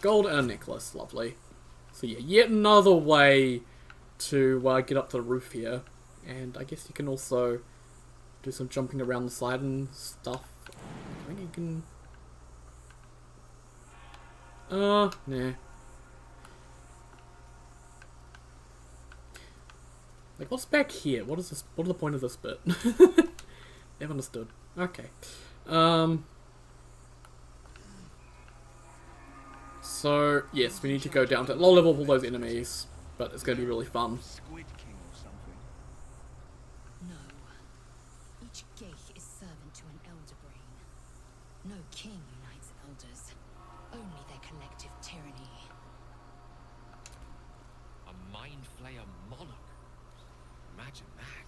Gold and a necklace. Lovely. So yeah, yet another way to get up to the roof here. And I guess you can also do some jumping around the side and stuff. I think you can... nah. Like, what's back here? What is this? What is the point of this bit? Never understood. Okay. So, yes, we need to go down to low level with all those enemies, but it's going to be really fun. Squid King or something. Each Geich is servant to an elder brain. No king unites elders, only their collective tyranny. A mind flayer monarch. Imagine that.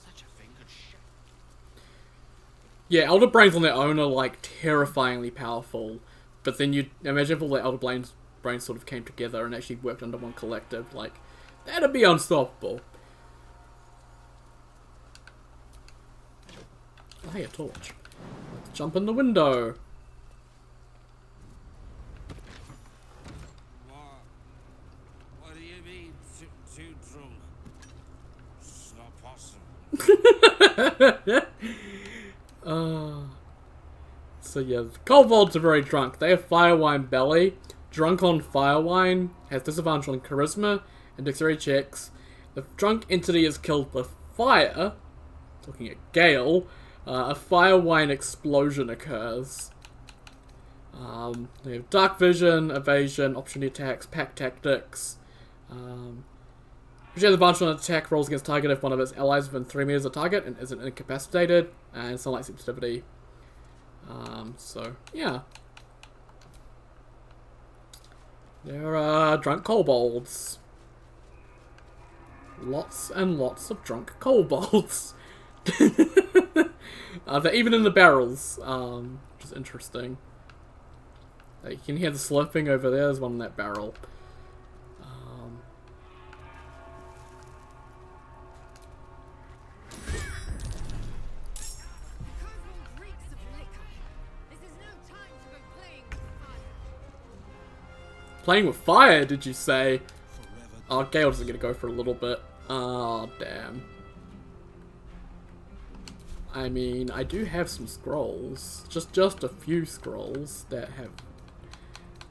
Such a thing could shake. Yeah, elder brains on their own are like terrifyingly powerful, but then you imagine if all the elder brains sort of came together and actually worked under one collective, like that'd be unstoppable. Oh, hey, a torch. Let's jump in the window. What do you mean, too drunk? It's not possible. So yeah, the kobolds are very drunk. They have firewine belly. Drunk on firewine has disadvantage on charisma and dexterity checks. The drunk entity is killed with fire. Looking at Gale, a firewine explosion occurs. They have dark vision, evasion, opportunity attacks, pack tactics. Which has advantage on attack rolls against target if one of its allies within 3 meters of target and isn't incapacitated, and sunlight sensitivity. So yeah. There are drunk kobolds. Lots and lots of drunk kobolds. They're even in the barrels, which is interesting. You can hear the slurping over there. There's one in that barrel. Playing with fire, did you say? Oh, Gale's gonna go for a little bit. Oh, damn. I mean, I do have some scrolls. Just a few scrolls that have,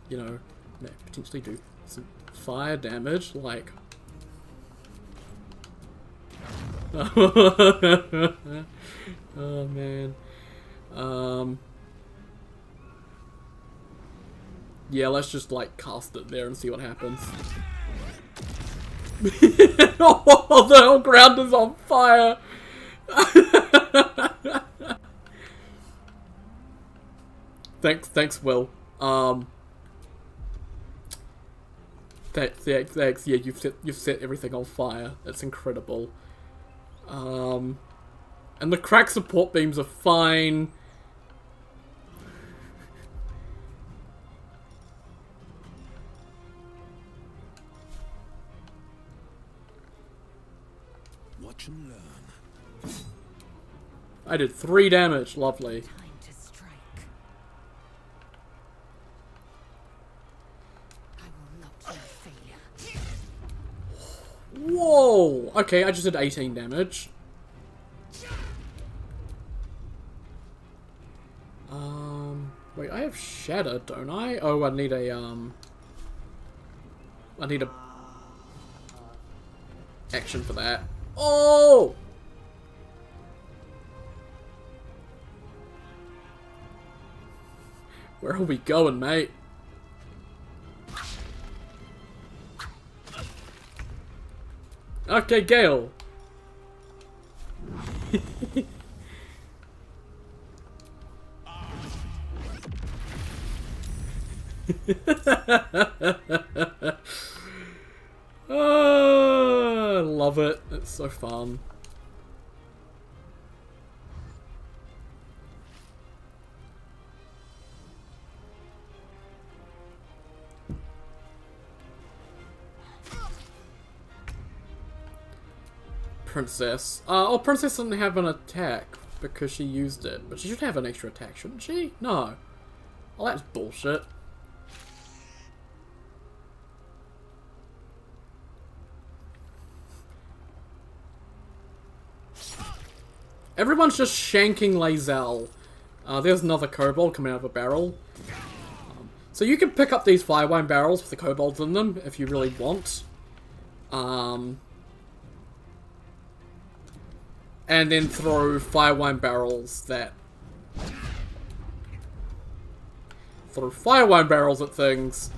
you know, that potentially do some fire damage, like... Oh, man. Yeah, let's just, like, cast it there and see what happens. Oh, the whole ground is on fire! Thanks, Will. Thanks. Yeah, you've set everything on fire. That's incredible. And the crack support beams are fine. Watch and learn. I did 3 damage. Lovely. Time to strike. I will not be a failure. Whoa! Okay, I just did 18 damage. Wait, I have Shatter, don't I? Oh, I need a, action for that. Oh! Where are we going, mate? Okay, Gale. Oh, I love it. It's so fun. Princess. Oh, Princess doesn't have an attack because she used it, but she should have an extra attack, shouldn't she? No. Oh, that's bullshit. Everyone's just shanking Lae'zel. There's another kobold coming out of a barrel. So you can pick up these firewine barrels with the kobolds in them if you really want. And then throw firewine barrels that... Throw firewine barrels at things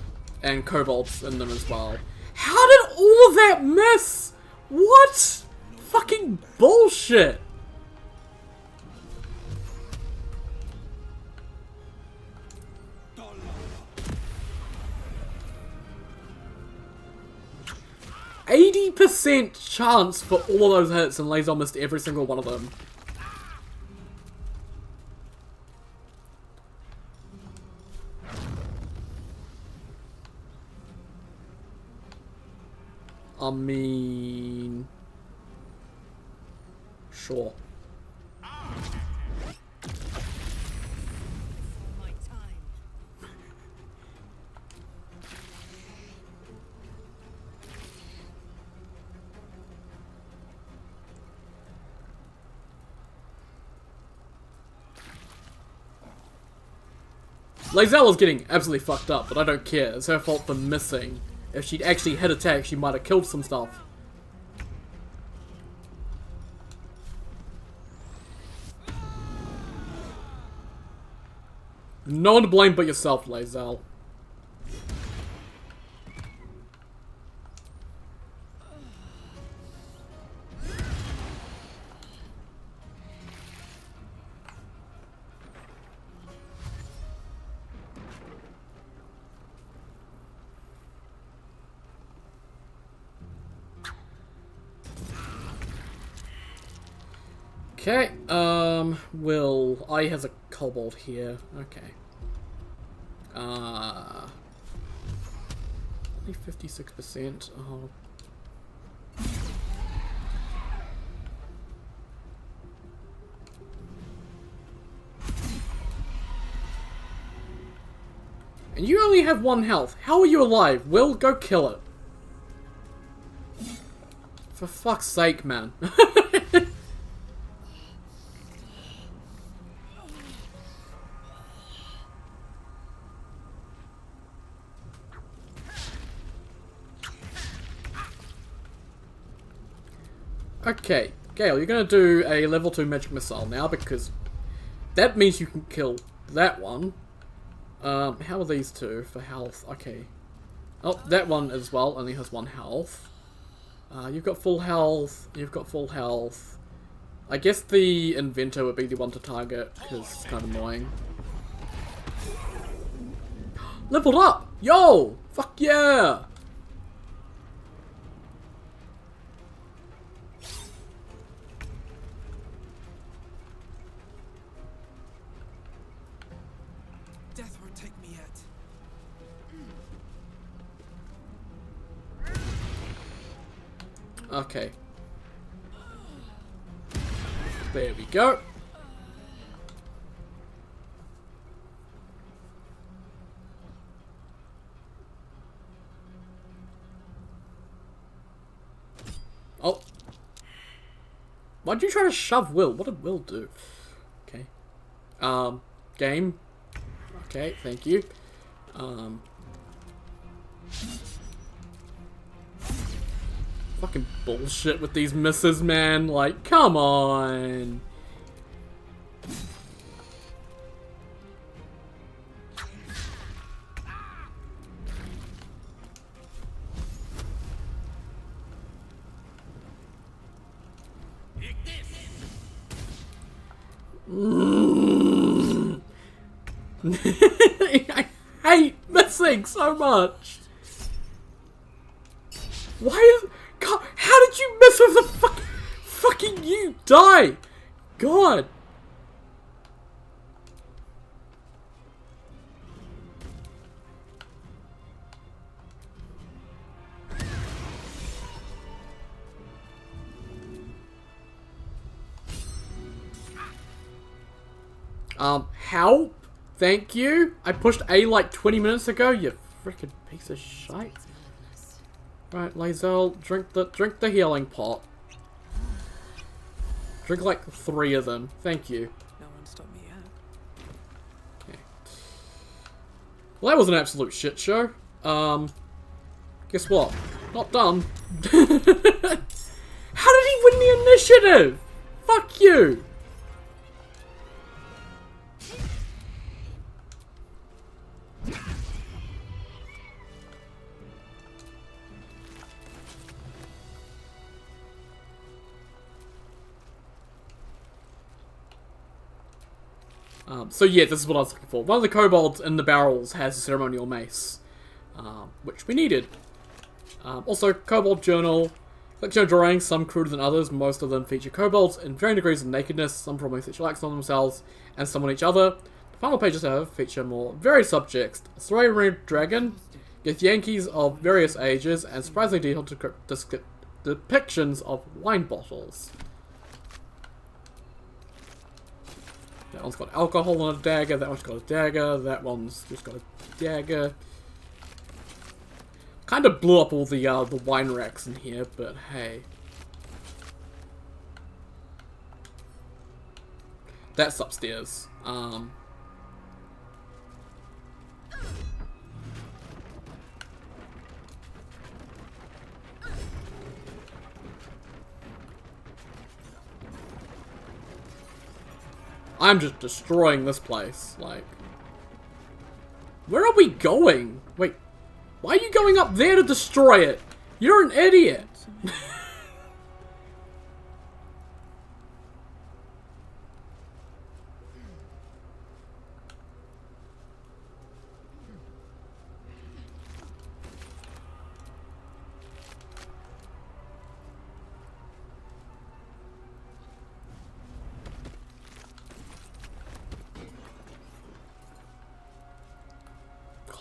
and kobolds in them as well. How did all of that miss? What? Fucking bullshit. 100% chance for all of those hits, and Lae'zel missed every single one of them. I mean... Sure. Lae'zel is getting absolutely fucked up, but I don't care. It's her fault for missing. If she'd actually hit attack, she might have killed some stuff. No one to blame but yourself, Lae'zel. Okay, Will, I has a kobold here. Okay. Only 56%. Oh. And you only have 1 health. How are you alive? Will, go kill it. For fuck's sake, man. Okay, Gale, you're gonna do a level 2 magic missile now because that means you can kill that one. How are these two for health? Okay. Oh, that one as well only has 1 health. You've got full health, you've got full health. I guess the inventor would be the one to target because it's kind of annoying. Leveled up! Yo! Fuck yeah! Death won't take me yet. Okay. There we go. Oh. Why'd you try to shove Will? What did Will do? Okay. Game. Okay, thank you. Fucking bullshit with these misses, man. Like, come on. I hate missing so much. Why is... God, how did you miss with the fucking you die? God. Help? Thank you? I pushed A like 20 minutes ago, you freaking piece of shite. Right, Lae'zel, drink the healing pot. Drink like 3 of them. Thank you. No one stopped me yet. Okay. Well, that was an absolute shit show. Guess what? Not done. How did he win the initiative? Fuck you! So yeah, this is what I was looking for. One of the kobolds in the barrels has a ceremonial mace, which we needed. Also, kobold journal. Fictional drawings, some cruder than others, most of them feature kobolds in varying degrees of nakedness, some performing sexual acts on themselves and some on each other. The final pages, however, feature more varied subjects. A three-red dragon, Yankees of various ages, and surprisingly detailed depictions of wine bottles. That one's got alcohol and a dagger, that one's got a dagger, that one's just got a dagger. Kind of blew up all the wine racks in here, but hey. That's upstairs. I'm just destroying this place, like... Where are we going? Wait, why are you going up there to destroy it? You're an idiot!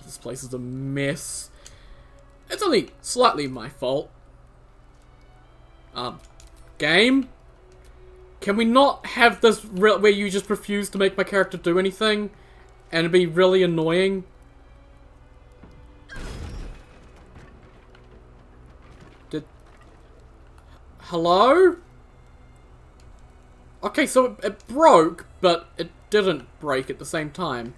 This place is a mess. It's only slightly my fault. Game? Can we not have this where you just refuse to make my character do anything? And it'd be really annoying? Hello? Okay, so it broke, but it didn't break at the same time.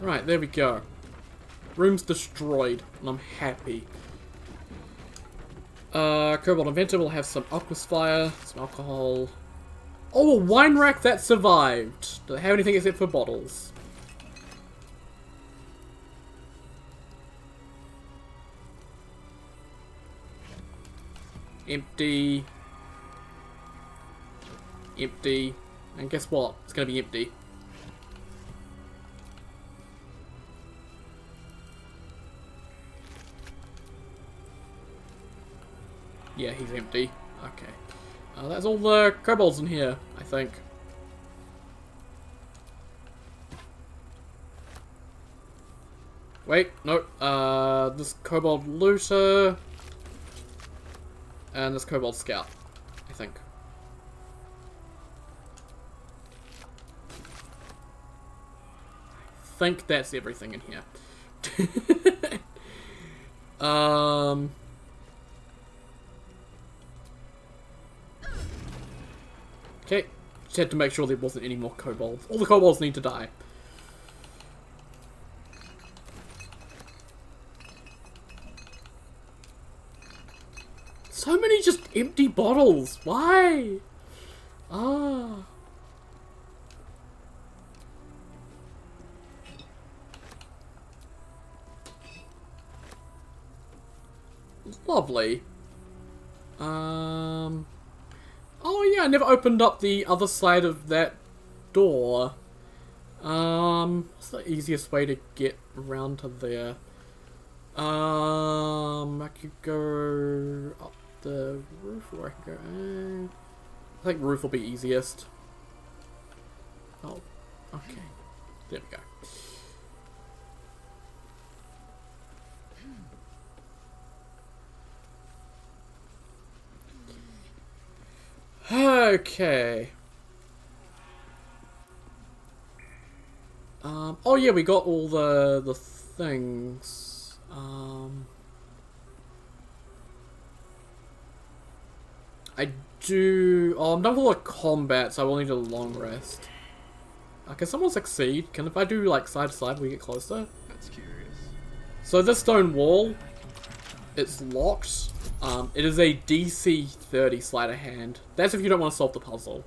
Right, there we go. Room's destroyed, and I'm happy. Kobold Inventor will have some alchemist fire, some alcohol. Oh, a wine rack that survived. Do they have anything except for bottles? Empty. Empty. And guess what? It's gonna be empty. Yeah, he's empty. Okay. That's all the kobolds in here, I think. Wait, no. This kobold looter. And this kobold scout, I think. I think that's everything in here. Okay, just had to make sure there wasn't any more kobolds. All the kobolds need to die. So many just empty bottles. Why? Ah. Lovely. Oh yeah, I never opened up the other side of that door. What's the easiest way to get around to there? I could go up the roof, or I could go... I think roof will be easiest. Oh, okay. There we go. Okay. Oh yeah, we got all the things. I do... Oh, I'm done with all the combat, so I will need a long rest. Can someone succeed? Can if I do like side to side, we get closer? That's curious. So this stone wall, it's locked. It is a DC 30 sleight of hand. That's if you don't want to solve the puzzle.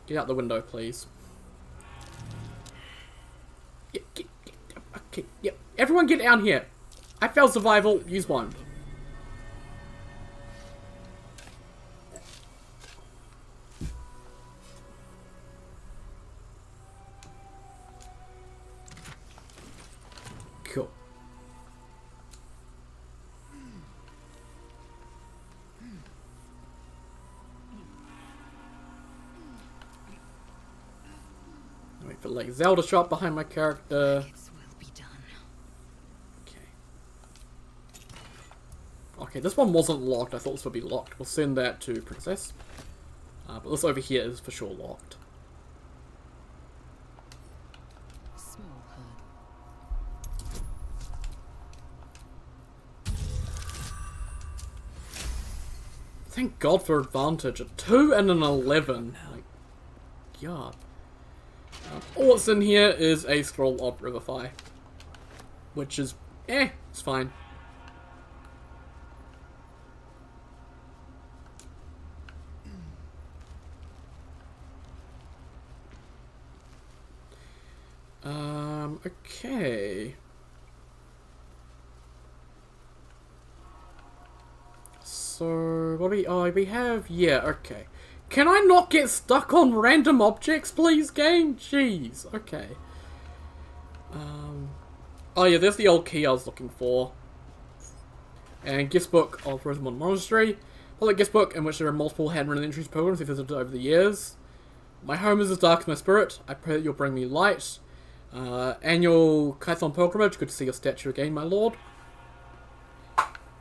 Get out the window, please. Okay, yep. Everyone get down here. I failed survival. Use one. Wait for like Zelda shot behind my character. Okay, this one wasn't locked. I thought this would be locked. We'll send that to Princess. But this over here is for sure locked. Small hurdle. Thank God for advantage. A 2 and an 11. Like, God. All that's in here is a scroll of Revivify. Which is, it's fine. Okay. So, what do we have, yeah, okay. Can I not get stuck on random objects, please, game? Jeez, okay. Oh yeah, there's the old key I was looking for. And guest book of Rosamond Monastery. Public guest book in which there are multiple handwritten entries pilgrims we've visited over the years. My home is as dark as my spirit. I pray that you'll bring me light. Annual Kython pilgrimage. Good to see your statue again, my lord.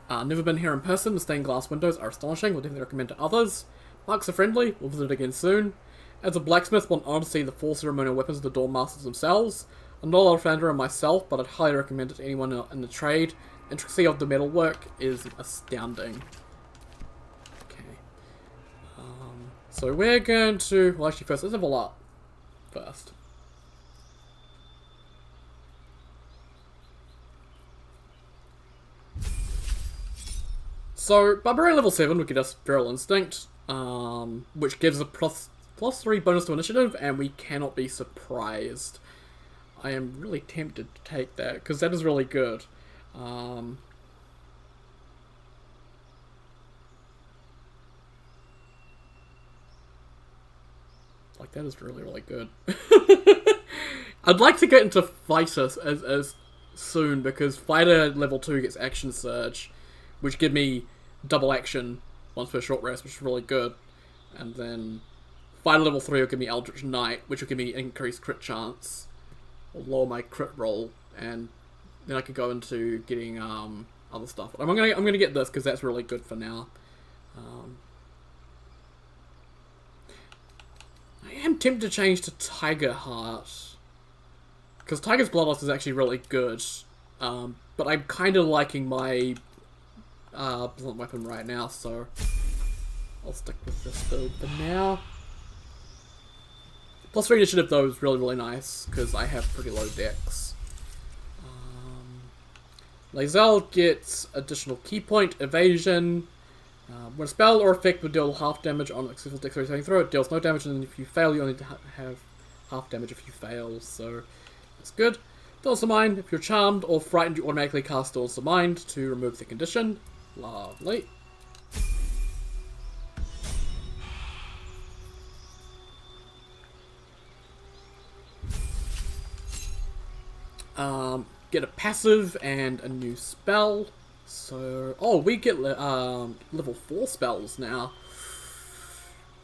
Never been here in person. The stained glass windows are astonishing. Will definitely recommend to others. Marks are friendly. We'll visit again soon. As a blacksmith, want honor to see the full ceremonial weapons of the Dawn Masters themselves. I'm not a founder myself, but I'd highly recommend it to anyone in the trade. The intricacy of the metalwork is astounding. Okay. So we're going to... Well, actually, first, let's level up. First. So, Barbarian level 7 would get us Feral Instinct, which gives a plus 3 bonus to initiative, and we cannot be surprised. I am really tempted to take that, because that is really good. Like, that is really, really good. I'd like to get into Fighter as soon, because Fighter level 2 gets Action Surge, which give me double action once per short rest, which is really good. And then Fighter level 3 will give me Eldritch Knight, which will give me increased crit chance, or lower my crit roll, and then I could go into getting other stuff. But I'm gonna get this because that's really good for now. I am tempted to change to Tiger Heart, because Tiger's Bloodlust is actually really good. But I'm kind of liking my blunt weapon right now, so I'll stick with this build for now. Plus 3 initiative though is really, really nice, because I have pretty low dex. Lae'zel gets additional key point, evasion. When a spell or effect would deal half damage on a successful dexterity saving throw, it deals no damage, and if you fail, you only have half damage if you fail, so that's good. Stillness of Mind, if you're charmed or frightened, you automatically cast Stillness of Mind to remove the condition. Lovely. Get a passive and a new spell. So, oh, we get level 4 spells now.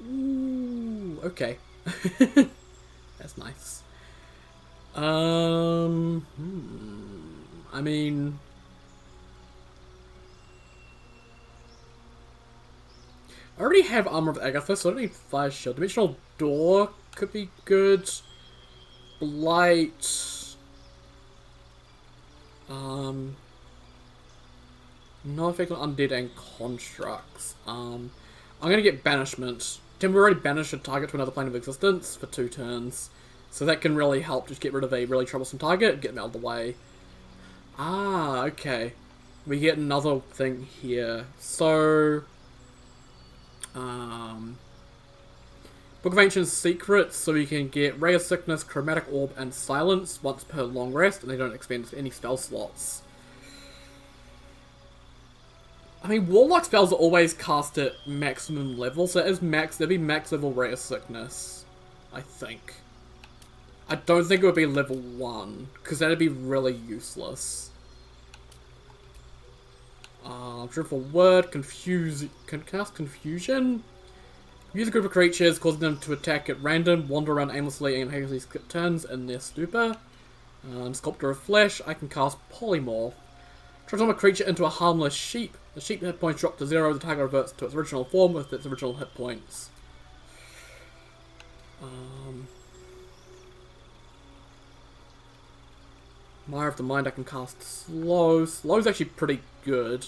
Ooh, okay. That's nice. I mean, I already have Armor of Agatha, so I don't need Fire Shield. Dimensional Door could be good. Blight. Not effective on undead and constructs. I'm gonna get Banishment. Temporarily banish a target to another plane of existence for 2 turns. So that can really help just get rid of a really troublesome target, get them out of the way. Ah, okay. We get another thing here. So, Book of Ancient Secrets, so we can get Ray of Sickness, Chromatic Orb, and Silence once per long rest, and they don't expend any spell slots. I mean, Warlock spells are always cast at maximum level, so that'd be max level Ray of Sickness, I think. I don't think it would be level 1, because that'd be really useless. Dreadful Word, can cast Confusion. Use a group of creatures, causing them to attack at random, wander around aimlessly, and aimlessly skip turns in their stupor. Sculptor of Flesh, I can cast Polymorph. Transform a creature into a harmless sheep. The sheep hit points drop to 0, the target reverts to its original form with its original hit points. Mire of the Mind, I can cast Slow. Slow's actually pretty good.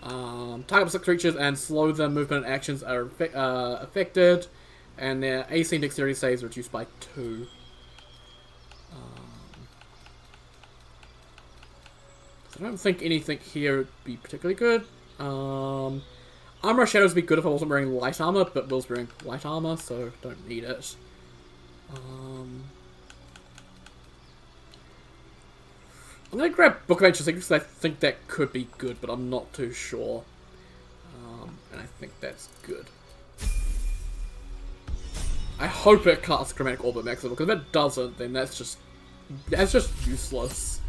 Target 6 creatures and slow their movement and actions are affected, and their AC and Dexterity saves are reduced by 2. So I don't think anything here would be particularly good. Armor of Shadows would be good if I wasn't wearing light armor, but Will's wearing light armor, so don't need it. I'm going to grab Book of Ancient Secrets because I think that could be good, but I'm not too sure. And I think that's good. I hope it casts Chromatic Orbit maximum, because if it doesn't, then that's just useless.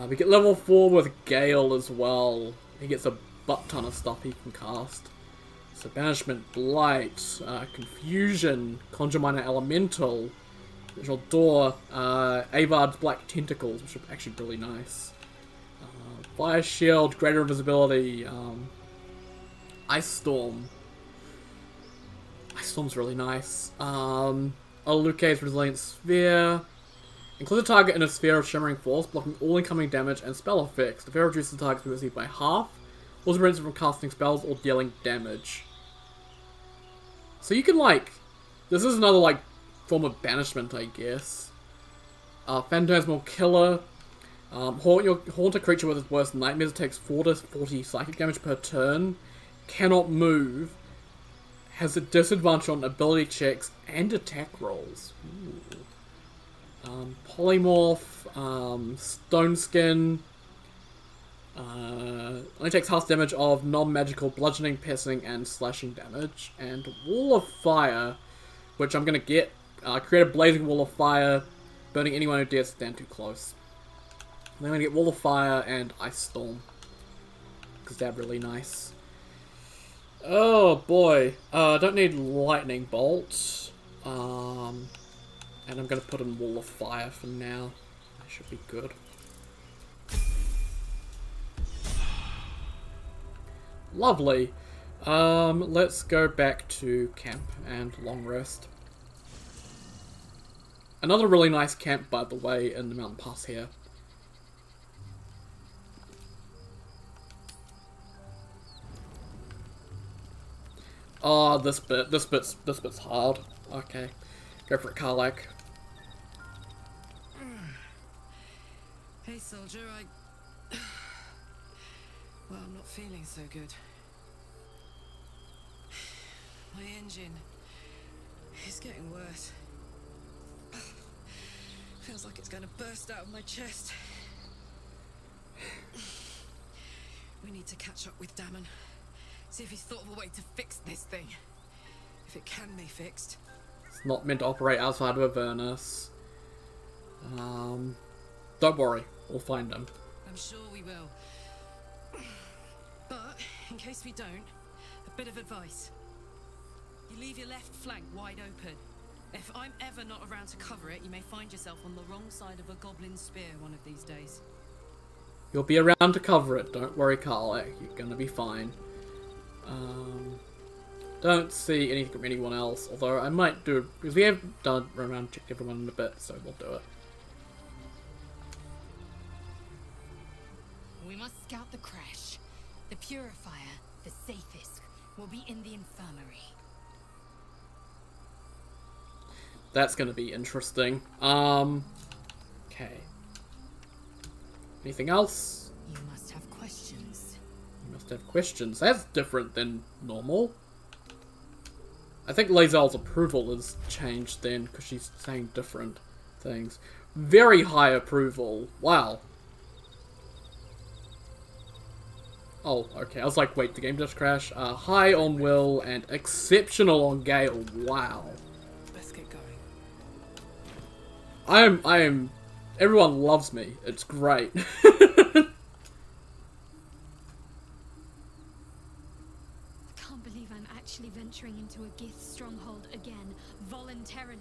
We get level 4 with Gale as well. He gets a butt ton of stuff he can cast. So Banishment, Blight, Confusion, Conjure Minor Elemental, Original Door, Avard's Black Tentacles, which are actually really nice. Fire Shield, Greater Invisibility, Ice Storm. Ice Storm's really nice. Aluke's Resilient Sphere. Include the target in a sphere of Shimmering Force, blocking all incoming damage and spell effects. The sphere reduces the target's movement speed by half. Also prevents it from casting spells or dealing damage. So you can, like... This is another, like, form of banishment, I guess. Phantasmal Killer. Haunt a creature with its worst nightmares. It takes 4 to 40 psychic damage per turn. Cannot move. Has a disadvantage on ability checks and attack rolls. Ooh. Polymorph. Stone Skin. Only takes half damage of non-magical bludgeoning, piercing, and slashing damage. And Wall of Fire, which I'm going to get. Create a blazing wall of fire, burning anyone who dares stand too close. And then I'm going to get Wall of Fire and Ice Storm, because they're really nice. Oh boy, don't need Lightning Bolt. And I'm going to put in Wall of Fire for now. That should be good. Lovely. Let's go back to camp and long rest. Another really nice camp, by the way, in the mountain pass here. Oh, this bit's hard. Okay, go for it, Karlak. Hey, soldier, well, I'm not feeling so good. My engine is getting worse. Feels like it's going to burst out of my chest. We need to catch up with Damon. See if he's thought of a way to fix this thing. If it can be fixed. It's not meant to operate outside of Avernus. Don't worry, we'll find him. I'm sure we will. But, in case we don't, a bit of advice. You leave your left flank wide open. If I'm ever not around to cover it, you may find yourself on the wrong side of a goblin spear one of these days. You'll be around to cover it, don't worry, Karlak. You're gonna be fine. Don't see anything from anyone else, although I might do it, because we haven't done around checked everyone in a bit, so we'll do it. We must scout the crash. The purifier, the safest, will be in the infirmary. That's gonna be interesting. Okay. Anything else? You must have questions. You must have questions. That's different than normal. I think Lae'zel's approval has changed then, because she's saying different things. Very high approval. Wow. Oh, okay. I was like, wait, the game just crashed. High on Will and exceptional on Gale. Wow. Let's get going. I am, everyone loves me. It's great. I can't believe I'm actually venturing venturing into a Gith stronghold again, voluntarily.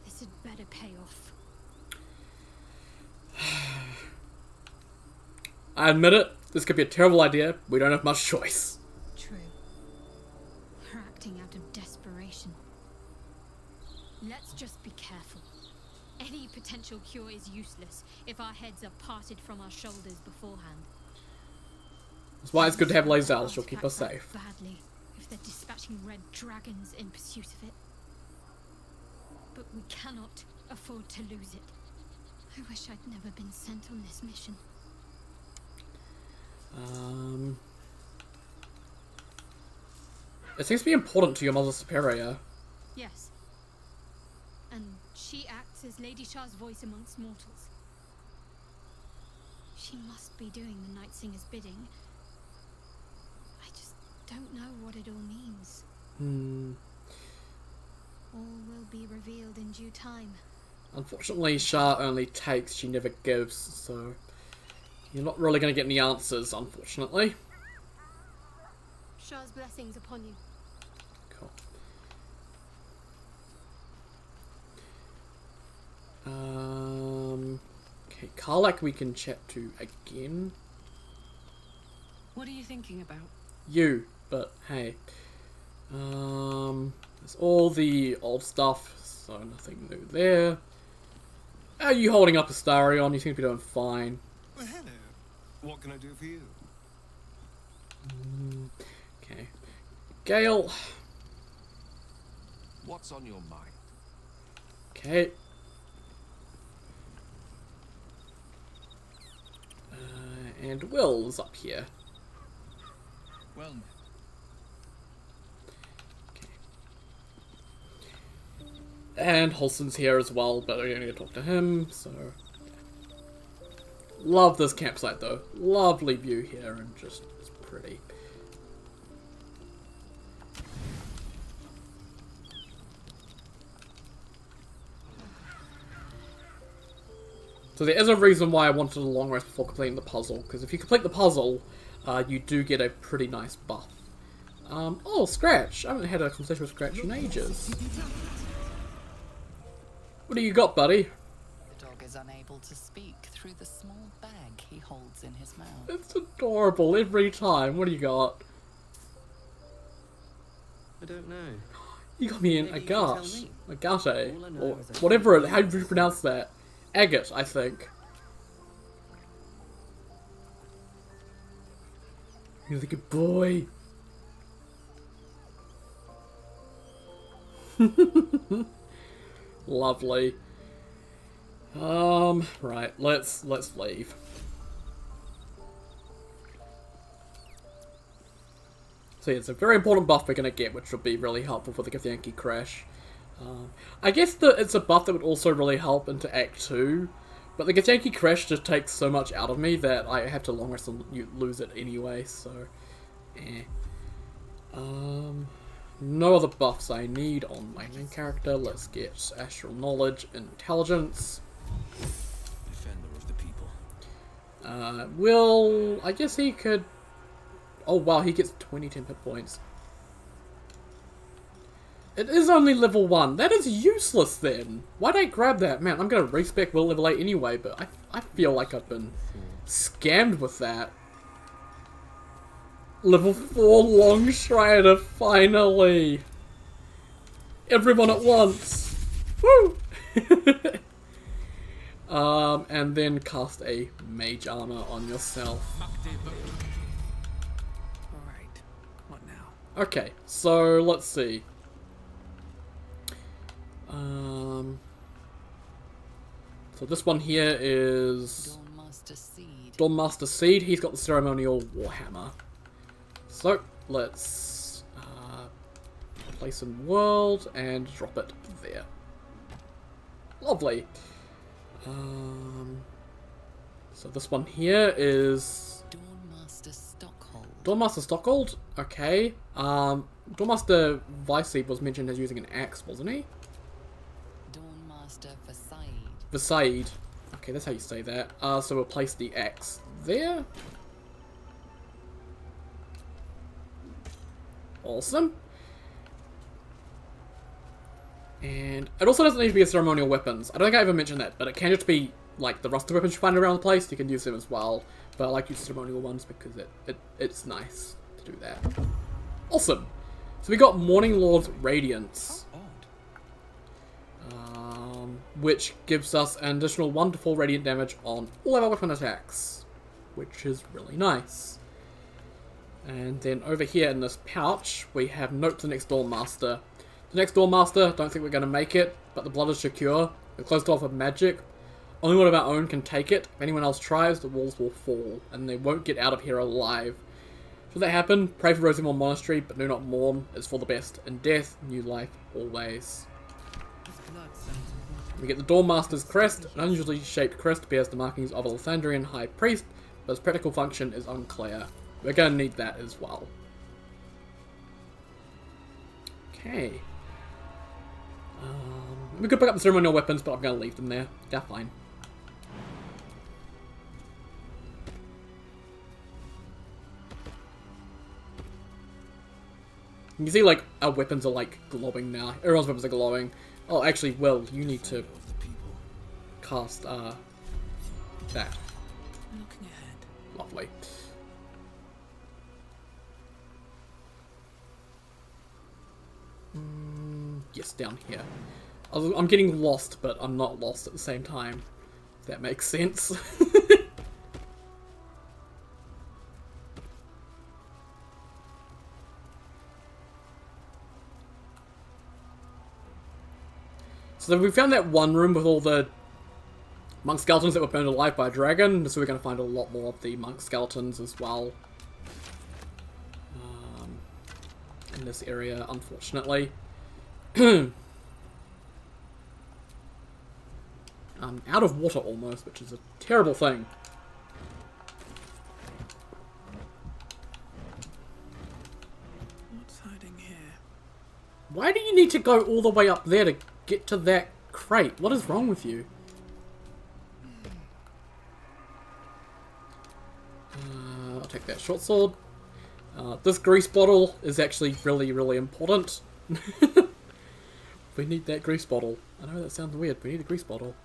This had better pay off. I admit it, this could be a terrible idea. We don't have much choice. True. We're acting out of desperation. Let's just be careful. Any potential cure is useless if our heads are parted from our shoulders beforehand. That's why it's good to have Lae'zel. She'll keep us safe. Badly, if they're dispatching red dragons in pursuit of it. But we cannot afford to lose it. I wish I'd never been sent on this mission. It seems to be important to your Mother Superior. Yes. And she acts as Lady Shah's voice amongst mortals. She must be doing the Night Singer's bidding. I just don't know what it all means. All will be revealed in due time. Unfortunately, Shah only takes, she never gives, so you're not really going to get any answers, unfortunately. Shah's blessings upon you. Cool. Okay, Karlak we can chat to again. What are you thinking about? You, but hey. There's all the old stuff, so nothing new there. How are you holding up, Astarion? You seem to be doing fine. Well, hello. What can I do for you? Okay. Gale. What's on your mind? Okay. And Will's up here. Well, and Holston's here as well, but I only get to talk to him, so... Love this campsite though. Lovely view here, and just, it's pretty. So there is a reason why I wanted a long rest before completing the puzzle, because if you complete the puzzle, you do get a pretty nice buff. Oh, Scratch! I haven't had a conversation with Scratch in ages. What do you got, buddy? The dog is unable to speak through the small bag he holds in his mouth. It's adorable every time. What do you got? I don't know. You got me an Maybe you can tell agate. me. Agate. All I know Or is that whatever it, how do you pronounce that? Agate, I think. You're the good boy. Lovely. Right, let's leave. So yeah, it's a very important buff we're gonna get, which will be really helpful for the Githyanki crash. I guess that it's a buff that would also really help into Act 2, but the Githyanki crash just takes so much out of me that I have to long rest and lose it anyway, so... eh. No other buffs I need on my main character. Let's get Astral Knowledge, Intelligence. Defender of the people. Will... I guess he could... Oh wow, he gets 20 temp hit points. It is only level 1. That is useless then. Why'd I grab that? Man, I'm gonna respec Will level 8 anyway, but I feel like I've been scammed with that. Level 4 Long Strider, finally! Everyone at once! Woo! And then cast a Mage Armor on yourself. Alright, what now? Okay, so let's see. So this one here is Dawnmaster Seed. Dawnmaster Seed. He's got the ceremonial Warhammer. So let's place in world and drop it there. Lovely. So this one here is Dawnmaster Stockhold. Dawnmaster Stockhold. Okay. Dawnmaster Viseed was mentioned as using an axe, wasn't he? Dawnmaster Versailles. Versailles. Okay, that's how you say that. So we'll place the axe there. Awesome. And it also doesn't need to be a ceremonial weapons. I don't think I ever mentioned that, but it can just be like the rusted weapons you find around the place. You can use them as well, but I like using ceremonial ones because it's nice to do that. Awesome. So we got Morning Lord's Radiance, which gives us an additional 1 to 4 radiant damage on all of our weapon attacks, which is really nice. And then over here in this pouch, we have Note to the Next Door Master. The Next Door Master, don't think we're going to make it, but the blood is secure. We're closed off of magic. Only one of our own can take it. If anyone else tries, the walls will fall, and they won't get out of here alive. Should that happen, pray for Rosemore Monastery, but do not mourn. It's for the best. In death, new life, always. We get the Doormaster's Crest. An unusually shaped crest bears the markings of a Lathandrian High Priest, but its practical function is unclear. We're going to need that as well. Okay. We could pick up the ceremonial weapons, but I'm going to leave them there. They're fine. You can see, like, our weapons are, like, glowing now. Everyone's weapons are glowing. Oh, actually, Will, you need to cast, that. Looking ahead. Lovely. Yes, down here. I'm getting lost, but I'm not lost at the same time. If that makes sense. So we found that one room with all the monk skeletons that were burned alive by a dragon, so we're going to find a lot more of the monk skeletons as well. In this area, unfortunately. I'm out of water almost, which is a terrible thing. What's hiding here? Why do you need to go all the way up there to get to that crate? What is wrong with you? I'll take that short sword. This grease bottle is actually really, really important. We need that grease bottle. I know that sounds weird, but we need a grease bottle.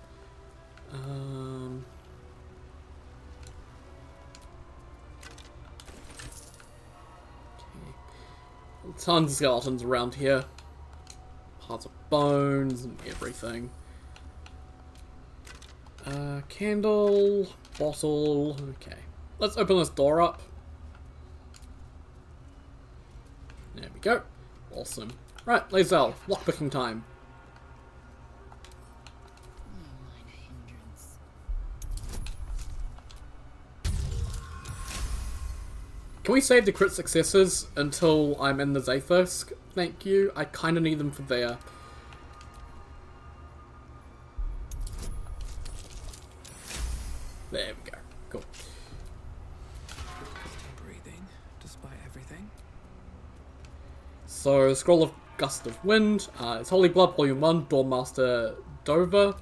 Okay. Tons of skeletons around here. Parts of bones and everything. Candle, bottle. Okay. Let's open this door up. There we go. Awesome. Right, Lae'zel, lockpicking time. Can we save the crit successes until I'm in the Zathursk? Thank you. I kind of need them for there. There we go. Cool. Breathing, despite everything. So, Scroll of Gust of Wind. It's Holy Blood, Volume 1, Doormaster Dover.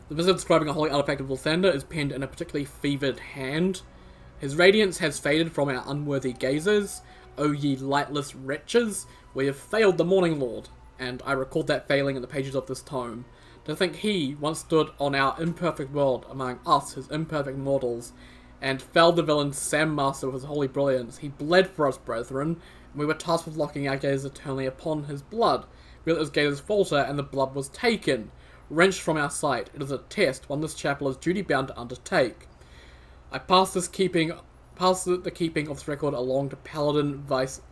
The wizard describing a holy artifact of Lathander is penned in a particularly fevered hand. His radiance has faded from our unworthy gazers. O ye lightless wretches, we have failed the Morning Lord, and I record that failing in the pages of this tome. To think he once stood on our imperfect world among us, his imperfect mortals, and felled the villain Sam Master with his holy brilliance. He bled for us, brethren, and we were tasked with locking our gaze eternally upon his blood. We let his gazes falter, and the blood was taken, wrenched from our sight. It is a test, one this chapel is duty-bound to undertake. I pass the keeping of this record along to Paladin Vasaid,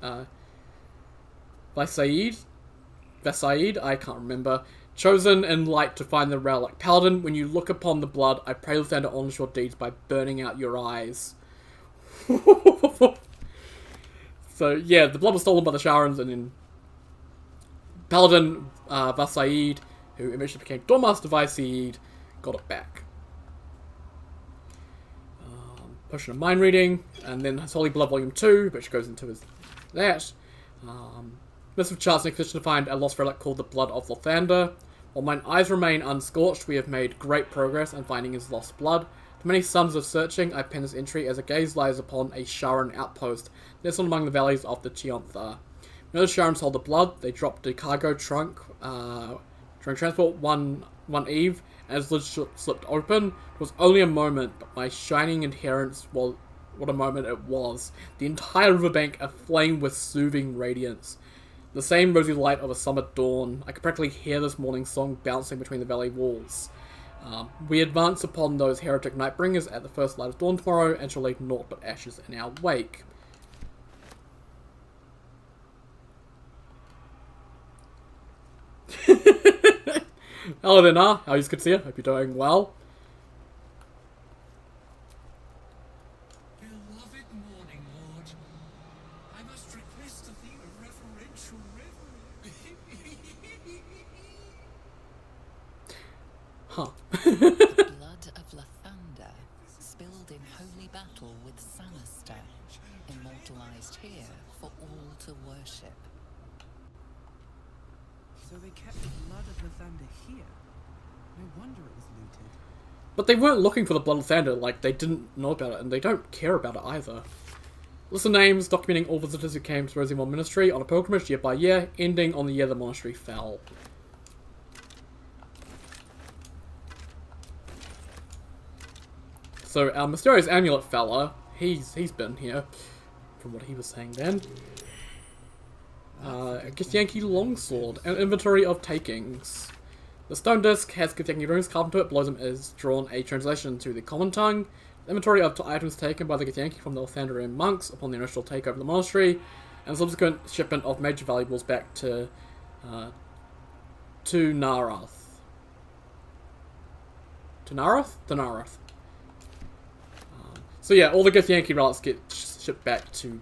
I can't remember, chosen in light to find the relic. Paladin, when you look upon the blood, I pray Lathander honors your deeds by burning out your eyes. So, yeah, the blood was stolen by the Sharans, and then Paladin Vasaid, who eventually became Doormaster Vasaid, got it back. Potion of Mind Reading, and then his Holy Blood Volume 2, which goes into his that. Missive Charts next mission to find a lost relic called the Blood of Lathander. While mine eyes remain unscorched, we have made great progress in finding his lost blood. To many sons of searching, I pen this entry as a gaze lies upon a Sharan outpost, nestled among the valleys of the Chiontha. When the Sharans hold the blood, they dropped the cargo trunk during transport one eve, and as the lid slipped open, it was only a moment, but my shining adherence was what a moment it was. The entire riverbank aflame with soothing radiance. The same rosy light of a summer dawn. I could practically hear this morning song bouncing between the valley walls. We advance upon those heretic nightbringers at the first light of dawn tomorrow, and shall leave naught but ashes in our wake. Hello there, Nah. How are you, good to see you? Hope you're doing well. Beloved morning, Lord. I must request of thee a reverential reverie. The blood of Lathander, spilled in holy battle with Sanister, immortalized here for all to worship. So they kept the blood of Lathander here. No wonder it was looted. But they weren't looking for the Blood of Thunder, like, they didn't know about it, and they don't care about it either. List of names documenting all visitors who came to Rosimond Ministry on a pilgrimage year by year, ending on the year the monastery fell. So our mysterious amulet fella, he's been here, from what he was saying then. Githyanki Longsword, an inventory of takings. The stone disc has Githyanki runes carved into it. Below them is drawn a translation to the common tongue. The inventory of items taken by the Githyanki from the Lathanderian monks upon the initial takeover of the monastery, and subsequent shipment of major valuables back to Narath. To Narath? To Narath. So yeah, all the Githyanki relics get shipped back to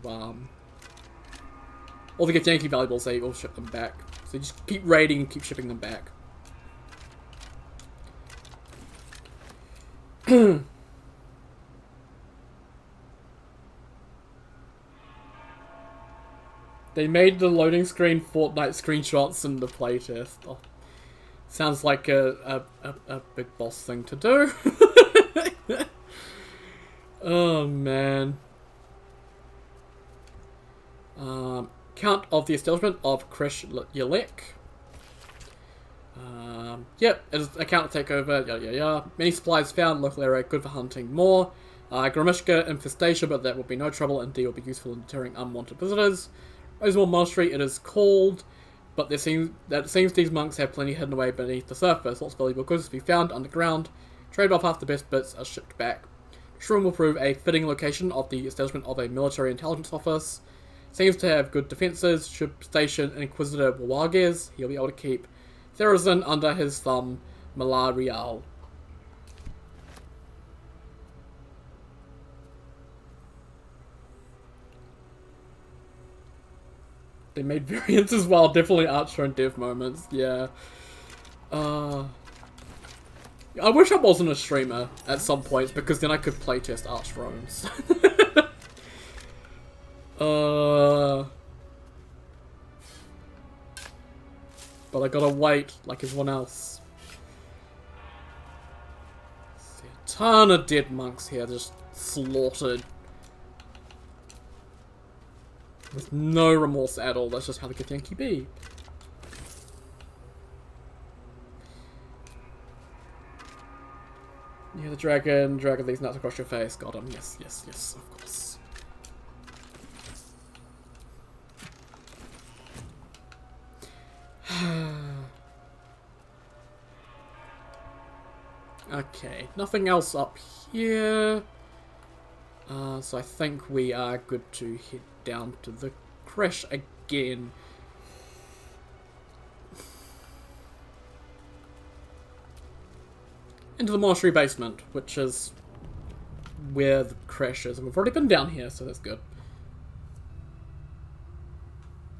all the Githyanki valuables, they all ship them back. So you just keep raiding and keep shipping them back. They made the loading screen Fortnite screenshots in the playtest. Oh, sounds like a big boss thing to do. Oh man. Count of the establishment of Kresh Yalek. Yep, it is account to take over, Many supplies found, local area good for hunting more. Gramishka infestation, but that will be no trouble, indeed will be useful in deterring unwanted visitors. Rosemore Monastery, it is called, but it seems these monks have plenty hidden away beneath the surface. Lots of valuable goods to be found underground. Trade off half the best bits are shipped back. Shroom will prove a fitting location of the establishment of a military intelligence office. Seems to have good defences, should station Inquisitor Wawages. He'll be able to keep Therazin under his thumb, Malarial. They made variants as well, definitely Archer and Dev moments, yeah. I wish I wasn't a streamer at some point, because then I could playtest Arch drones. But I gotta wait, like everyone else. See a ton of dead monks here, just slaughtered. With no remorse at all, that's just how the Githyanki be. Yeah, the dragon these nuts across your face, got him, yes, of course. Okay, nothing else up here. So I think we are good to head down to the crash again. Into the monastery basement, which is where the crash is. And we've already been down here, so that's good.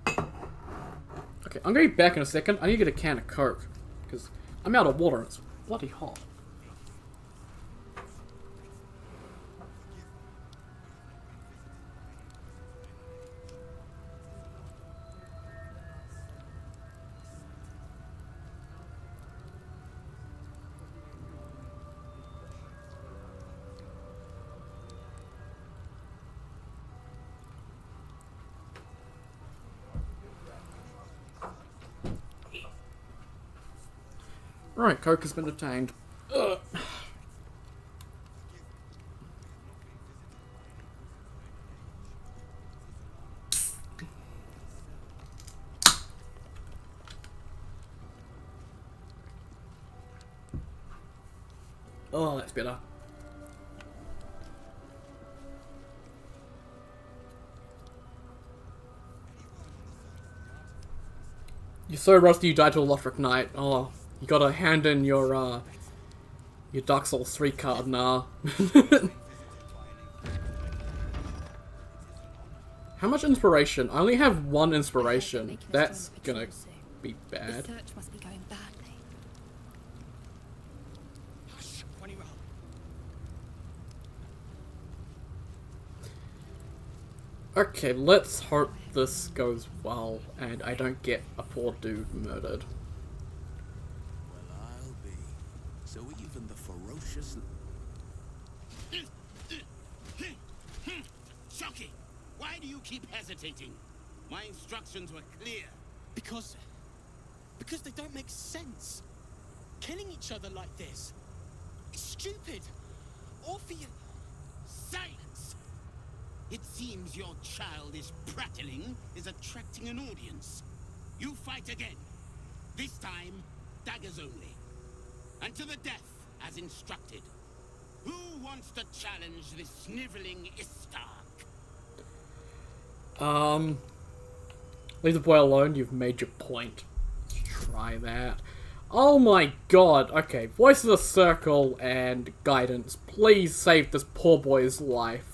Okay, I'm going to be back in a second. I need to get a can of Coke, because I'm out of water and it's bloody hot. Right, Coke has been obtained. Ugh. Oh, that's better. You're so rusty you died to a Lothric Knight. Oh, you gotta hand in your Dark Souls 3 card now. How much inspiration? I only have 1 inspiration. That's gonna be bad. The search must be going badly. Hush, Quanny Roll. Okay, let's hope this goes well and I don't get a poor dude murdered. Well, I'll be. So even the ferocious... Shocky! Why do you keep hesitating? My instructions were clear. Because they don't make sense. Killing each other like this. It's stupid. Orpheus. Silence! It seems your childish prattling is attracting an audience. You fight again. This time, daggers only. And to the death, as instructed. Who wants to challenge this sniveling Istark? Leave the boy alone, you've made your point. Let's try that. Oh my god, okay, Voice of the Circle and Guidance, please save this poor boy's life.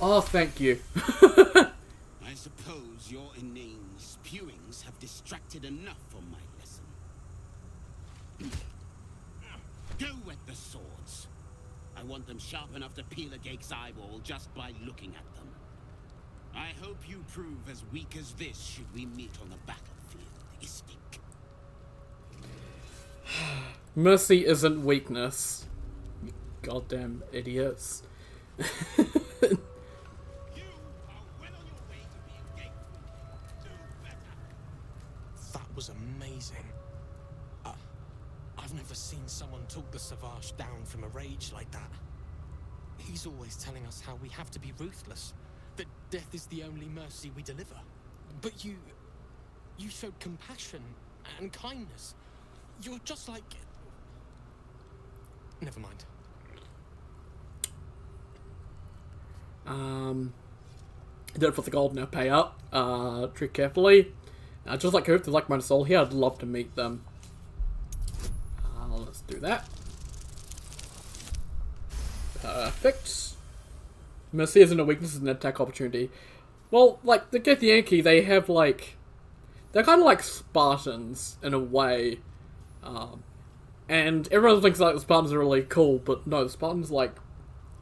Oh, thank you. I suppose your inane spewings have distracted enough from my lesson. Go wet the swords. I want them sharp enough to peel a Gake's eyeball just by looking at them. I hope you prove as weak as this should we meet on the battlefield, Istik. Mercy isn't weakness. You goddamn idiots. That was amazing. I've never seen someone talk the Savage down from a rage like that. He's always telling us how we have to be ruthless, that death is the only mercy we deliver. But you showed compassion and kindness. You're just like... Never mind. I did it for the gold, now pay up. Treat carefully. Just like Hope, the like-minded soul here, I'd love to meet them. Let's do that. Perfect. Mercy isn't a weakness, it's an attack opportunity. Well, like, the Githyanki, they have, like... They're kind of like Spartans, in a way. And everyone thinks, like, the Spartans are really cool, but no, the Spartans, like,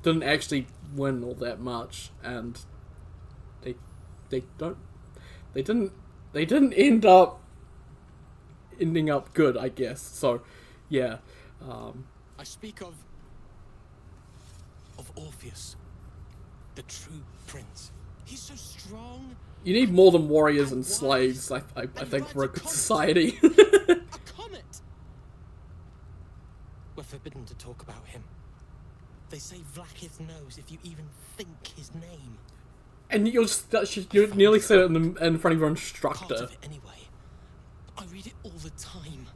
didn't actually win all that much, and... They didn't end up ending up good, I guess. So, yeah. I speak of Orpheus, the true prince. He's so strong. You need more than warriors and slaves, I think, for a good society. A comet. We're forbidden to talk about him. They say Vlaakith knows if you even think his name. And you nearly said it in front of your instructor. Part of it anyway. I read it all the time.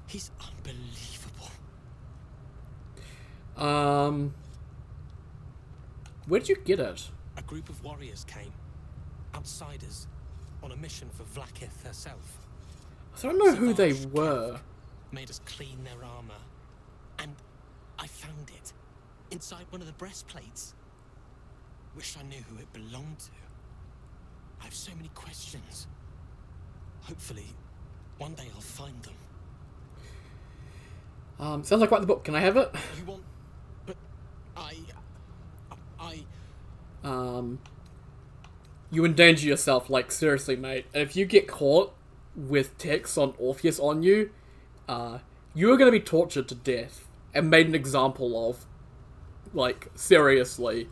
He's unbelievable. Where'd you get it? A group of warriors came, outsiders, on a mission for Vlaakith herself. I don't know who they were. Made us clean their armor, and I found it inside one of the breastplates. Wish I knew who it belonged to. I have so many questions. Hopefully, one day I'll find them. Sounds like quite the book. Can I have it? You want... But I... You endanger yourself, like, seriously, mate. And if you get caught with texts on Orpheus on you, you are going to be tortured to death and made an example of. Like, seriously.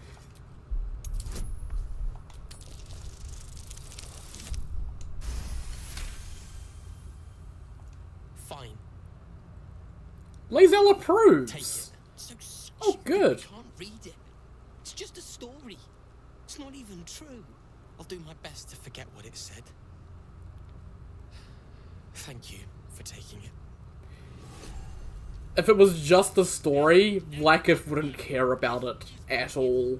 Fine. Lae'zel approves. Take it. So stupid, Oh, good. I can't read it. It's just a story. It's not even true. I'll do my best to forget what it said. Thank you for taking it. If it was just a story, Vlaakith wouldn't care about it at all.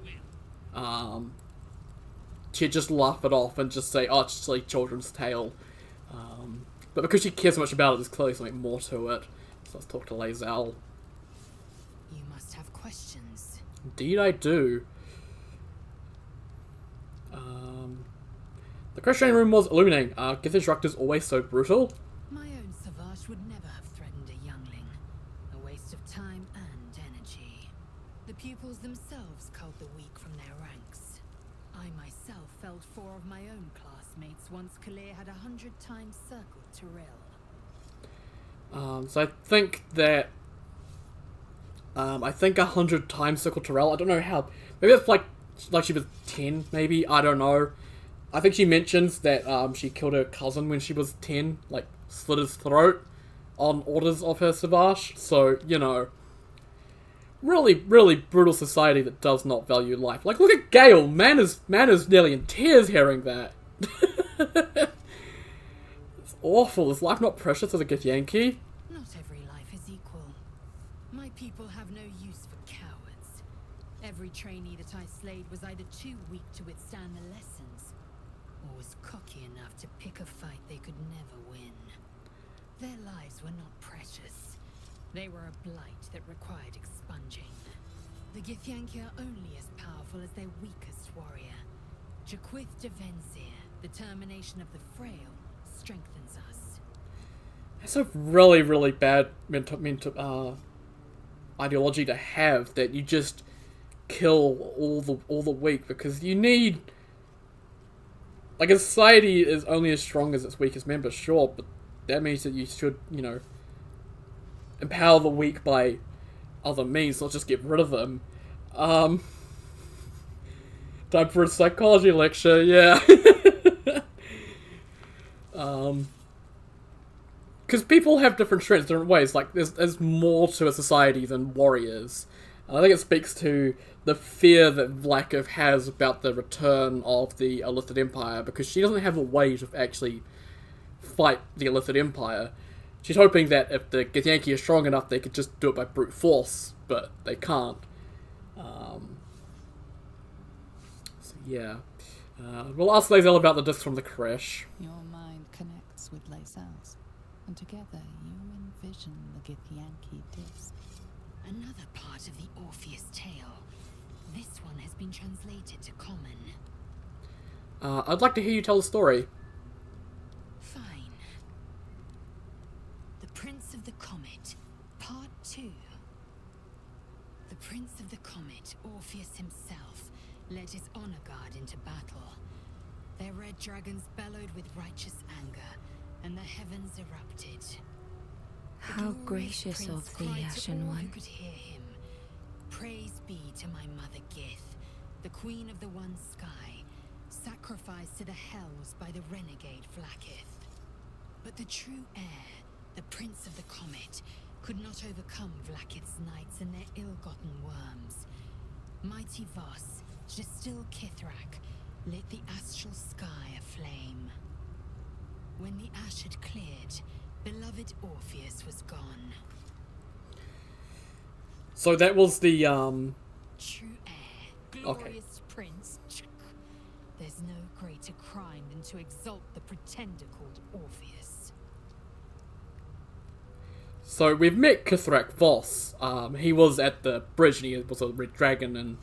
She'd just laugh it off and just say, oh, it's just like children's tale. But because she cares so much about it, there's clearly something more to it. So let's talk to Lae'zel. You must have questions. Indeed I do. The questioning room was illuminating. Are Gith instructors always so brutal? My own Savage would never have threatened a youngling. A waste of time and energy. The pupils themselves culled the weak from their ranks. I myself felled 4 of my own classmates once Kalir had 100 times circled Tyrell. So I think that... I think 100 times circled Tyrell. I don't know how... Maybe it's like she was 10, maybe? I don't know. I think she mentions that she killed her cousin when she was 10, like, slit his throat on orders of her Savage. So, you know, really, really brutal society that does not value life. Like, look at Gale! Man is nearly in tears hearing that. It's awful. Is life not precious as a Githyanki? Not every life is equal. My people have no use for cowards. Every trainee that I slayed was either too weak to withstand the lessons, or was cocky enough to pick a fight they could never win. Their lives were not precious. They were a blight that required expunging. The Githyanki are only as powerful as their weakest warrior. Jaquith de Venzir, the termination of the frail, strengthens us. That's a really, really bad ideology to have, that you just kill all the weak, because you need... Like, a society is only as strong as its weakest members, sure, but that means that you should, you know, empower the weak by other means, not just get rid of them. Time for a psychology lecture, yeah. Because people have different strengths, different ways. Like, there's more to a society than warriors. And I think it speaks to the fear that Vlaakith has about the return of the Illithid Empire, because she doesn't have a way to actually fight the Illithid Empire. She's hoping that if the Githyanki are strong enough, they could just do it by brute force, but they can't. So yeah. We'll ask Lae'zel about the disc from the crash. Your mind connects with Lae'zel's, and together you envision the Githyanki disc. Another part of the Orpheus tale. This one has been translated to common. I'd like to hear you tell the story. Fine. The Prince of the Comet, Part 2. The Prince of the Comet, Orpheus himself, led his honor guard into battle. Their red dragons bellowed with righteous anger, and the heavens erupted. How gracious of thee, Ashen One. Who could hear him. Praise be to my mother Gith, the queen of the one sky, sacrificed to the hells by the renegade Vlaakith. But the true heir, the Prince of the Comet, could not overcome Vlaakith's knights and their ill-gotten worms. Mighty Voss, Gestil Kithrak, lit the astral sky aflame. When the ash had cleared, beloved Orpheus was gone. So that was the, True heir, glorious prince. There's no greater crime than to exalt the pretender called Orpheus. So we've met Kithrak Voss. He was at the bridge and he was a red dragon and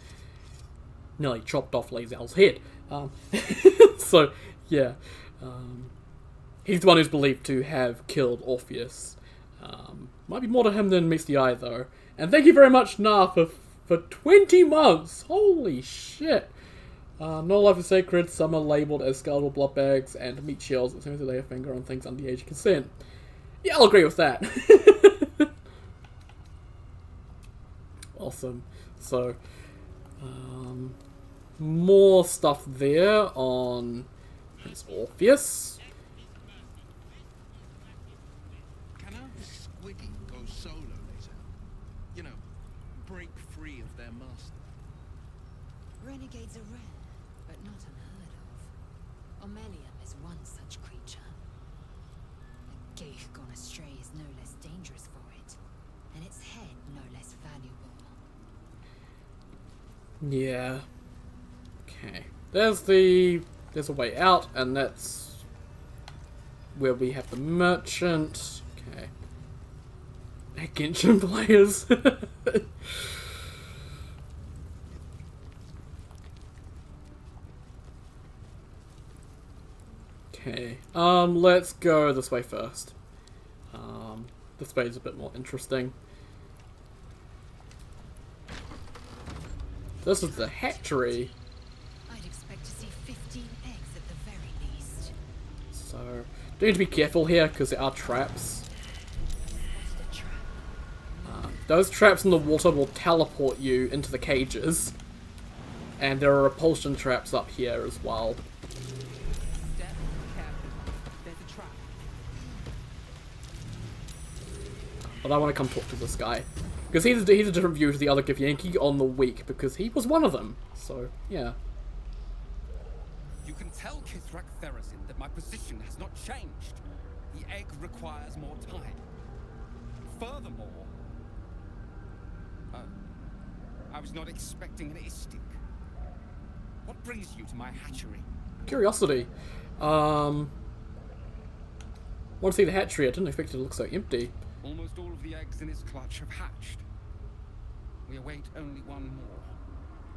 nearly chopped off Lae'zel's head. So, yeah. He's the one who's believed to have killed Orpheus. Might be more to him than meets the eye, though. And thank you very much, Nah, for 20 months! Holy shit! No life is sacred, some are labelled as skeletal blood bags and meat shields as soon as they lay a finger on things under the age of consent. Yeah, I'll agree with that. Awesome. So, more stuff there on Prince Orpheus. Omelium is one such creature. A geich gone astray is no less dangerous for it, and its head no less valuable. Yeah. Okay. There's a way out, and that's where we have the merchant. Okay. Genshin players. Okay. Let's go this way first. This way is a bit more interesting. This is the hatchery. I'd expect to see 15 eggs at the very least. So, do need to be careful here because there are traps. Those traps in the water will teleport you into the cages. And there are repulsion traps up here as well. But I want to come talk to this guy. Because he's a different view to the other Githyanki on the week, because he was one of them. So, yeah. You can tell Kithrak Therazin that my position has not changed. The egg requires more time. Furthermore... I was not expecting an Istik. What brings you to my hatchery? Curiosity. Want to see the hatchery? I didn't expect it to look so empty. Almost all of the eggs in its clutch have hatched. We await only one more,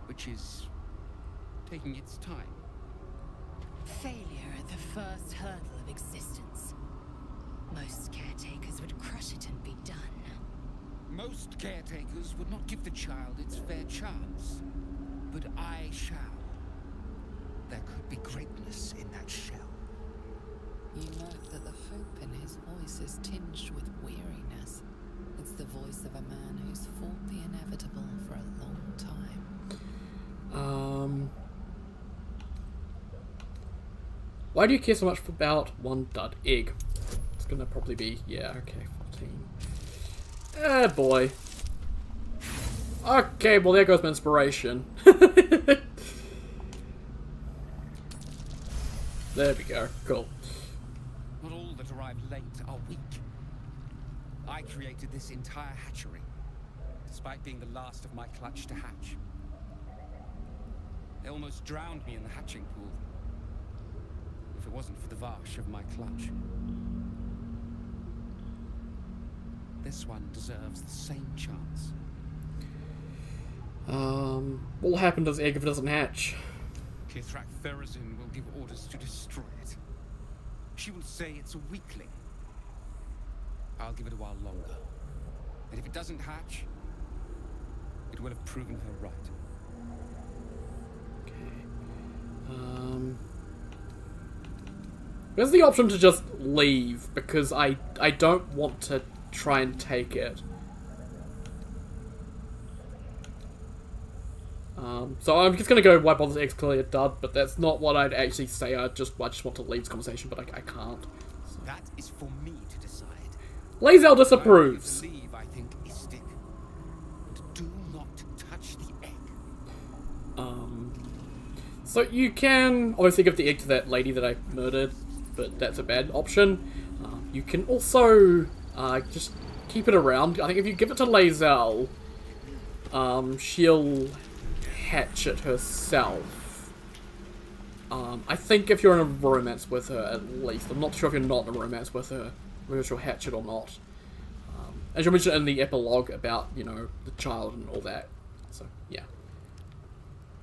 which is taking its time. Failure at the first hurdle of existence. Most caretakers would crush it and be done. Most caretakers would not give the child its fair chance, but I shall. There could be greatness in that shell. You note that the hope in his voice is tinged with weariness. It's the voice of a man who's fought the inevitable for a long time. Why do you care so much about one dud egg? It's gonna probably be, yeah, okay, 14. Eh, boy. Okay, well there goes my inspiration. There we go, cool. Not all that arrive late are weak. I created this entire hatchery, despite being the last of my clutch to hatch. They almost drowned me in the hatching pool, if it wasn't for the varsh of my clutch. This one deserves the same chance. What will happen to this egg if it doesn't hatch? Kithrak Therazin will give orders to destroy it. She will say it's a weakling. I'll give it a while longer. And if it doesn't hatch, it will have proven her right. There's the option to just leave, because I don't want to try and take it. So I'm just gonna go wipe all this eggs clearly a dud, but that's not what I'd actually say. I just want to leave this conversation, but I can't. So. That is for me to decide. Lazel disapproves. I believe I think Istik. But do not touch the egg. So you can obviously give the egg to that lady that I murdered, but that's a bad option. You can also just keep it around. I think if you give it to Lazel, she'll hatch it herself. I think if you're in a romance with her, at least. I'm not sure if you're not in a romance with her, whether she'll hatch it or not. As you mentioned in the epilogue about, you know, the child and all that. So, yeah.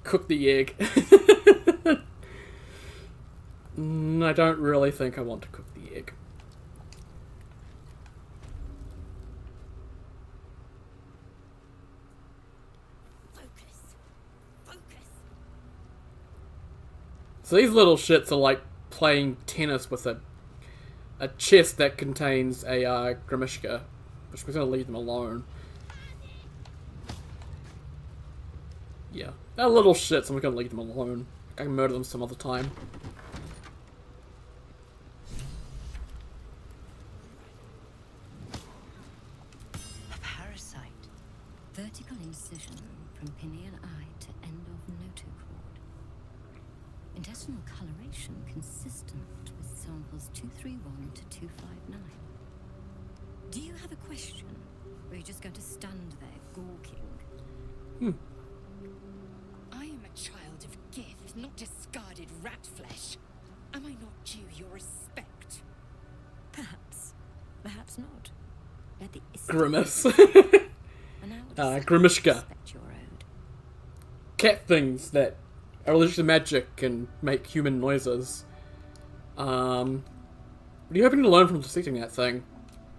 Cook the egg. I don't really think I want to cook the egg. So these little shits are like playing tennis with a chest that contains a Grimishka, which we're going to leave them alone. Yeah, they're little shits and we're going to leave them alone. I can murder them some other time. A parasite. Vertical incision from pineal eye to end of notochord. Intestinal coloration consistent with samples 231 to 259. Do you have a question? Or are you just going to stand there gawking? I am a child of Gith, not discarded rat flesh. Am I not due your respect? Perhaps. Perhaps not. Let the Grimace. And I will Grimishka. respect your ode. Cat things that are allergic to magic and make human noises. What are you hoping to learn from dissecting that thing?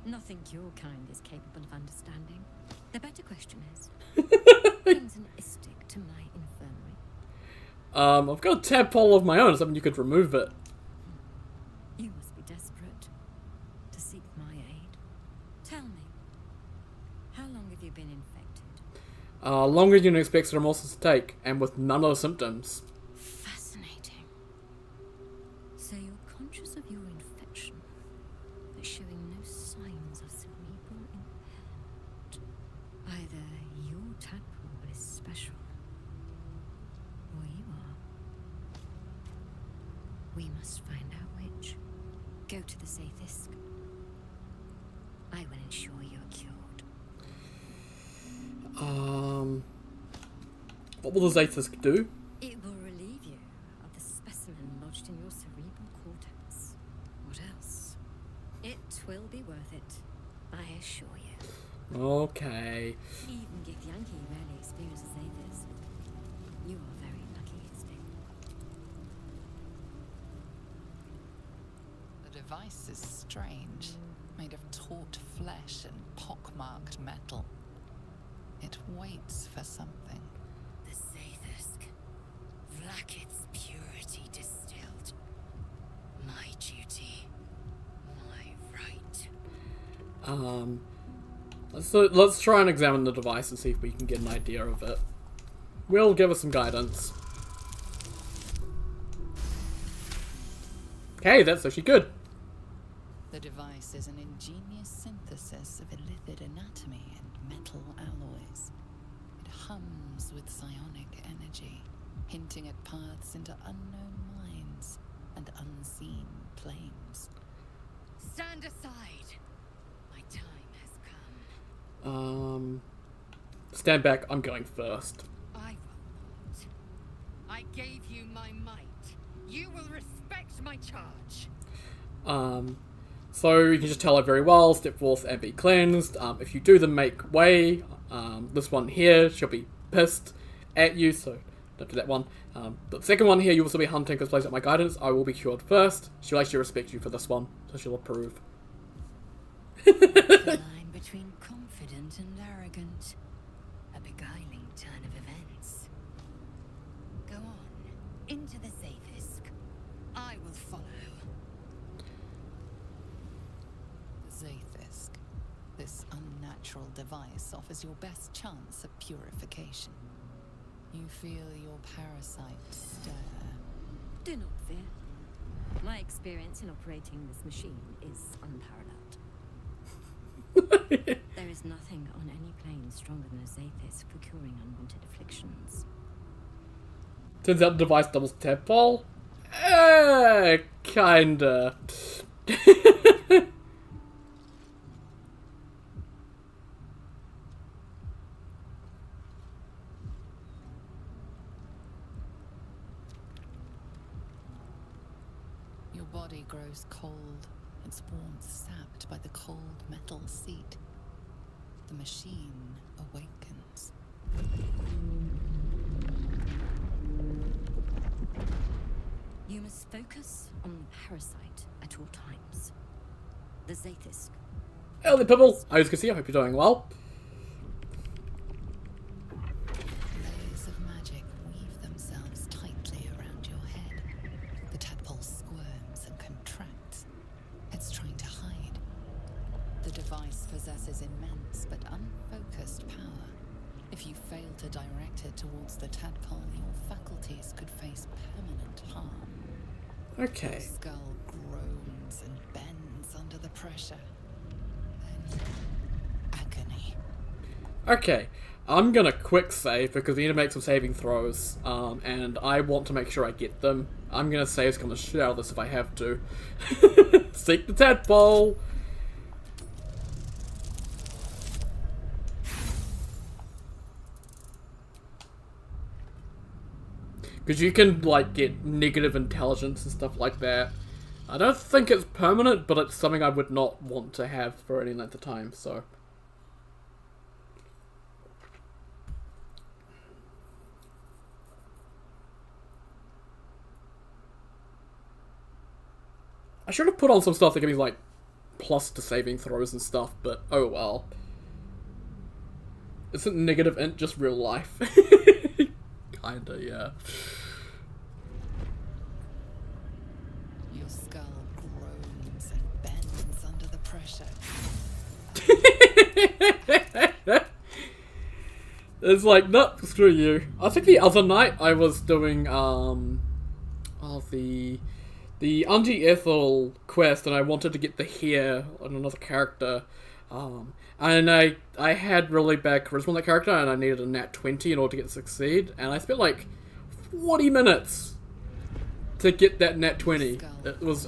Nothing your kind is capable of understanding. The better question is, brings an istic to my infirmary? I've got a tadpole of my own, something you could remove it. You must be desperate to seek my aid. Tell me, how long have you been infected? Longer than you expect Ceremorsis to take, and with none of the symptoms. Fascinating. So you're conscious of your infection, but showing no signs of cerebral impairment. Either your tadpole is special, or you are. We must find out which. Go to the Zaithisk. I will ensure you are cured. What will the Zaithisk do? It will relieve you of the specimen lodged in your cerebral cortex. What else? It will be worth it, I assure you. Okay. Even Gith Yankee rarely experiences this. You are very lucky, Isting. The device is strange, made of taut flesh and pockmarked metal. It waits for something. The Zaithisk. Vlaakith's purity distilled. My duty. My right. So let's try and examine the device and see if we can get an idea of it. Will give us some guidance. Okay, that's actually good. The device is an ingenious synthesis of illithid anatomy and metal alloys. It hums with psionic energy, hinting at paths into unknown minds and unseen planes. Stand aside. My time has come. Stand back, I'm going first. I will not. I gave you my might. You will respect my charge. So you can just tell her very well, step forth and be cleansed. If you do then make way, this one here, she'll be pissed at you, so don't do that one. The second one here, you will still be hunting because plays at my guidance. I will be cured first. She'll actually respect you for this one, so she'll approve. The line between confident and arrogant. A beguiling turn of events. Go on, into the Zaithisk. I will follow. Zaithisk. This unnatural device offers your best chance of purification. You feel your parasite stir. Do not fear. My experience in operating this machine is unparalleled. There is nothing on any plane stronger than a Zaithisk for curing unwanted afflictions. Turns out the device doubles tadpole. Kinda. Your body grows cold, its warmth sapped by the cold metal seat. The machine awakens. You must focus on the parasite at all times. The Zaithisk. Hello, Pibble. I was gonna see. I hope you're doing well. Layers of magic weave themselves tightly around your head. The tadpole squirms and contracts. It's trying to hide. The device possesses immense but unfocused power. If you fail to direct it towards the tadpole, your faculties could face permanent harm. Okay. Your skull groans and bends under the pressure. Then agony. Okay. I'm gonna quick save because we need to make some saving throws, and I want to make sure I get them. I'm gonna save some of the shit out of this if I have to. Seek the tadpole! Because you can, like, get negative intelligence and stuff like that. I don't think it's permanent, but it's something I would not want to have for any length of time, so... I should have put on some stuff that gives me, like, plus to saving throws and stuff, but oh well. Isn't negative int just real life? Kinda, yeah. Your skull groans and bends under the pressure. It's like, nope, screw you. I think the other night I was doing, the Unji Ethel quest, and I wanted to get the hair on another character, and I had really bad charisma on that character, and I needed a nat 20 in order to get to succeed, and I spent like 40 minutes to get that nat 20. It was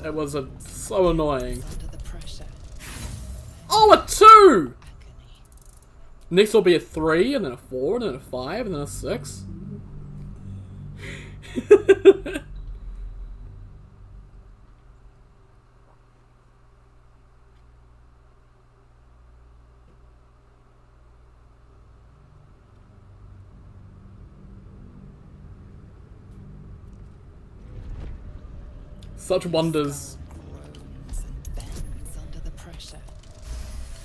so annoying. Oh, a 2! Next will be a 3, and then a 4, and then a 5, and then a 6. Such wonders.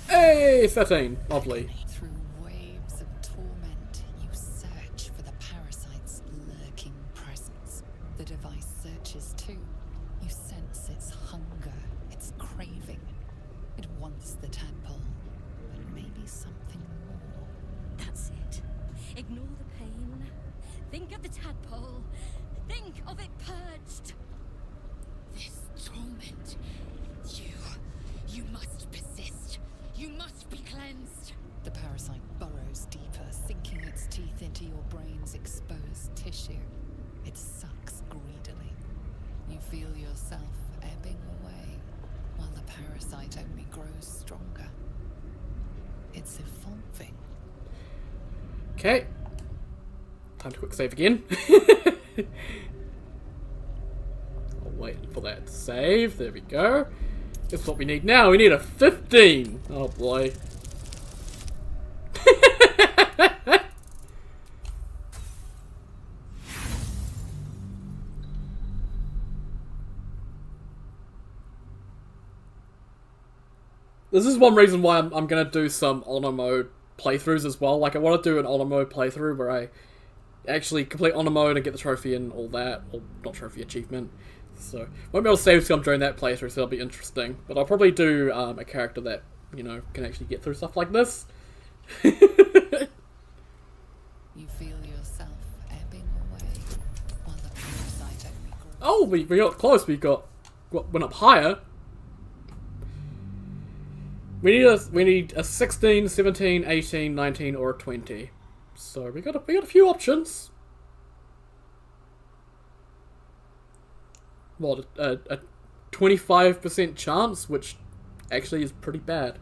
Hey, 13. Lovely. Through waves of torment, you search for the parasite's lurking presence. The device searches too. You sense its hunger, its craving. It wants the tadpole, but maybe something more. That's it. Ignore the pain. Think of the tadpole. Think of it purged. This torment. You must persist. You must be cleansed. The parasite burrows deeper, sinking its teeth into your brain's exposed tissue. It sucks greedily. You feel yourself ebbing away, while the parasite only grows stronger. It's evolving. Okay. Time to quick save again. I'll wait for that to save. There we go. Guess what we need now? We need a 15! Oh boy. This is one reason why I'm gonna do some honor mode playthroughs as well. Like, I want to do an honor mode playthrough where I actually complete honor mode and get the trophy and all that. Or, not trophy, achievement. So, won't be able to save some during that playthrough, so that'll be interesting. But I'll probably do a character that, you know, can actually get through stuff like this. You feel yourself ebbing away, while the parasite only grows. Oh, we got close. We went up higher. We need a 16, 17, 18, 19, or a 20. So we got a few options. What, a 25% chance, which actually is pretty bad.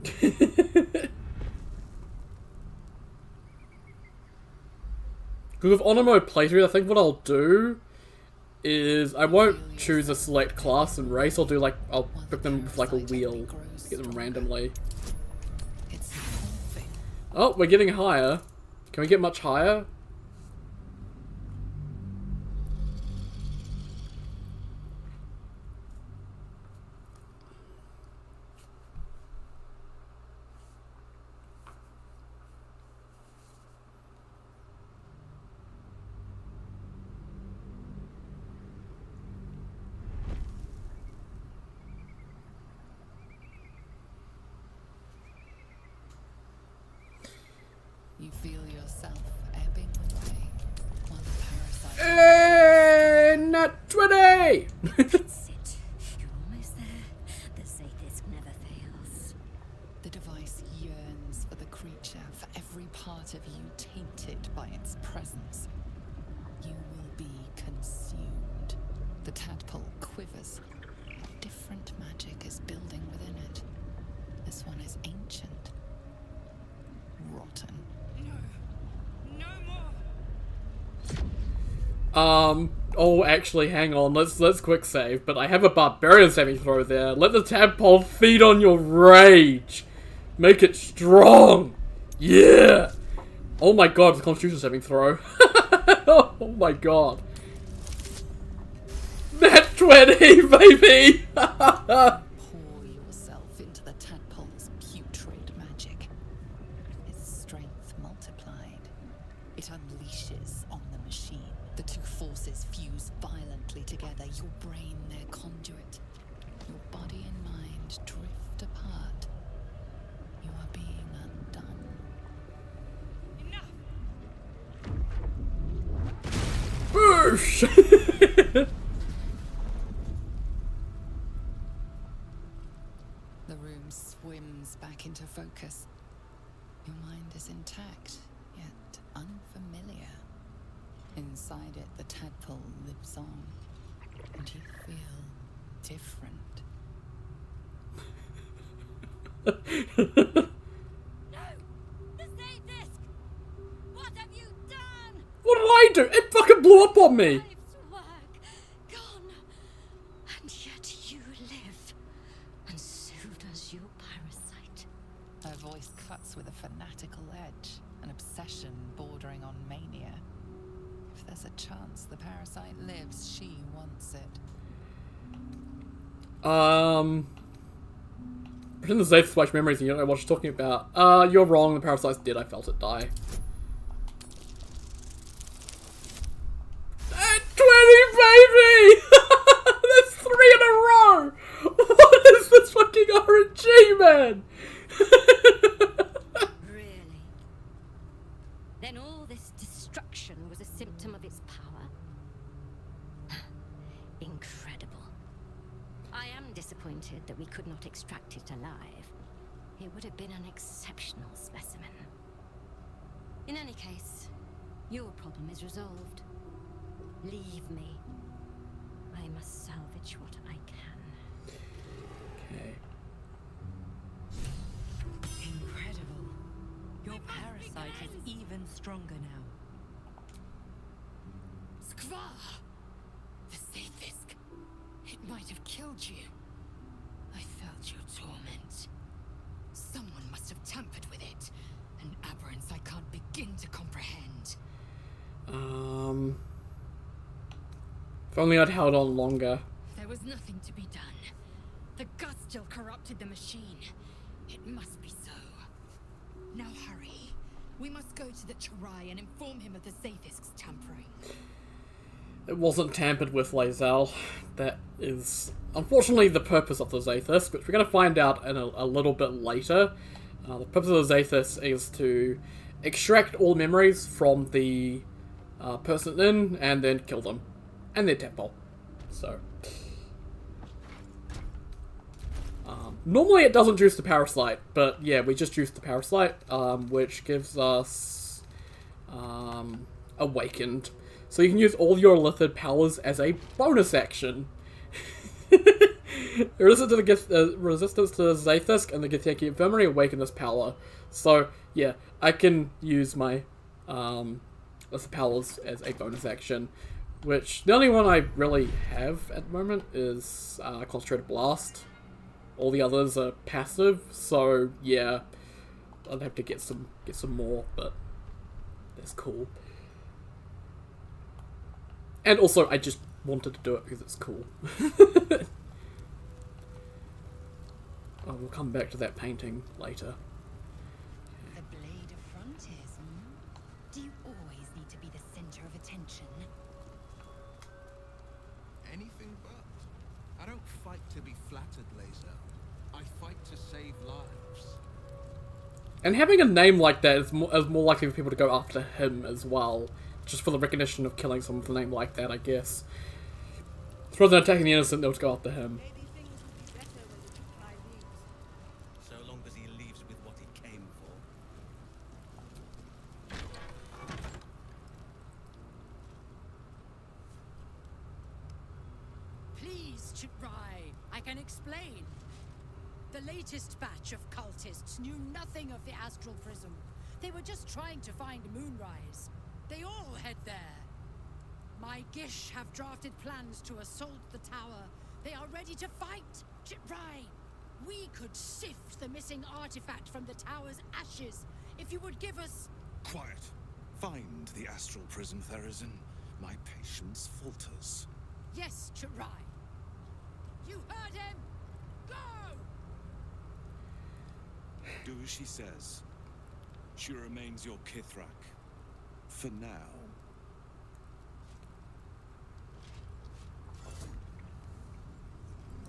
Because with honor mode playthrough, I think what I'll do is I won't choose a select class and race. I'll pick them with like a wheel, get them randomly. Oh, we're getting higher. Can we get much higher? You feel yourself ebbing away, while the parasite... Nat 20! That's it. You're almost there. The sadist never fails. The device yearns for the creature, for every part part of you tainted by its presence. You will be consumed. The tadpole quivers. Different magic is building within it. This one is ancient. Rotten. No more. Oh, actually, hang on. Let's quick save. But I have a barbarian saving throw there. Let the tadpole feed on your rage. Make it strong. Yeah. Oh my god, it's a Constitution saving throw. Oh my god. Nat 20, baby. Pour yourself into the tadpole's putrid magic. Its strength multiplied. It unleashes on the machine. The two forces fuse violently together. Your brain, their conduit. Your body and mind drift apart. You are being undone. Boosh! The room swims back into focus. Your mind is intact, yet unfamiliar. Inside it, the tadpole lives on, and you feel different. What did I do? It fucking blew up on me! And yet you live, and so does your parasite. Her voice cuts with a fanatical edge, an obsession bordering on mania. If there's a chance the parasite lives, she wants it. Pretend the Zaith flash memories and you don't know what she's talking about. You're wrong, the parasite's dead, I felt it die. 20, baby! That's 3 in a row! What is this fucking RNG, man? Really? Then all this destruction was a symptom of its power? Incredible. I am disappointed that we could not extract it alive. It would have been an exceptional specimen. In any case, your problem is resolved. Leave me. I must salvage what I can. Okay. Incredible. Your parasite is even stronger now. Skvar! The Safefisk. It might have killed you. I felt your torment. Someone must have tampered with it. An aberrance I can't begin to comprehend. If only I'd held on longer. There was nothing to be done. The gut still corrupted the machine. It must be so. Now hurry. We must go to the Chirai and inform him of the Safefisk's tampering. It wasn't tampered with, Lae'zel. That is, unfortunately, the purpose of the Zaithis, which we're going to find out in a little bit later. The purpose of the Zaithis is to extract all memories from the person in, and then kill them. And their tadpole. So. Normally it doesn't juice the parasite, but yeah, we just juiced the parasite, which gives us Awakened. So you can use all your Lithid powers as a bonus action. Resistance to the resistance to the Zaithis and the Githyanki Infirmary awaken this power. So yeah, I can use my Lithid powers as a bonus action. Which, the only one I really have at the moment is Concentrated Blast. All the others are passive, so yeah, I'd have to get some more, but that's cool. And also, I just wanted to do it because it's cool. Oh, we'll come back to that painting later. The blade of frontiers, Do you always need to be the center of attention? Anything but. I don't fight to be flattered, Laser. I fight to save lives. And having a name like that is more likely for people to go after him as well. Just for the recognition of killing someone with a name like that, I guess. So rather than attacking the innocent, they'll just go after him. So long as he leaves with what he came Please, Chitrai, I can explain. The latest batch of cultists knew nothing of the astral prism. They were just trying to find Moonrise. They all head there. My Gish have drafted plans to assault the tower. They are ready to fight, Chitrai. We could sift the missing artifact from the tower's ashes if you would give us... Quiet. Find the astral prism, Therazin. My patience falters. Yes, Chitrai. You heard him! Go! Do as she says. She remains your Kithrak. For now.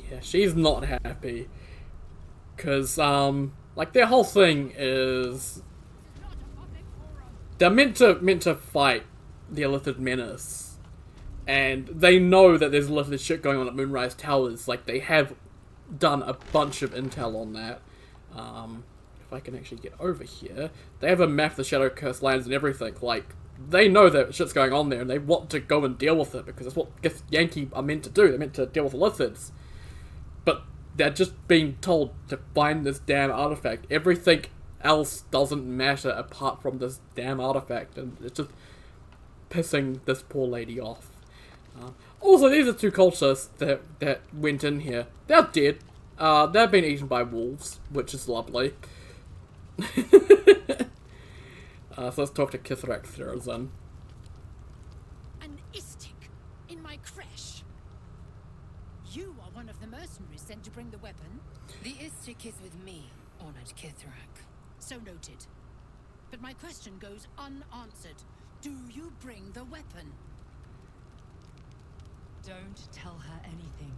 Yeah, she's not happy. Cause, like, their whole thing is... They're meant to fight the Illithid menace. And they know that there's Illithid shit going on at Moonrise Towers. Like, they have done a bunch of intel on that. If I can actually get over here. They have a map of the Shadow Curse lands and everything. Like, they know that shit's going on there and they want to go and deal with it because that's what Gith Yankee are meant to do. They're meant to deal with Illithids. But they're just being told to find this damn artifact. Everything else doesn't matter apart from this damn artifact, and it's just pissing this poor lady off. Also, these are two cultists that went in here. They're dead. They've been eaten by wolves, which is lovely. So let's talk to Kithrak Therazin. An Istik in my creche. You are one of the mercenaries sent to bring the weapon. The Istik is with me, honored Kithrak. So noted. But my question goes unanswered. Do you bring the weapon? Don't tell her anything.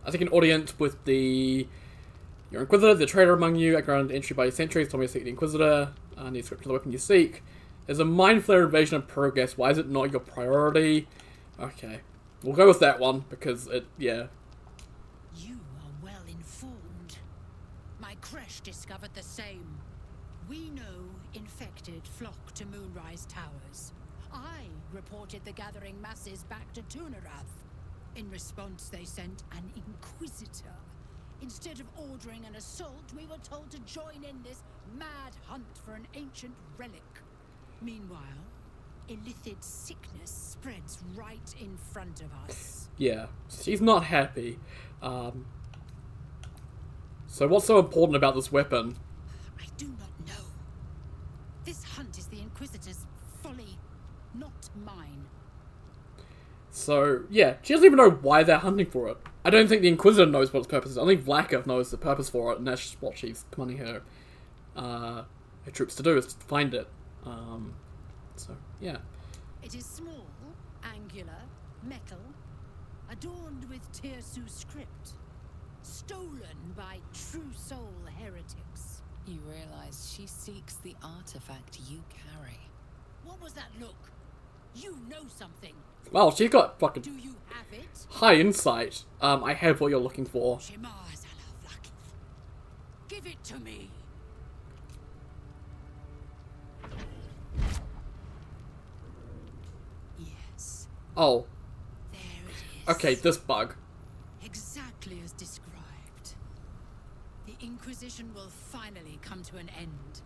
I think an audience with your Inquisitor, the traitor among you, I granted entry by centuries, told me to seek the Inquisitor, the description of the weapon you seek. There's a Mind Flare invasion of progress, why is it not your priority? Okay. We'll go with that one, because yeah. You are well informed. My creche discovered the same. We know infected flock to Moonrise Towers. I reported the gathering masses back to Tunarath. In response, they sent an Inquisitor. Instead of ordering an assault, we were told to join in this mad hunt for an ancient relic. Meanwhile, Illithid sickness spreads right in front of us. Yeah, she's not happy. So what's so important about this weapon? I do not know. This hunt is the Inquisitor's folly, not mine. So, yeah, she doesn't even know why they're hunting for it. I don't think the Inquisitor knows what its purpose is. Only Vlakov knows the purpose for it, and that's just what she's commanding her troops to do, is to find it. So, yeah. It is small, angular, metal, adorned with Tirsu script, stolen by true soul heretics. You realize she seeks the artifact you carry. What was that look? You know something. Well, she's got fucking Do you have it? high insight. I have what you're looking for. Give it to me. Yes. Oh. There it is. Okay, this bug. Exactly as described. The Inquisition will finally come to an end.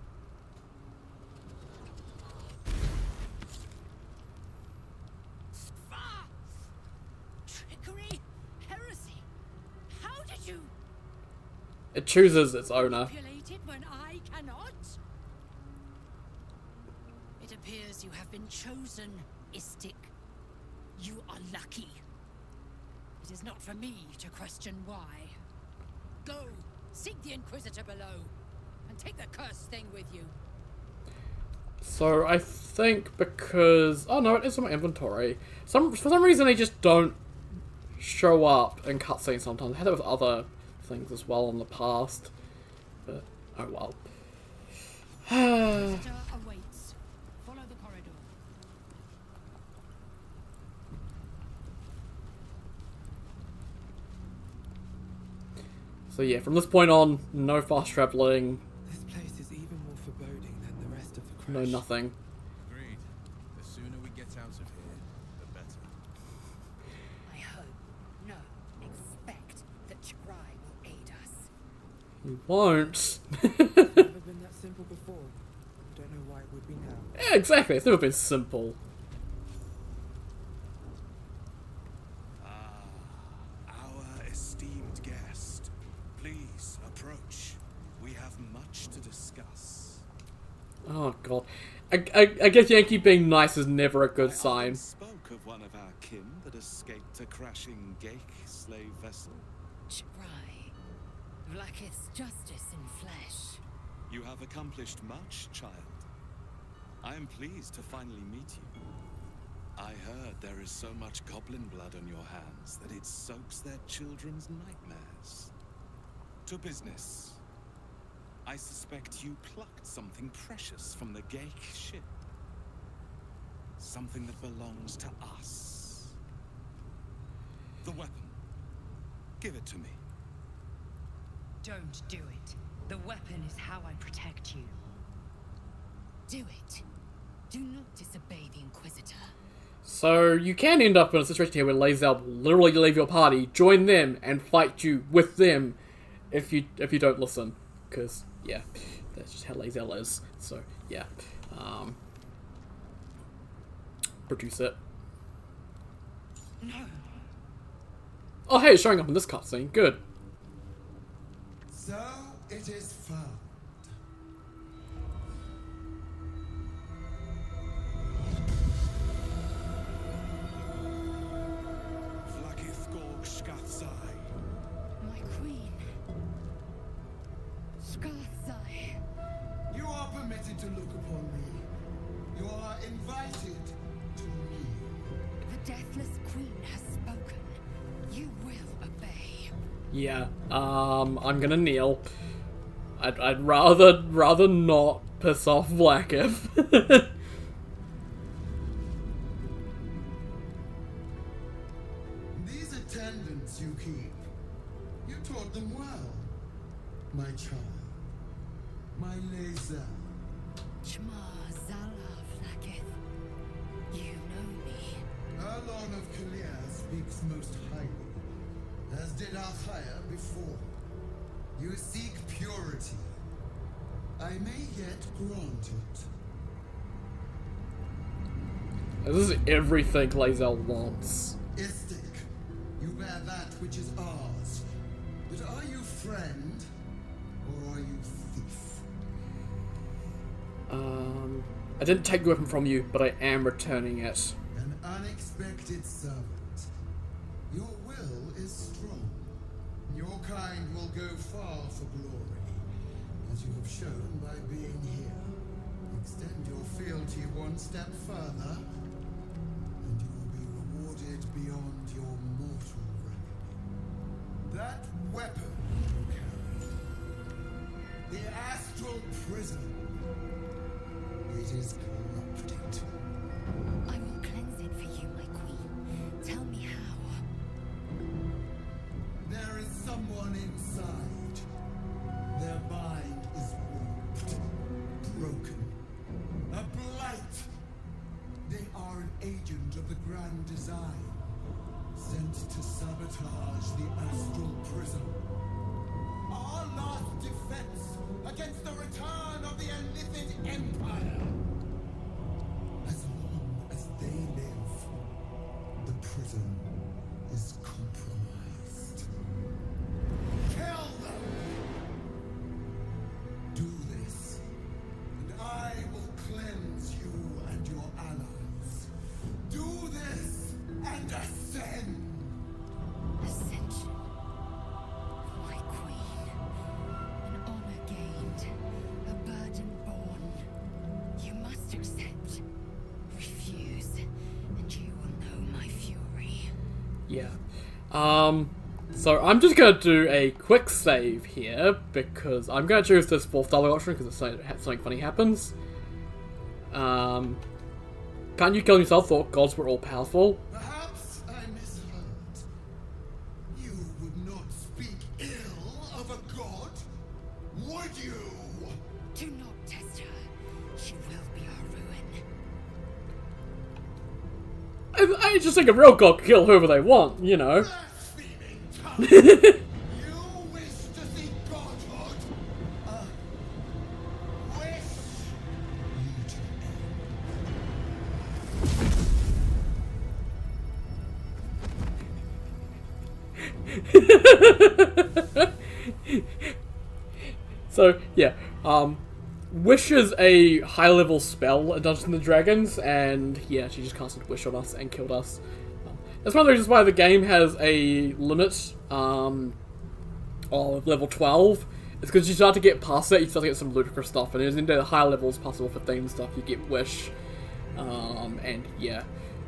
Trickery? Heresy? How did you It chooses its owner. manipulate it when I cannot? It appears you have been chosen, Istik. You are lucky. It is not for me to question why. Go, seek the Inquisitor below, and take the cursed thing with you. So I think because... Oh no, it is in my inventory. For some reason they just don't show up in cutscenes sometimes. I had that with other things as well in the past. But, oh well. Inquisitor awaits. Follow the corridor. So yeah, from this point on, no fast travelling. This place is even more foreboding than the rest of the crash. No nothing. Agreed. The sooner we get out of here, the better. We won't. It's never been that simple before. Don't know why it would be now. Yeah, exactly. It's never been simple. Our esteemed guest. Please approach. We have much to discuss. Oh god. I guess Yankee being nice is never a good sign. Spoke of one of our kin that escaped a crashing Geik slave vessel. Try. Vlaakith's justice in flesh. You have accomplished much, child. I am pleased to finally meet you. I heard there is so much goblin blood on your hands that it soaks their children's nightmares. To business. I suspect you plucked something precious from the Geik ship. Something that belongs to us. The weapon. Give it to me. Don't do it. The weapon is how I protect you. Do it. Do not disobey the Inquisitor. So you can end up in a situation here where Lae'zel will literally leave your party, join them, and fight you with them if you don't listen. Because, yeah, that's just how Lae'zel is. So, yeah. Produce it. No. Oh, hey, it's showing up in this cutscene. Good. So it is found. Vlaakith Gorg Skathzai. My queen. Skathzai. You are permitted to look upon me. You are invited to me. The Deathless Queen has spoken. You will obey. Yeah, I'm gonna kneel. I'd rather not piss off Vlaakith. These attendants you keep, you taught them well, my child. My Lae'zel. Shma Zala Vlaakith. You know me. Erlon of Kalir speaks most highly, as did Alchaya before. You seek purity. I may yet grant it. This is everything Lae'zel wants. Istik, you bear that which is ours. But are you friend, or are you thief? I didn't take the weapon from you, but I am returning it. An unexpected servant. Your will is strong. Your kind will go far for glory, as you have shown by being here. Extend your fealty one step further, and you will be rewarded beyond your mortal reckoning. That weapon you carry, the astral prison, it is corrupted. I will cleanse it for you, my queen. Tell me how. There is someone inside. Their mind is warped, broken, a blight. They are an agent of the Grand Design, sent to sabotage the astral prison. Our last defense against the return of the Elithid Empire. As long as they live, the prison is compromised. Kill them! Do this, and I will cleanse you and your allies. Do this, and ascend! Ascension. My queen. An honor gained. A burden borne. You must accept. Refuse, and you will know my fury. Yeah. So I'm just gonna do a quick save here, because I'm gonna choose this fourth dialogue option, because something funny happens. Can't you kill yourself? Thought gods were all powerful. Perhaps I misheard. You would not speak ill of a god, would you? Do not test her. She will be our ruin. I just think a real god can kill whoever they want, you know. You wish to see godhood? So yeah, Wish is a high level spell in Dungeons and Dragons, and yeah, she just casted Wish on us and killed us. That's one of the reasons why the game has a limit of level 12. It's because you start to get past it, you start to get some ludicrous stuff, and it's into the higher levels possible for theme stuff. You get Wish, and yeah,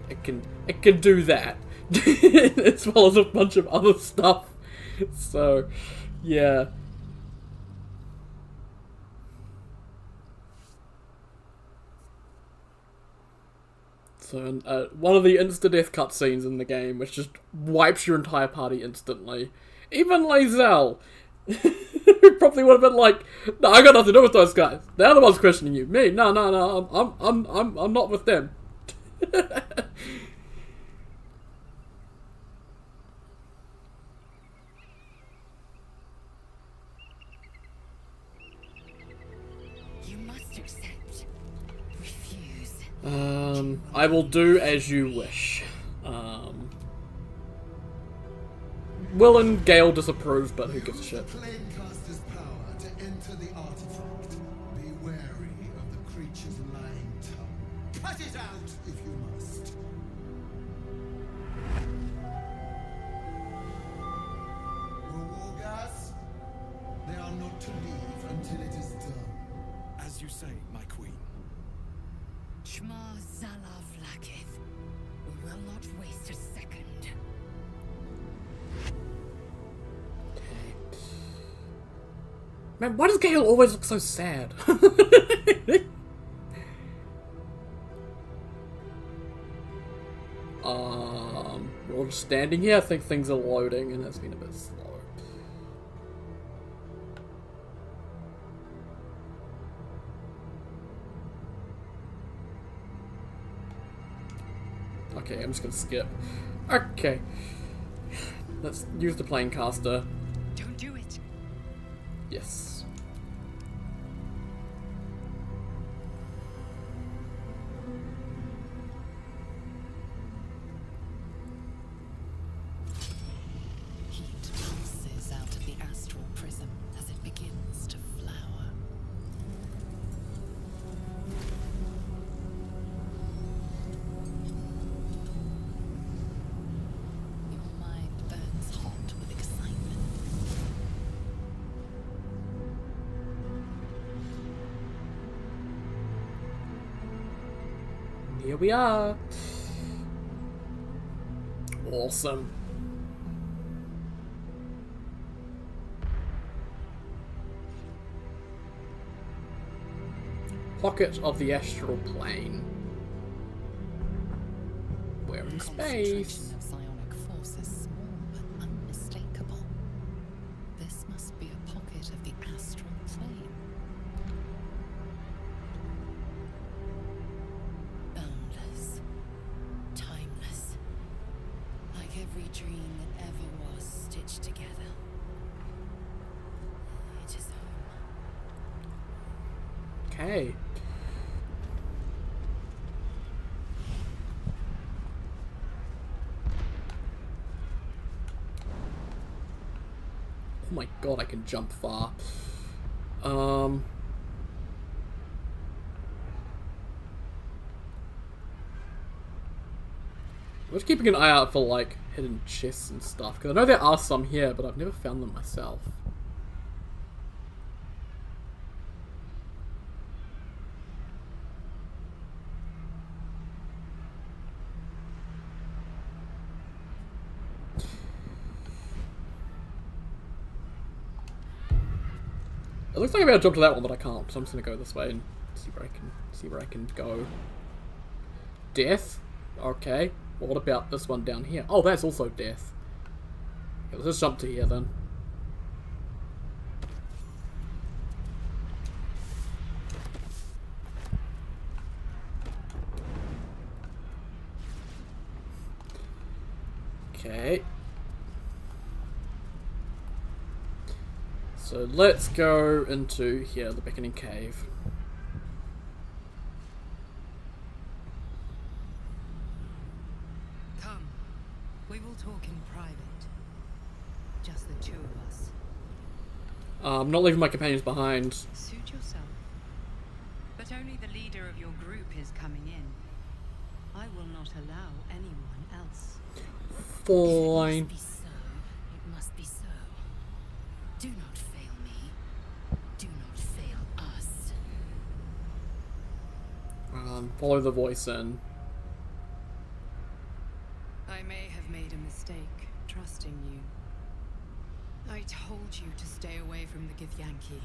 it can do that as well as a bunch of other stuff. So yeah. So one of the insta-death cutscenes in the game, which just wipes your entire party instantly. Even Lae'zel, who probably would have been like, "No, I got nothing to do with those guys. They're the ones questioning you. Me, no, I'm not with them." You must accept. Refuse. I will do as you wish. Will and Gale disapprove, but who gives a shit? Planecaster's power to enter the artifact. Be wary of the creature's lying tongue. Cut it out if you must. War gas? They are not to leave until it is done. As you say, my queen. Shma Zalav Lakith. We will not waste a second. Man, why does Gale always look so sad? We're all just standing here. I think things are loading, and it's been a bit slow. Okay, I'm just gonna skip. Okay. Let's use the planecaster. Don't do it. Yes. Heat pulses out of the astral prism as it begins to flower. Your mind burns hot with excitement. Here we are. Awesome. Pocket of the astral plane. We're in space. Concentration of psionic force is small but unmistakable. This must be a pocket of the astral plane. Boundless. Timeless. Like every dream that ever was stitched together. It is home. Okay. Oh my god, I can jump far. I'm just keeping an eye out for, like, hidden chests and stuff, because I know there are some here, but I've never found them myself. It looks like I'm able to jump to that one, but I can't, so I'm just gonna go this way and see where I can go. Death? Okay. Well, what about this one down here? Oh, that's also death. Okay, let's just jump to here then. Okay. So let's go into here, the Beckoning Cave. Come, we will talk in private. just the two of us. I'm not leaving my companions behind. Suit yourself. But only the leader of your group is coming in. I will not allow anyone else. Fine. It must be so. It must be so. Do not fail me. Do not fail us. Follow the voice in. I may have made a mistake trusting you. I told you to stay away from the Githyanki,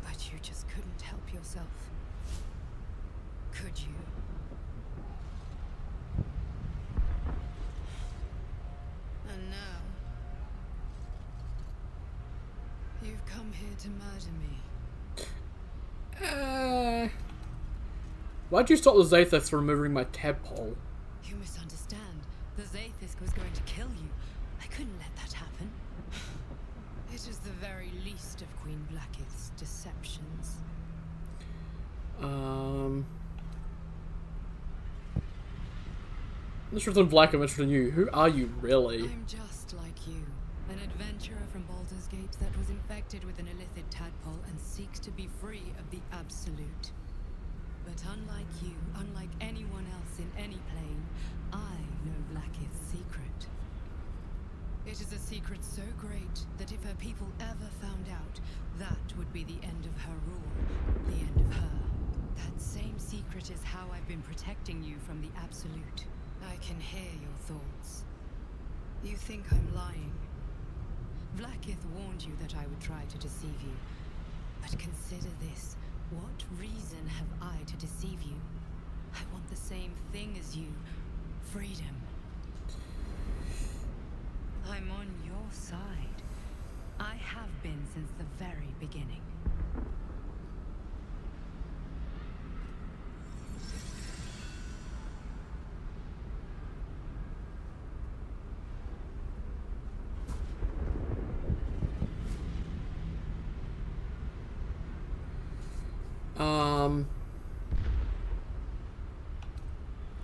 but you just couldn't help yourself. Could you? And now, you've come here to murder me. Why'd you stop the Zathis from removing my tadpole? You misunderstand. The Zathis was going to kill you. I couldn't let that happen. It is the very least of Queen Blackith's deceptions. Interested in Black, I'm interested in you. Who are you, really? I'm just like you. An adventurer from Baldur's Gate that was infected with an illithid tadpole and seeks to be free of the Absolute. But unlike you, unlike anyone else in any plane, I know Blackith's secret. It is a secret so great that if her people ever found out, that would be the end of her rule, the end of her. That same secret is how I've been protecting you from the Absolute. I can hear your thoughts. You think I'm lying. Blackith warned you that I would try to deceive you. But consider this. What reason have I to deceive you? I want the same thing as you. Freedom. I'm on your side. I have been since the very beginning.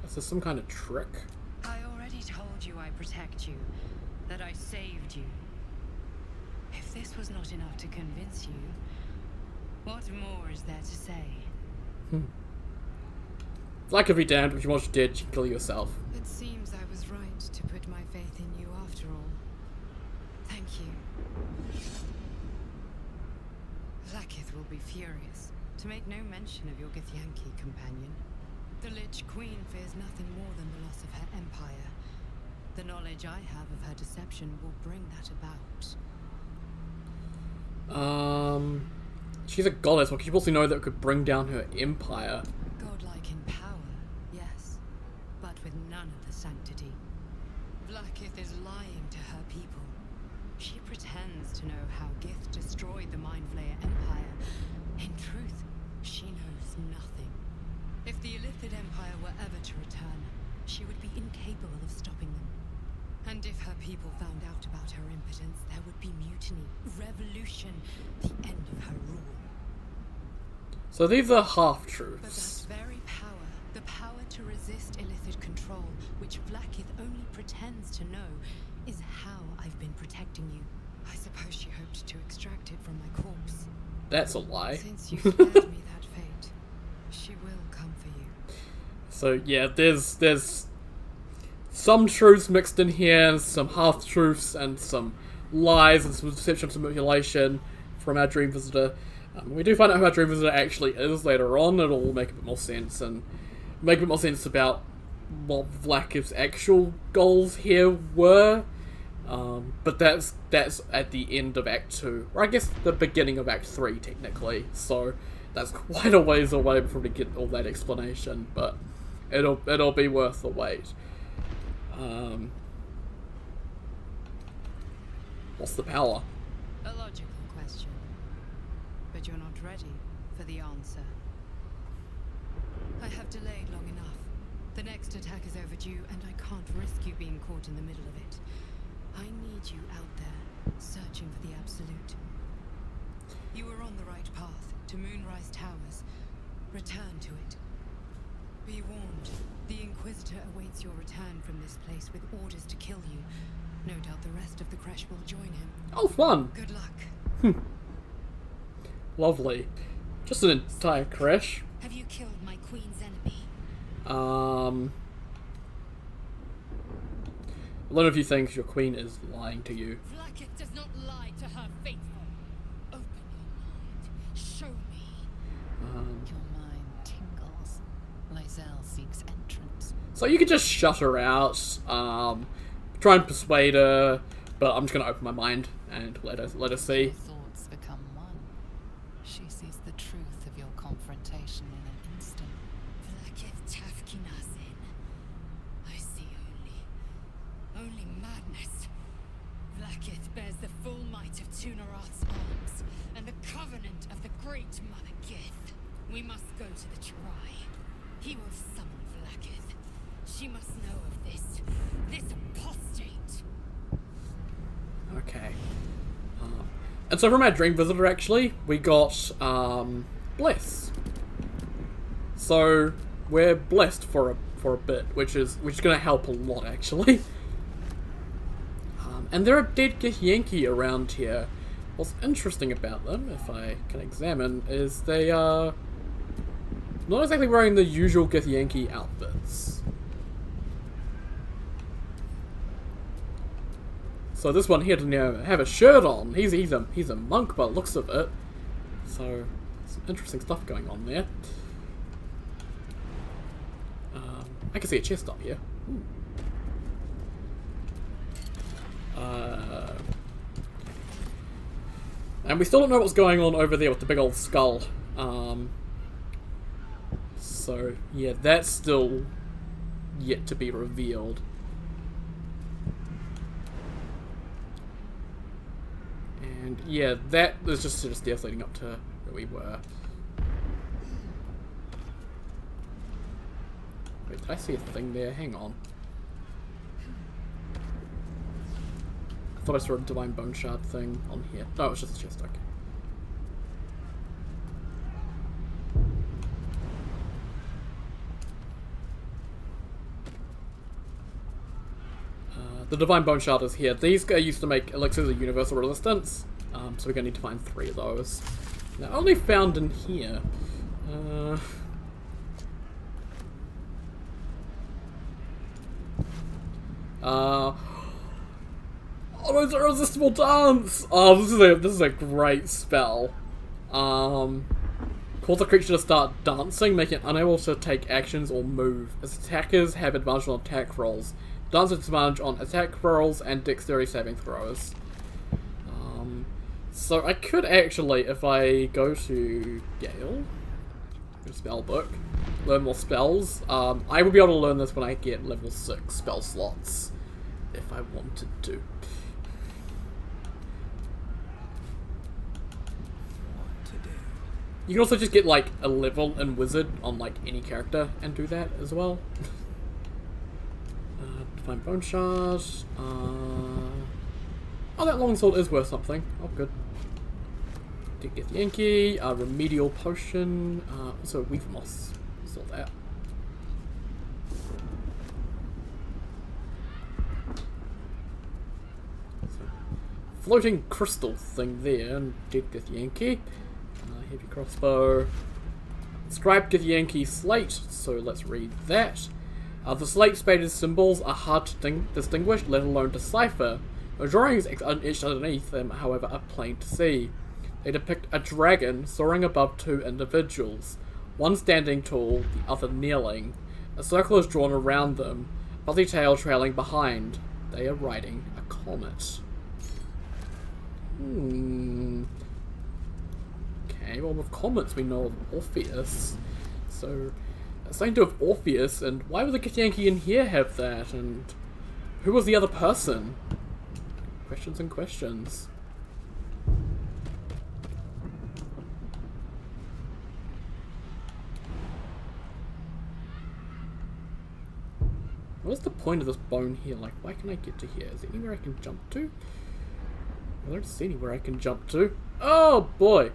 Is this some kind of trick? I already told you I protect you, that I saved you. If this was not enough to convince you, what more is there to say? Like if you damned, if you want you dead, you can kill yourself. It seems I was right to put my faith in you after all. Thank you. Blackith will be furious, to make no mention of your Githyanki companion. The Lich Queen fears nothing more than the loss of her empire. The knowledge I have of her deception will bring that about. She's a goddess, but could you possibly know that it could bring down her empire? Godlike in power, yes, but with none of the sanctity. Blackith is lying to her people. She pretends to know how Gith destroyed the Mind Flayer Empire. In truth, she knows nothing. If the Illithid Empire were ever to return, she would be incapable of stopping them. And if her people found out about her impotence, there would be mutiny, revolution, the end of her rule. So these are But half-truths. that very power, the power to resist Illithid control, which Blackith only pretends to know, is how I've been protecting you. I suppose she hoped to extract it from my corpse. That's a lie. Since you spared me that fate, she will come for you. So yeah, there's some truths mixed in here, and some half-truths, and some lies, and some deception, some manipulation from our Dream Visitor. We do find out who our Dream Visitor actually is later on. It'll make a bit more sense, and make a bit more sense about what Vlakiv's actual goals here were. But that's at the end of Act 2, or I guess the beginning of Act 3 technically, so that's quite a ways away before we get all that explanation, but it'll be worth the wait. What's the power? A logical question. But you're not ready for the answer. I have delayed long enough. The next attack is overdue, and I can't risk you being caught in the middle of it. I need you out there, searching for the Absolute. You were on the right path, to Moonrise Towers. Return to it. Be warned. The Inquisitor awaits your return from this place with orders to kill you. No doubt the rest of the Crash will join him. Oh, fun! Good luck. Lovely. Just an entire crash. Have you killed my queen's enemy? I don't know if you think your queen is lying to you. Vlaakith does not lie to her faithful. Open your mind. Show me. Your mind tingles. Lysel seeks entrance. So you could just shut her out, try and persuade her, but I'm just gonna open my mind and let her see. Your thoughts become one. She sees the truth of your confrontation in an instant. Vlaakith Tafkinazin. I see only madness. Vlaakith bears the full might of Tunarath's arms and the covenant of the great Mother Gith. We must go to the Try. He will summon Vlaakith. She must know of this apostate. Okay. And so from our Dream Visitor, actually, we got, Bless. So, we're blessed for a bit, which is gonna help a lot, actually. And there are dead Githyanki around here. What's interesting about them, if I can examine, is they are not exactly wearing the usual Githyanki outfits. So this one here doesn't have a shirt on. He's a monk by the looks of it. So some interesting stuff going on there. I can see a chest up here. Ooh. And we still don't know what's going on over there with the big old skull. So yeah, that's still yet to be revealed. And yeah, that is just sort of stairs leading up to where we were. Wait, did I see a thing there? Hang on. I thought I saw a Divine Bone Shard thing on here. No, it was just a chest, okay. The Divine Bone Shard is here. These guys used to make elixirs of universal resistance, so we're going to need to find 3 of those. Now, only found in here. Oh, it's a irresistible dance! Oh, this is a great spell. Cause a creature to start dancing, making it unable to take actions or move. Its attackers have advantage on attack rolls. Dance has advantage on attack rolls and dexterity saving throws. So I could actually, if I go to Gale, spell book, learn more spells. I will be able to learn this when I get level 6 spell slots, if I wanted to. You can also just get like a level in Wizard on like any character and do that as well. Divine Bone Shard. Oh, that longsword is worth something. Oh, good. Did get Yankee. Remedial Potion. Also Weaver Moss. Saw that. So, floating crystal thing there. And did get Yankee. Heavy crossbow. Scribe Githyanki slate, so let's read that. The slate-spaded symbols are hard to distinguish, let alone decipher. The drawings etched underneath them, however, are plain to see. They depict a dragon soaring above 2 individuals, one standing tall, the other kneeling. A circle is drawn around them, fuzzy tail trailing behind. They are riding a comet. Okay, well with comets we know of Orpheus, so something to do with Orpheus, and why would the Githyanki in here have that, and who was the other person? Questions and questions. What's the point of this bone here? Like, why can I get to here? Is there anywhere I can jump to? I don't see anywhere I can jump to. Oh boy!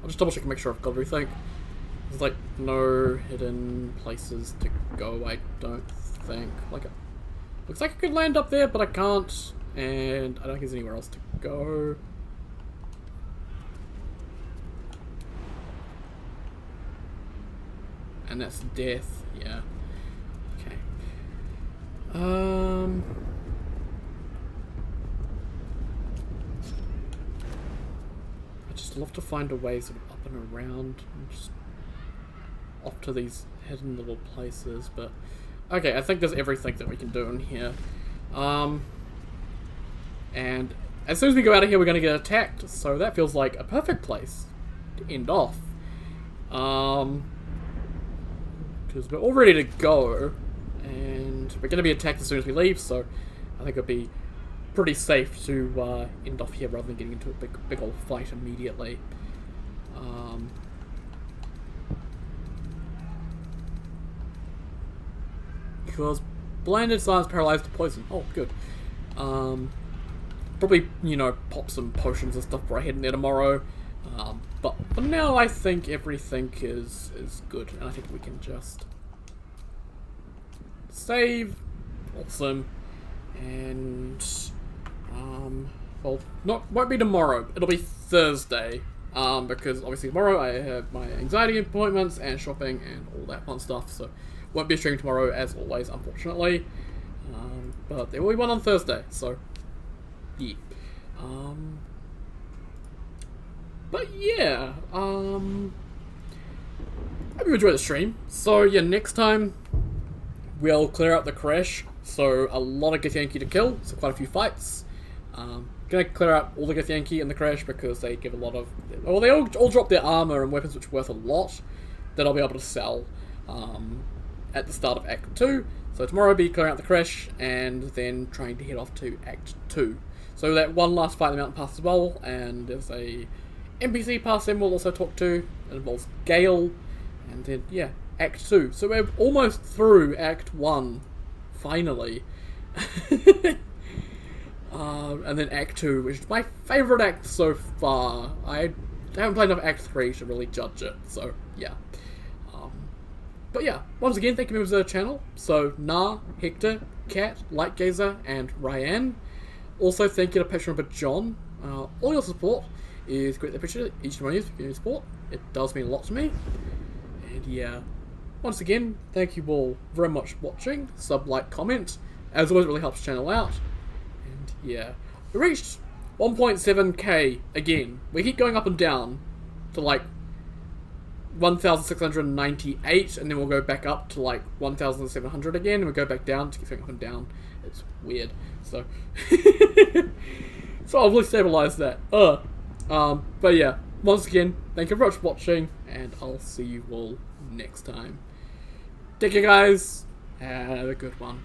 just double check and make sure I've got everything. There's like no hidden places to go, I don't think. Like, looks like I could land up there, but I can't. And I don't think there's anywhere else to go. And that's death, yeah. Okay. I'd just love to find a way sort of up and around and just off to these hidden little places, but okay, I think there's everything that we can do in here. And as soon as we go out of here, we're going to get attacked, so that feels like a perfect place to end off. Because we're all ready to go, and we're going to be attacked as soon as we leave, so I think it'll be pretty safe to end off here rather than getting into a big old fight immediately. Because blinded, silenced, paralyzed, to poison. Oh, good. Probably, you know, pop some potions and stuff before I head in there tomorrow. But for now, I think everything is good, and I think we can just save. Awesome. And well, won't be tomorrow. It'll be Thursday. Because obviously tomorrow I have my anxiety appointments and shopping and all that fun stuff. So won't be a stream tomorrow, as always, unfortunately. But there will be one on Thursday. So yeah. But yeah, I hope you enjoyed the stream. So yeah, next time we'll clear out the crash. So a lot of Githyanki to kill, so quite a few fights. Gonna clear out all the Githyanki in the crash because they give a lot of, well, they all drop their armor and weapons which are worth a lot that I'll be able to sell at the start of Act 2. So tomorrow I'll be clearing out the crash and then trying to head off to Act 2. So that one last fight in the mountain pass as well, and there's a NPC pass then we'll also talk to. It involves Gale, and then, yeah, Act 2. So we're almost through Act 1, finally. And then Act 2, which is my favourite act so far. I haven't played enough Act 3 to really judge it, so yeah. But yeah, once again, thank you members of the channel. So, Nah, Hector, Kat, Lightgazer, and Ryan. Also, thank you to Patron member John. All your support is greatly appreciated. Each one of you for your support. It does mean a lot to me. And yeah, once again, thank you all very much for watching. Sub, like, comment. As always, it really helps the channel out. And yeah, we reached 1.7k again. We keep going up and down to like 1,698, and then we'll go back up to like 1,700 again, and we'll go back down to keep going up and down. It's weird. So, so I'll really stabilize that. But yeah, once again, thank you very much for watching, and I'll see you all next time. Take care, guys. Have a good one.